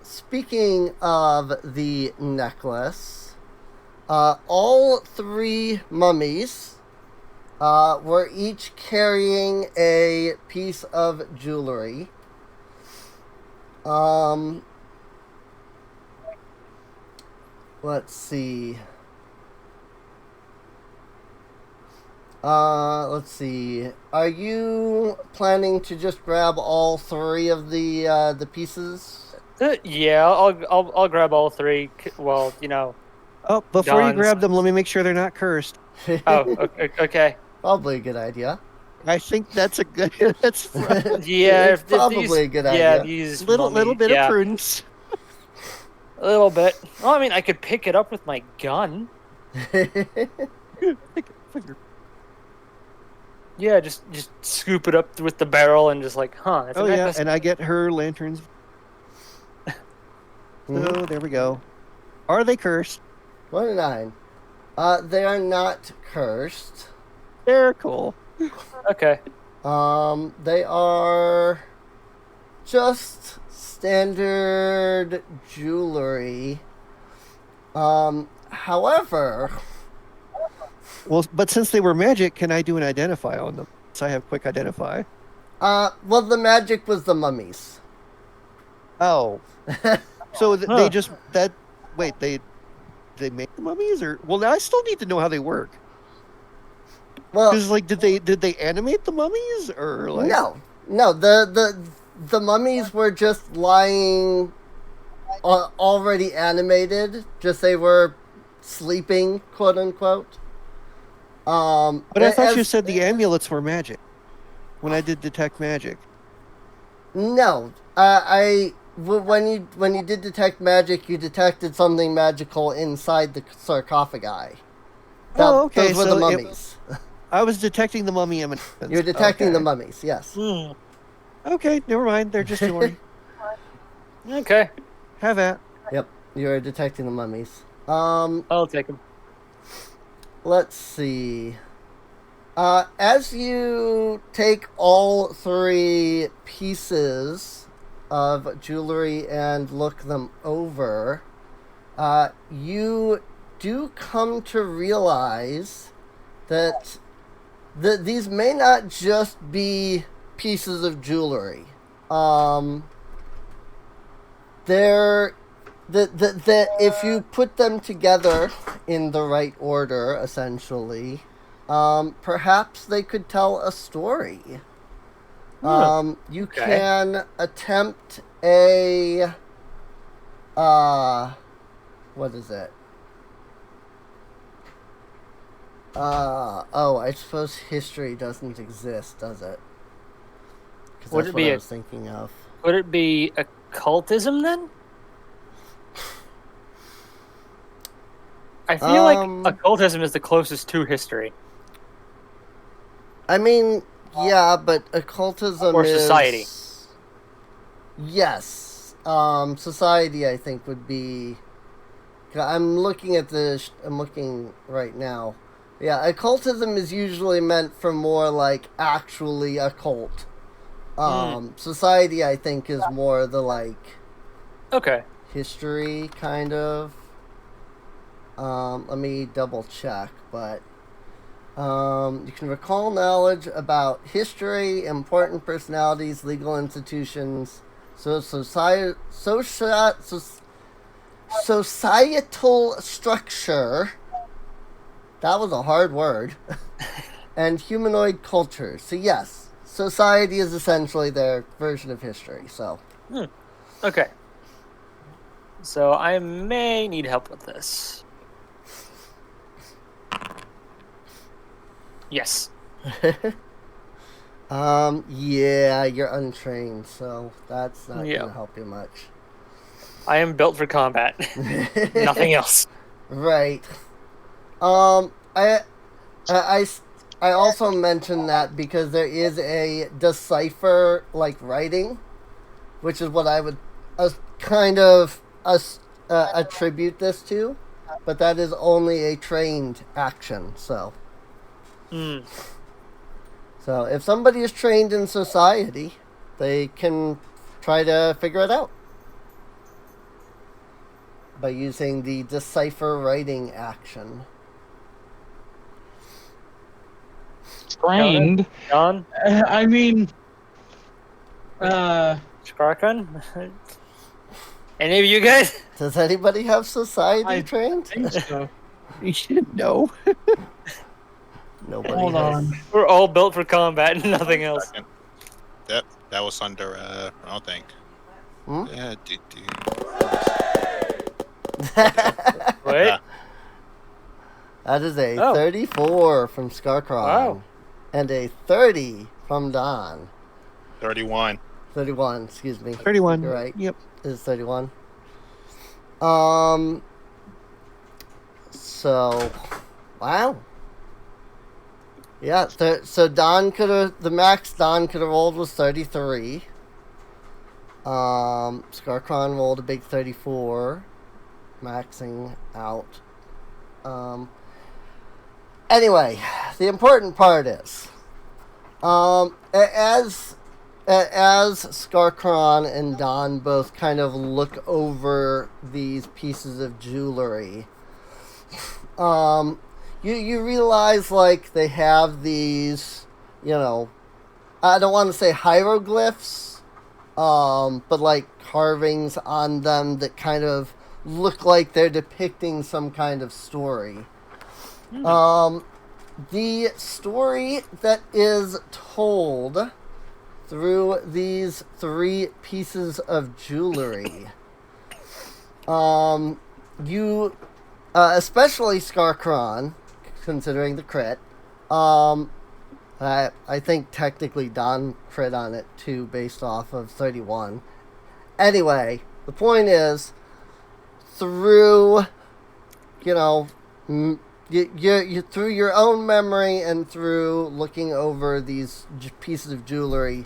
Speaking of the necklace, all 3 mummies were each carrying a piece of jewelry. Let's see. Let's see. Are you planning to just grab all 3 of the pieces?
Yeah, I'll grab all 3. Well, you know.
Oh, before you
Don's-
grab them, let me make sure they're not cursed.
Oh, okay.
Probably a good idea.
I think that's a good. That's
Yeah,
It's probably a good
Yeah,
idea.
these
little bit
yeah,
of prudence.
a little bit. Well, I mean, I could pick it up with my gun. Yeah, just scoop it up with the barrel and just like, that's a
Oh yeah,
necklace.
and I get her lanterns.
Mhm.
So there we go. Are they cursed?
29. They are not cursed.
They're cool.
Okay.
They are just standard jewelry. However,
Well, but since they were magic, can I do an identify on them? So I have quick identify.
well, the magic was the mummies.
Oh, so
Huh.
they just that. Wait, they they make the mummies, or I still need to know how they work.
Well,
Because did they animate the mummies, or like?
no. The mummies were just lying, already animated. Just they were sleeping, quote unquote.
But I thought you said the amulets were magic. When I did detect magic.
No, when you did detect magic, you detected something magical inside the sarcophagi.
Okay,
Those were the mummies.
I was detecting the mummy emanations.
You're detecting the mummies, yes.
Okay, never mind. They're just yours.
Okay.
Have at.
Yep, you're detecting the mummies.
I'll take them.
Let's see. As you take all 3 pieces of jewelry and look them over, you do come to realize that these may not just be pieces of jewelry. If you put them together in the right order, essentially, perhaps they could tell a story. You can attempt a what is it? I suppose history doesn't exist, does it? Because that's what I was thinking of.
Would it be occultism then? I feel like occultism is the closest to history.
I mean, yeah, but occultism
or society.
Yes. Society, I think, would be... I'm looking at this... I'm looking right now. Yeah, occultism is usually meant for more, like, actually occult. Society, I think, is more the, like...
Okay.
History, kind of. Let me double check, but... you can recall knowledge about history, important personalities, legal institutions, societal structure. That was a hard word. And humanoid culture. So yes, society is essentially their version of history. So.
Okay. So I may need help with this. Yes.
Yeah, you're untrained, so that's not gonna help you much.
I am built for combat. Nothing else.
Right. I also mentioned that because there is a decipher like writing, which is what I would kind of attribute this to, but that is only a trained action, so. So if somebody is trained in society, they can try to figure it out by using the decipher writing action.
Trained?
John?
I mean...
Skarkun? Any of you guys?
Does anybody have society trained?
I think so.
No.
Nobody
Hold
has.
on.
We're all built for combat and nothing else.
That was under, I don't think. Yeah,
Wait.
Yeah.
That is a 34 from Skarkron.
Wow.
And a 30 from Don.
31.
31, excuse me.
31.
You're right.
Yep.
It is 31. So, wow. Yeah, so Don could have, the max Don could have rolled was 33. Skarkron rolled a big 34, maxing out. Anyway, the important part is, as Skarkron and Don both kind of look over these pieces of jewelry, you realize, like, they have these, you know, I don't want to say hieroglyphs, but, like, carvings on them that kind of look like they're depicting some kind of story. The story that is told through these 3 pieces of jewelry. You, especially Skarkron, considering the crit. I think technically Don crit on it too, based off of 31. Anyway, the point is, through, you through your own memory and through looking over these pieces of jewelry,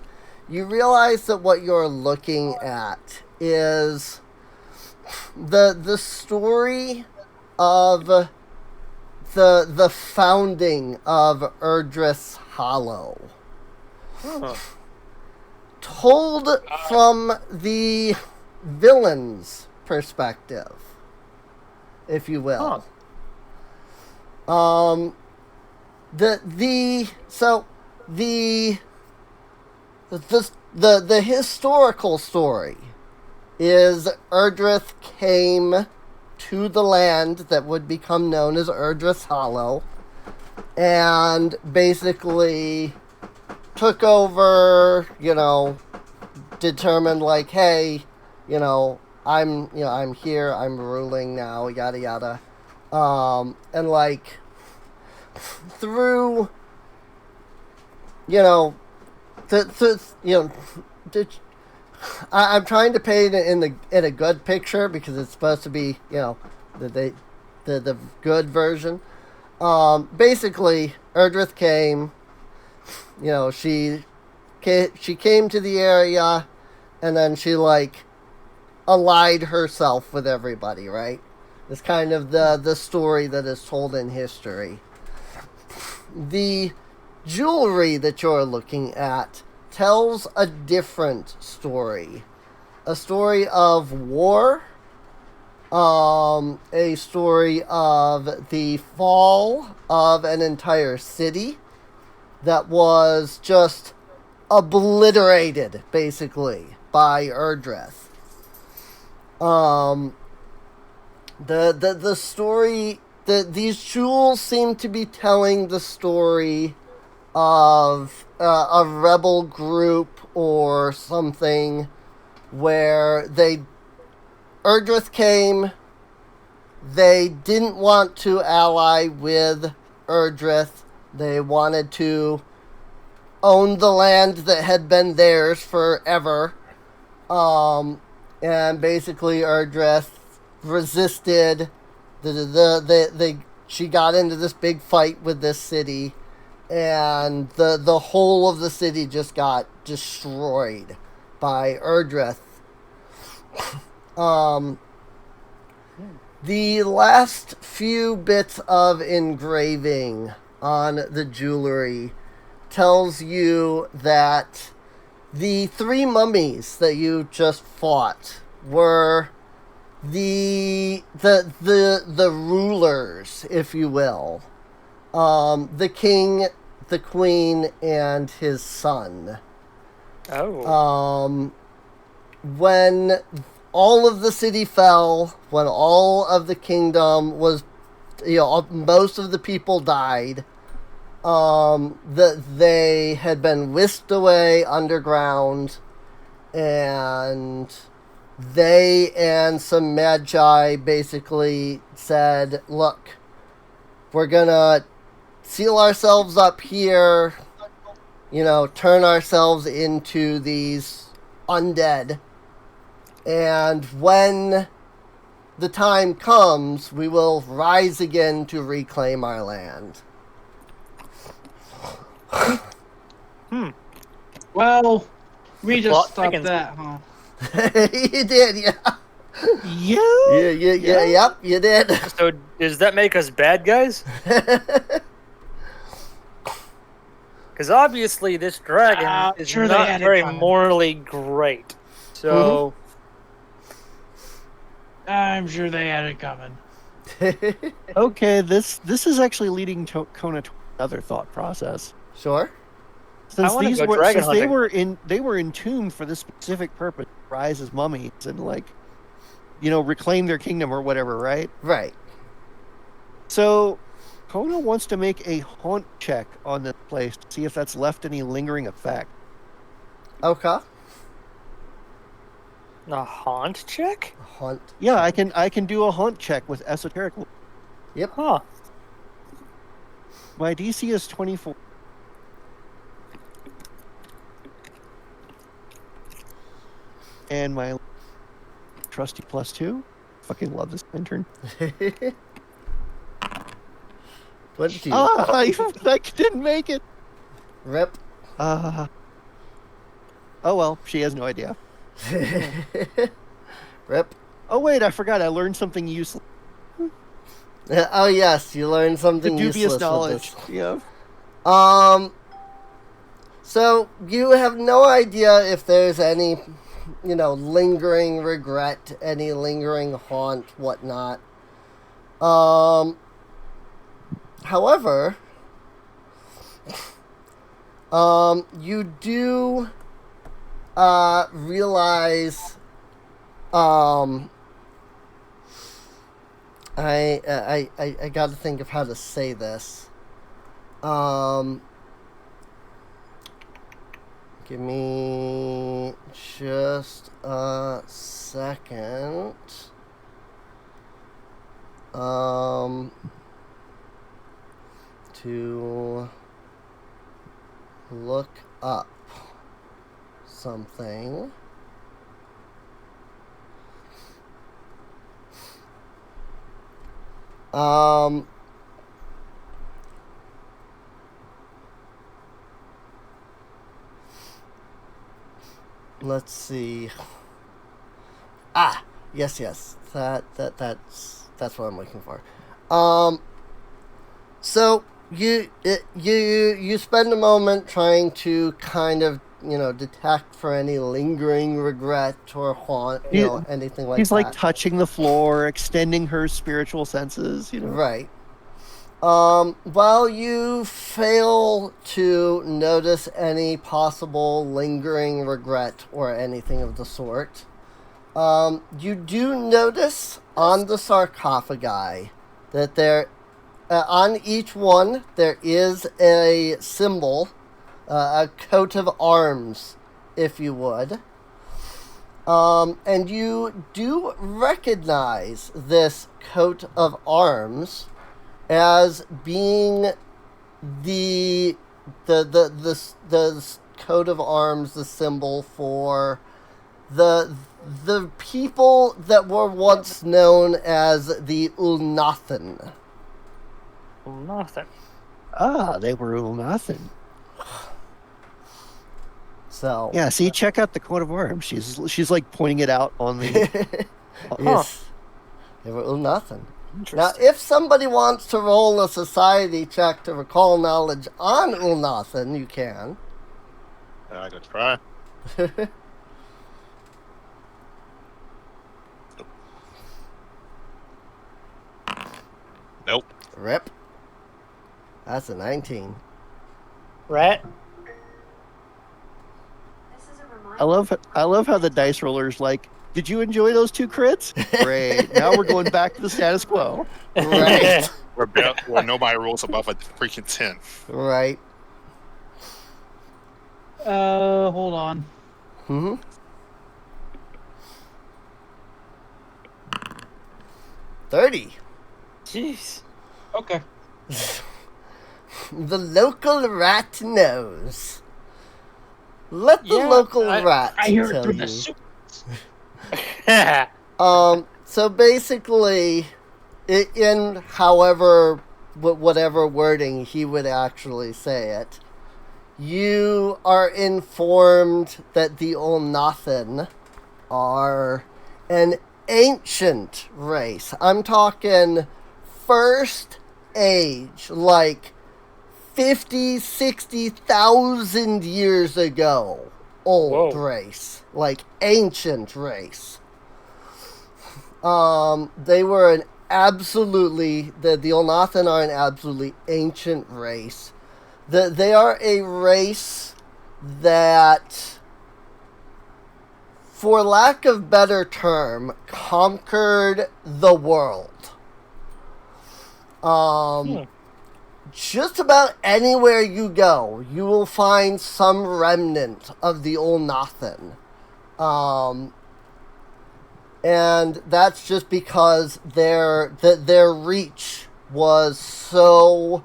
you realize that what you're looking at is the story of the founding of Irdrith's Hollow. Told from the villain's perspective, if you will. The historical story is Irdrith came to the land that would become known as Irdrith's Hollow, and basically took over, determined like, hey, I'm here, I'm ruling now, yada yada. And like through, I'm trying to paint it in a good picture because it's supposed to be, the good version. Basically, Irdrith came. She came to the area, and then she allied herself with everybody. Right? It's kind of the story that is told in history. The jewelry that you're looking at tells a different story. A story of war. A story of the fall of an entire city that was just obliterated, basically, by Irdrith. The story, these jewels seem to be telling the story of a rebel group or something where Irdrith came, they didn't want to ally with Irdrith, they wanted to own the land that had been theirs forever, and basically Irdrith resisted, she got into this big fight with this city, and the whole of the city just got destroyed by Irdrith. The last few bits of engraving on the jewelry tells you that the 3 mummies that you just fought were the rulers, if you will. The king, the queen, and his son.
Oh.
When all of the city fell, when all of the kingdom was, most of the people died, they had been whisked away underground, and they and some magi basically said, look, we're gonna seal ourselves up here, turn ourselves into these undead, and when the time comes, we will rise again to reclaim our land.
Well, we just
Well,
stopped that, huh?
You did, yeah.
Yeah.
Yep, you did.
So does that make us bad guys? Because obviously this dragon is
sure they
not
had it
very
coming.
morally great. So
I'm sure they had it coming.
Okay, this is actually leading Kona to another thought process.
Sure.
Since
wanna
these
go
were,
dragon
since
hunting.
they were entombed for this specific purpose, rise as mummies, and reclaim their kingdom or whatever, right?
Right.
So Kona wants to make a haunt check on this place to see if that's left any lingering effect.
Okay.
A haunt check?
Hunt.
Yeah, I can do a haunt check with esoteric.
Yep.
Huh.
My DC is 24. And my trusty +2. Fucking love this intern.
22.
I didn't make it.
Rip.
Oh well, she has no idea.
Rip.
Oh wait, I forgot. I learned something useless.
Oh yes, you learned
The
something
dubious
useless
knowledge.
with this.
Yeah.
So you have no idea if there's any, lingering regret, any lingering haunt, whatnot. However, you do realize, I got to think of how to say this. Give me just a second. To look up something. Let's see. Yes. That's what I'm looking for. So you spend a moment trying to kind of detect for any lingering regret or haunt, anything like that.
He's like touching the floor, extending her spiritual senses.
Right. Well, you fail to notice any possible lingering regret or anything of the sort. You do notice on the sarcophagi that there, on each one, there is a symbol, a coat of arms, if you would. And you do recognize this coat of arms as being the coat of arms, the symbol for the people that were once known as the Ulnathan.
Nothing.
They were Ulnathan.
So
Yeah, see, check out the coat of arms. She's like pointing it out on the.
yes, they were Ulnathan. Now,
Interesting.
if somebody wants to roll a society check to recall knowledge on Ulnathan, you can.
I could try. Nope.
Rip. That's a 19.
Right?
I love how the dice roller's like. Did you enjoy those 2 crits? Great. Now we're going back to the status quo.
Right.
Where nobody rolls above a freaking 10.
Right.
Hold on.
Mm-hmm. 30.
Jeez.
Okay.
The local rat knows. Let the local rat
I hear it
tell
through
you.
the soup.
So basically, in whatever wording he would actually say it, you are informed that the Ulnathan are an ancient race. I'm talking first age, like 50, 60,000 years ago. Old
Whoa.
race. Like ancient race. They were the Ulnathan are an absolutely ancient race. They are a race that for lack of better term, conquered the world. Just about anywhere you go, you will find some remnant of the Ulnathan. And that's just because their reach was so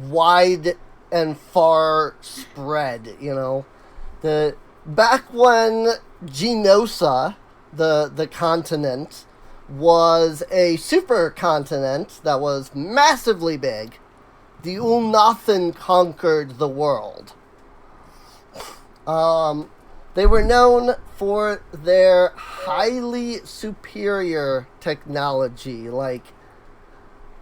wide and far spread, you know. Back when Genosa, the continent, was a supercontinent that was massively big, the Ulnathan conquered the world. They were known for their highly superior technology, like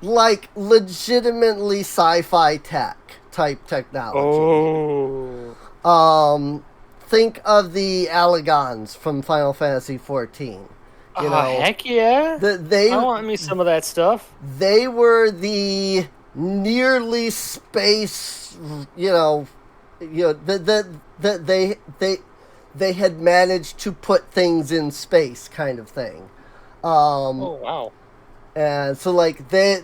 legitimately sci-fi tech type technology.
Oh.
Think of the Allagons from Final Fantasy XIV. You know,
heck yeah! I want me some of that stuff.
They were the nearly space, they had managed to put things in space, kind of thing.
Oh wow!
And so, like, they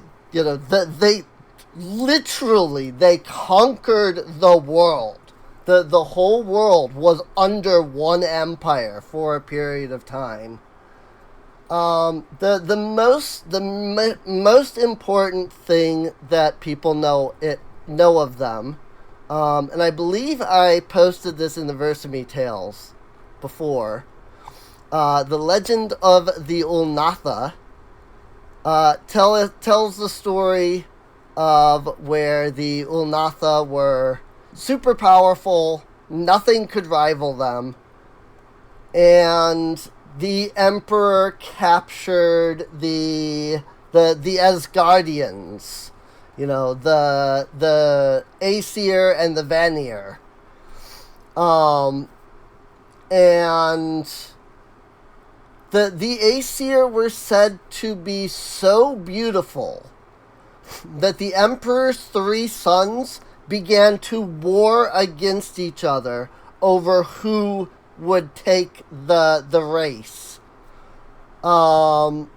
literally they conquered the world. The whole world was under one empire for a period of time. The most important thing that people know of them, and I believe I posted this in the Versamy Tales before. The legend of the Ulnatha tells the story of where the Ulnatha were super powerful, nothing could rival them, and the Emperor captured the Asgardians, you know, the Aesir and the Vanir. And the Aesir were said to be so beautiful that the Emperor's 3 sons began to war against each other over who would take the race. That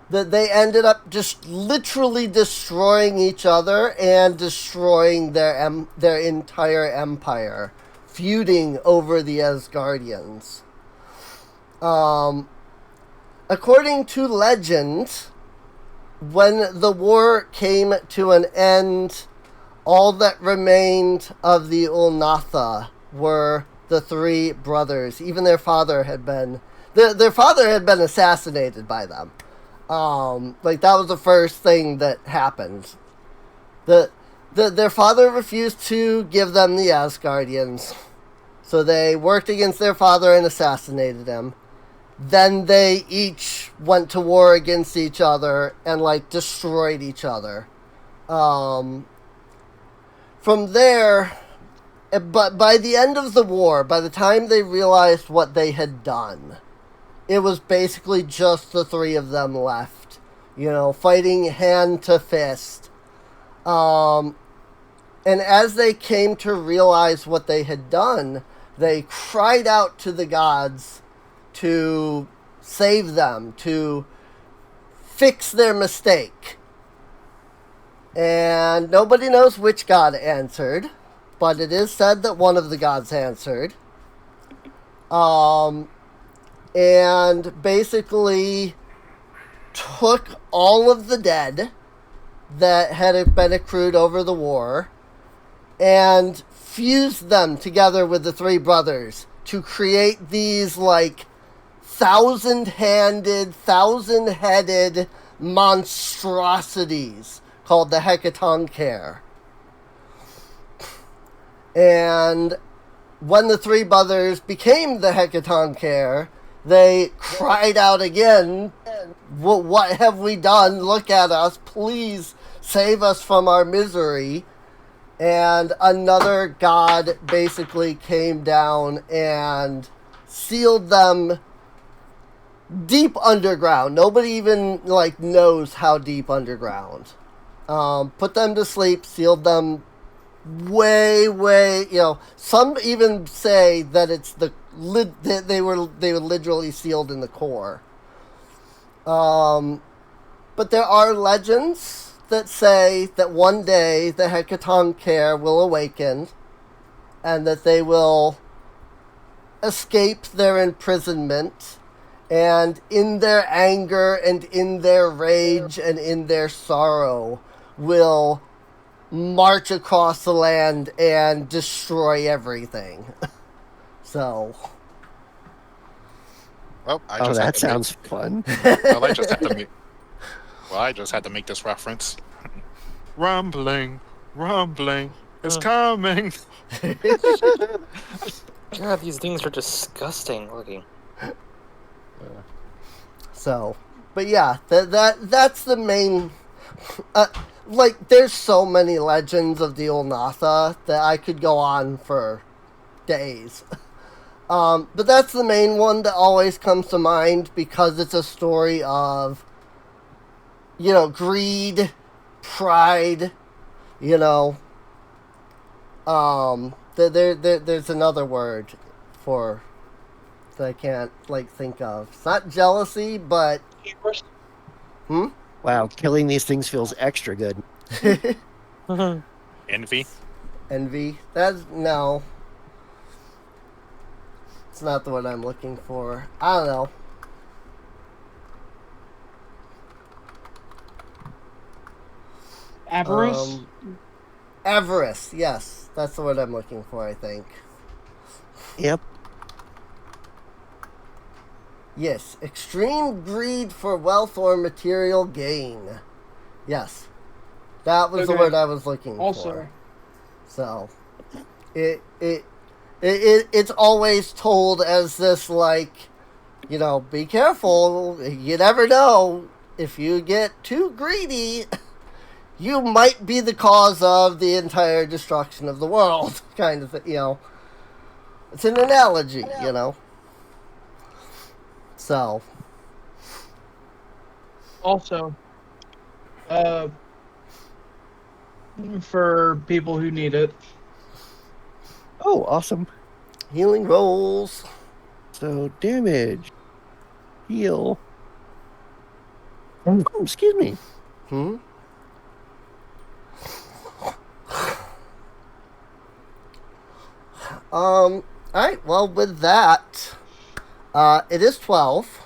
they ended up just literally destroying each other and destroying their entire empire, feuding over the Asgardians. According to legend, when the war came to an end, all that remained of the Ulnatha were the 3 brothers. Even their father had been assassinated by them. Like, that was the first thing that happened. Their father refused to give them the Asgardians, so they worked against their father and assassinated him. Then they each went to war against each other and, like, destroyed each other. From there, but by the end of the war, by the time they realized what they had done, it was basically just the 3 of them left, you know, fighting hand to fist. And as they came to realize what they had done, they cried out to the gods to save them, to fix their mistake. And nobody knows which god answered, but it is said that one of the gods answered. And basically took all of the dead that had been accrued over the war and fused them together with the 3 brothers to create these, like, 1,000-headed monstrosities called the Hecatoncheir. And when the 3 brothers became the Hecatoncheir, they cried out again, "What have we done? Look at us. Please save us from our misery." And another god basically came down and sealed them deep underground. Nobody even, like, knows how deep underground. Put them to sleep, sealed them way, you know, some even say that it's the they were literally sealed in the core. But there are legends that say that one day the Hecatoncheir will awaken, and that they will escape their imprisonment, and in their anger and in their rage and in their sorrow will march across the land and destroy everything. So...
Well, I
Oh,
just
that
had to
sounds fun.
Well, I just had to make this reference. Rumbling, rumbling, it's coming.
God, these things are disgusting looking.
So, but yeah, that's the main. Like, there's so many legends of the Ulnatha that I could go on for days. But that's the main one that always comes to mind because it's a story of, greed, pride, there's another word for that I can't, think of. It's not jealousy, but...
Wow, killing these things feels extra good.
Envy.
Envy. No. It's not the word I'm looking for. I don't know.
Avarice?
Avarice, yes. That's the word I'm looking for, I think.
Yep.
Yes. Extreme greed for wealth or material gain. Yes. That was the
Okay.
word I was looking
Also,
for. So, it's always told as this, be careful. You never know. If you get too greedy, you might be the cause of the entire destruction of the world, kind of thing, It's an analogy, So,
also, for people who need it,
Oh, awesome.
healing rolls.
So damage, heal. Oh, excuse me.
Alright, well, with that, it is 12.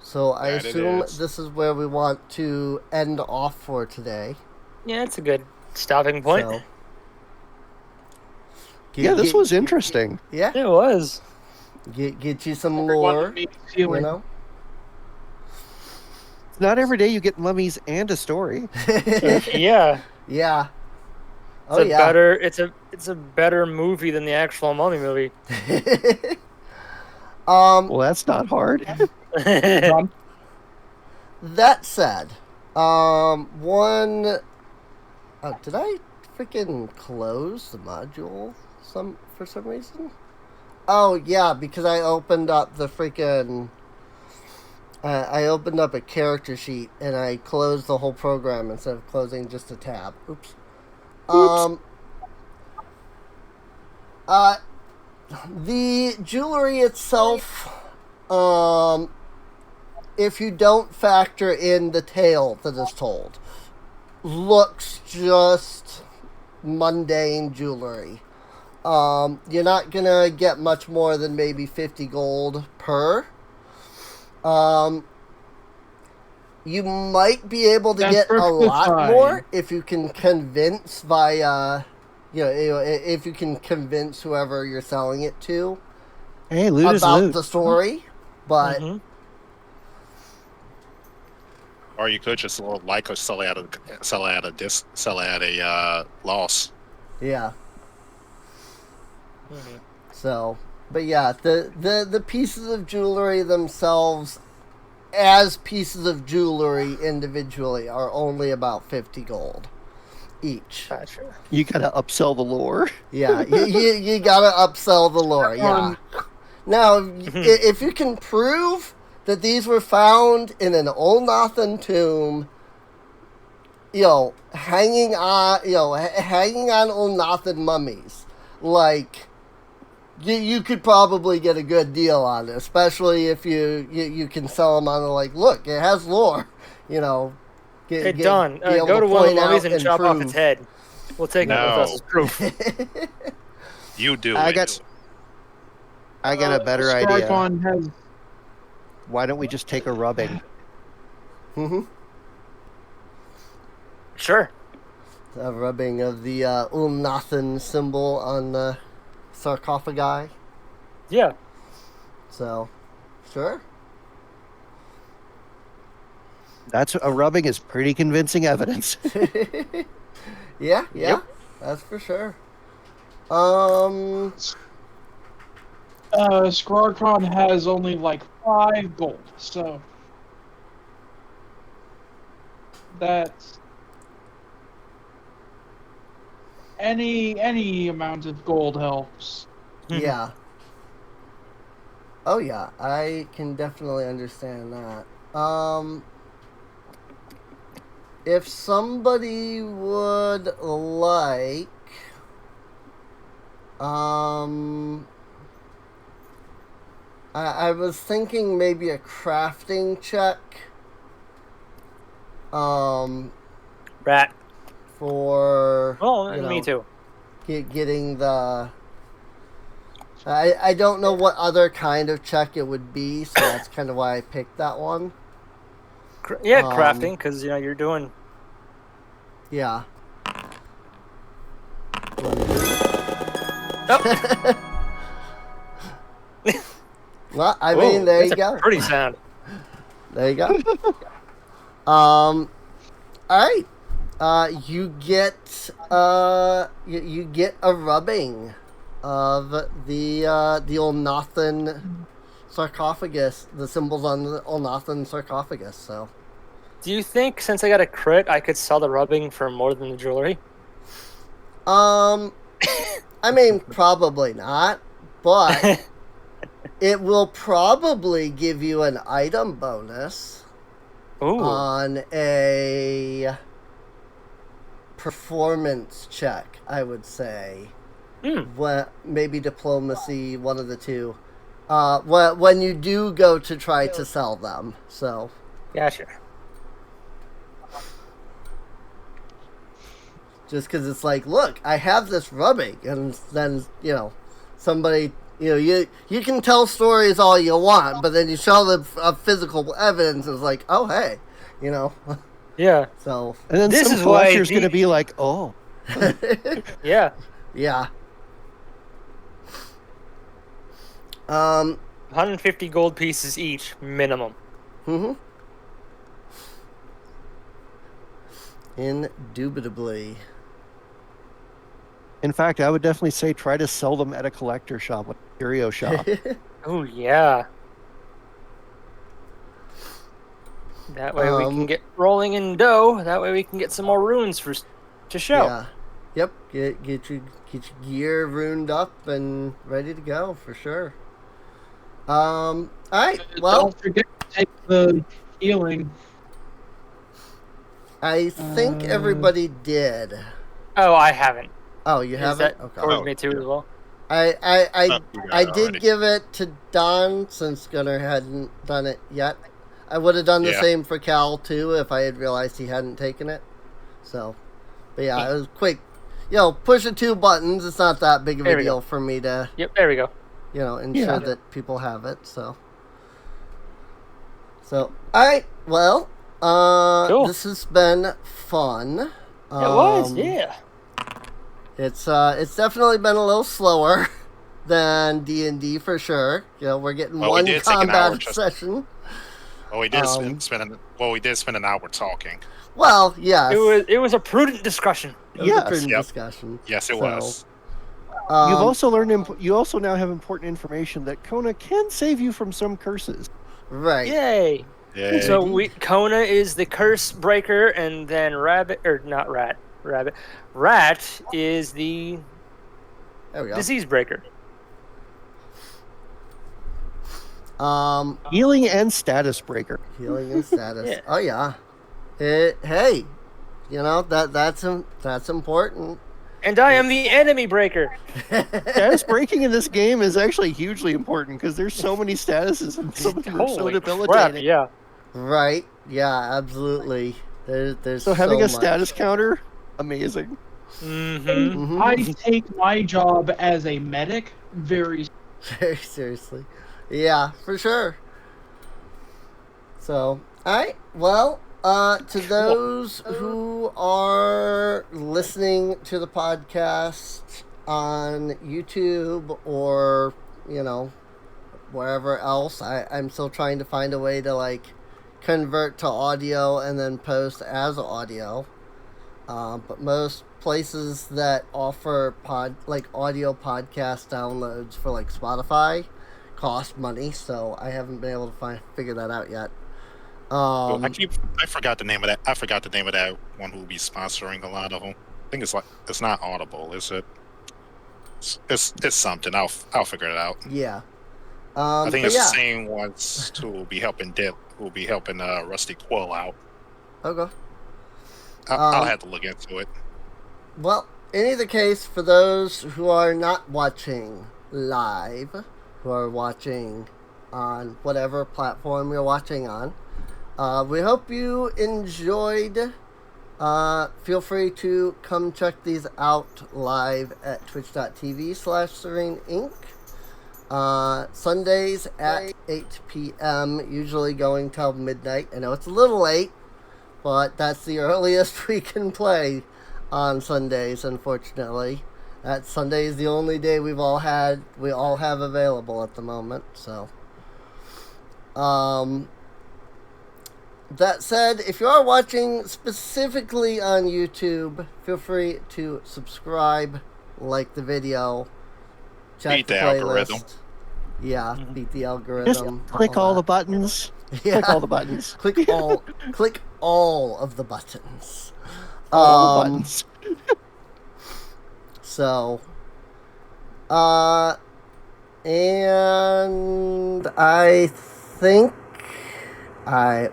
So I
That it
assume
is.
this is where we want to end off for today.
Yeah, it's a good stopping point.
So,
Yeah, this was interesting.
Yeah,
It was.
get you some
everyone
lore,
needs healing.
It's not every day you get mummies and a story.
Yeah.
Yeah.
It's a better it's a better movie than the actual Mummy movie.
Well, that's not hard.
John?
That said, did I freaking close the module for some reason? Oh yeah, because I opened up the freaking. I opened up a character sheet and I closed the whole program instead of closing just a tab. Oops. The jewelry itself, if you don't factor in the tale that is told, looks just mundane jewelry. You're not gonna get much more than maybe 50 gold per. You might be able to
That's
get a
perfectly
lot
fine.
more if you can convince via, if you can convince whoever you're selling it to
Hey, loot is
about
loot.
the story. But
Mhm.
Or you could just sell it at a loss.
yeah,
Mhm.
so but yeah, the pieces of jewelry themselves, as pieces of jewelry individually, are only about 50 gold each.
Gotcha.
You gotta upsell the lore.
Yeah, you gotta upsell the lore. Yeah. Now, if you can prove that these were found in an Ulnathan tomb, hanging on Ulnathan mummies, you could probably get a good deal on it, especially if you can sell them on the like, look, it has lore, you know.
Hey, Don,
be able
go to one of the
point
mummies
out
and chop off
prove.
its head. We'll take it with us as proof.
You do
I
it.
got a better idea.
Strykon has
Why don't we just take a rubbing?
Mm-hmm.
Sure.
A rubbing of the Ulnathan symbol on the sarcophagi.
Yeah.
So, sure.
That's a rubbing is pretty convincing evidence.
Yeah,
Yep.
that's for sure.
Strykon has only like 5 gold, so that's any amount of gold helps.
Yeah. Oh yeah, I can definitely understand that. If somebody would like, I was thinking maybe a crafting check.
Rat.
For
Oh,
you know,
me too.
Getting the. I don't know what other kind of check it would be, so that's kind of why I picked that one.
Crafting, because you're doing.
Yeah.
Oh.
Well, I mean, there you go.
Pretty sound.
There you go. All right. You get you get a rubbing of the Ulnathan sarcophagus, the symbols on the Ulnathan sarcophagus. So,
Do you think since I got a crit, I could sell the rubbing for more than the jewelry?
I mean, probably not, but it will probably give you an item bonus on a performance check, I would say. Well, maybe diplomacy, one of the two. When you do go to try to sell them, so.
Gotcha.
Just because it's like, look, I have this rubbing, and then somebody, you can tell stories all you want, but then you show them physical evidence, and it's like, oh hey,
Yeah.
So.
And then
This
some
is why
collector's going to be like, oh.
Yeah.
Yeah.
150 gold pieces each, minimum.
Mm-hmm. Indubitably.
In fact, I would definitely say try to sell them at a collector shop, like a curio shop.
Oh, yeah. That way we can get rolling in dough. That way we can get some more runes to show.
Yeah. Yep. Get your gear runed up and ready to go for sure. All right. Well,
Don't forget to take the healing.
I think everybody did.
Oh, I haven't.
Oh, you
Is
haven't?
that
Okay.
towards me too as well?
I did give it to Don since Gunnar hadn't done it yet. I would have done the same for Cal too if I had realized he hadn't taken it. So, but yeah, it was quick. Pushing 2 buttons. It's not that big of a deal for me to.
Yep, there we go.
Ensure that people have it. So, all right. Well,
cool.
This has been fun.
It was, yeah.
It's definitely been a little slower than D&D for sure. We're getting one combat session.
Well, we did spend an hour talking.
Well, yes.
It was a prudent discussion.
It was a prudent discussion.
Yes, it was.
You've also learned. You also now have important information that Kona can save you from some curses.
Right.
Yay!
Yay.
So Kona is the curse breaker, and then Rat is the
there we go.
disease breaker.
Healing and status breaker.
Healing and status.
Yeah.
Oh yeah. Hey, that's important.
And I am the enemy breaker.
Status breaking in this game is actually hugely important because there's so many statuses and some of them are so
Holy
debilitating.
crap, yeah.
Right? Yeah, absolutely. There's
So having a
much.
status counter, amazing.
Mm-hmm.
I take my job as a medic very
Very seriously. Yeah, for sure. So, alright. Well, to those who are listening to the podcast on YouTube or, wherever else, I'm still trying to find a way to, convert to audio and then post as audio. But most places that offer audio podcast downloads for Spotify cost money, so I haven't been able to figure that out yet.
I forgot the name of that. I forgot the name of that one who will be sponsoring a lot of them. I think it's not Audible, is it? It's something. I'll figure it out.
Yeah.
I think it's the same ones who will be helping Rusty Quill out.
Okay.
I'll have to look into it.
Well, in either case, for those who are not watching live, who are watching on whatever platform you're watching on, we hope you enjoyed. Feel free to come check these out live at twitch.tv/Serene Inc. Sundays at 8 p.m., usually going till midnight. I know it's a little late, but that's the earliest we can play on Sundays, unfortunately. That Sunday is the only day we all have available at the moment, so. That said, if you are watching specifically on YouTube, feel free to subscribe, like the video, check
Beat
the
the
playlist.
algorithm.
Yeah, beat the
Just
algorithm.
click all the
that.
buttons.
Yeah.
Click all the buttons.
click all of the buttons.
All the buttons.
So, and I think I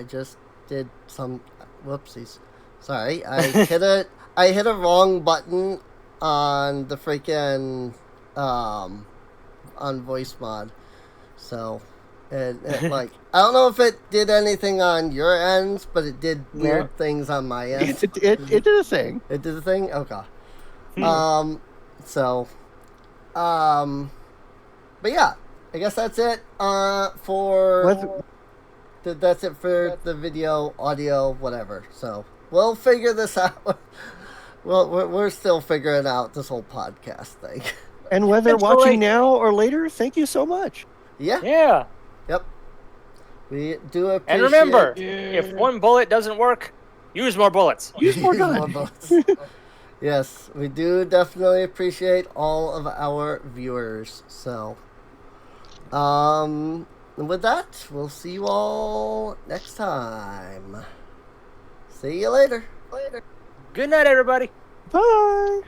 just did some whoopsies. Sorry, I hit a wrong button on the freaking on voice mod. So, I don't know if it did anything on your ends, but it did weird things on my end.
It did a thing.
It did a thing? Okay. But yeah, I guess that's it that's it for the video, audio, whatever. So we'll figure this out. Well, we're still figuring out this whole podcast thing.
And whether
It's
watching
really-
now or later, thank you so much.
Yeah.
Yeah.
Yep. We do appreciate.
And remember,
Yeah.
if one bullet doesn't work, use more bullets.
Use more
Use more
gun.
bullets. Yes, we do definitely appreciate all of our viewers. So, and with that, we'll see you all next time. See you later.
Good night, everybody.
Bye.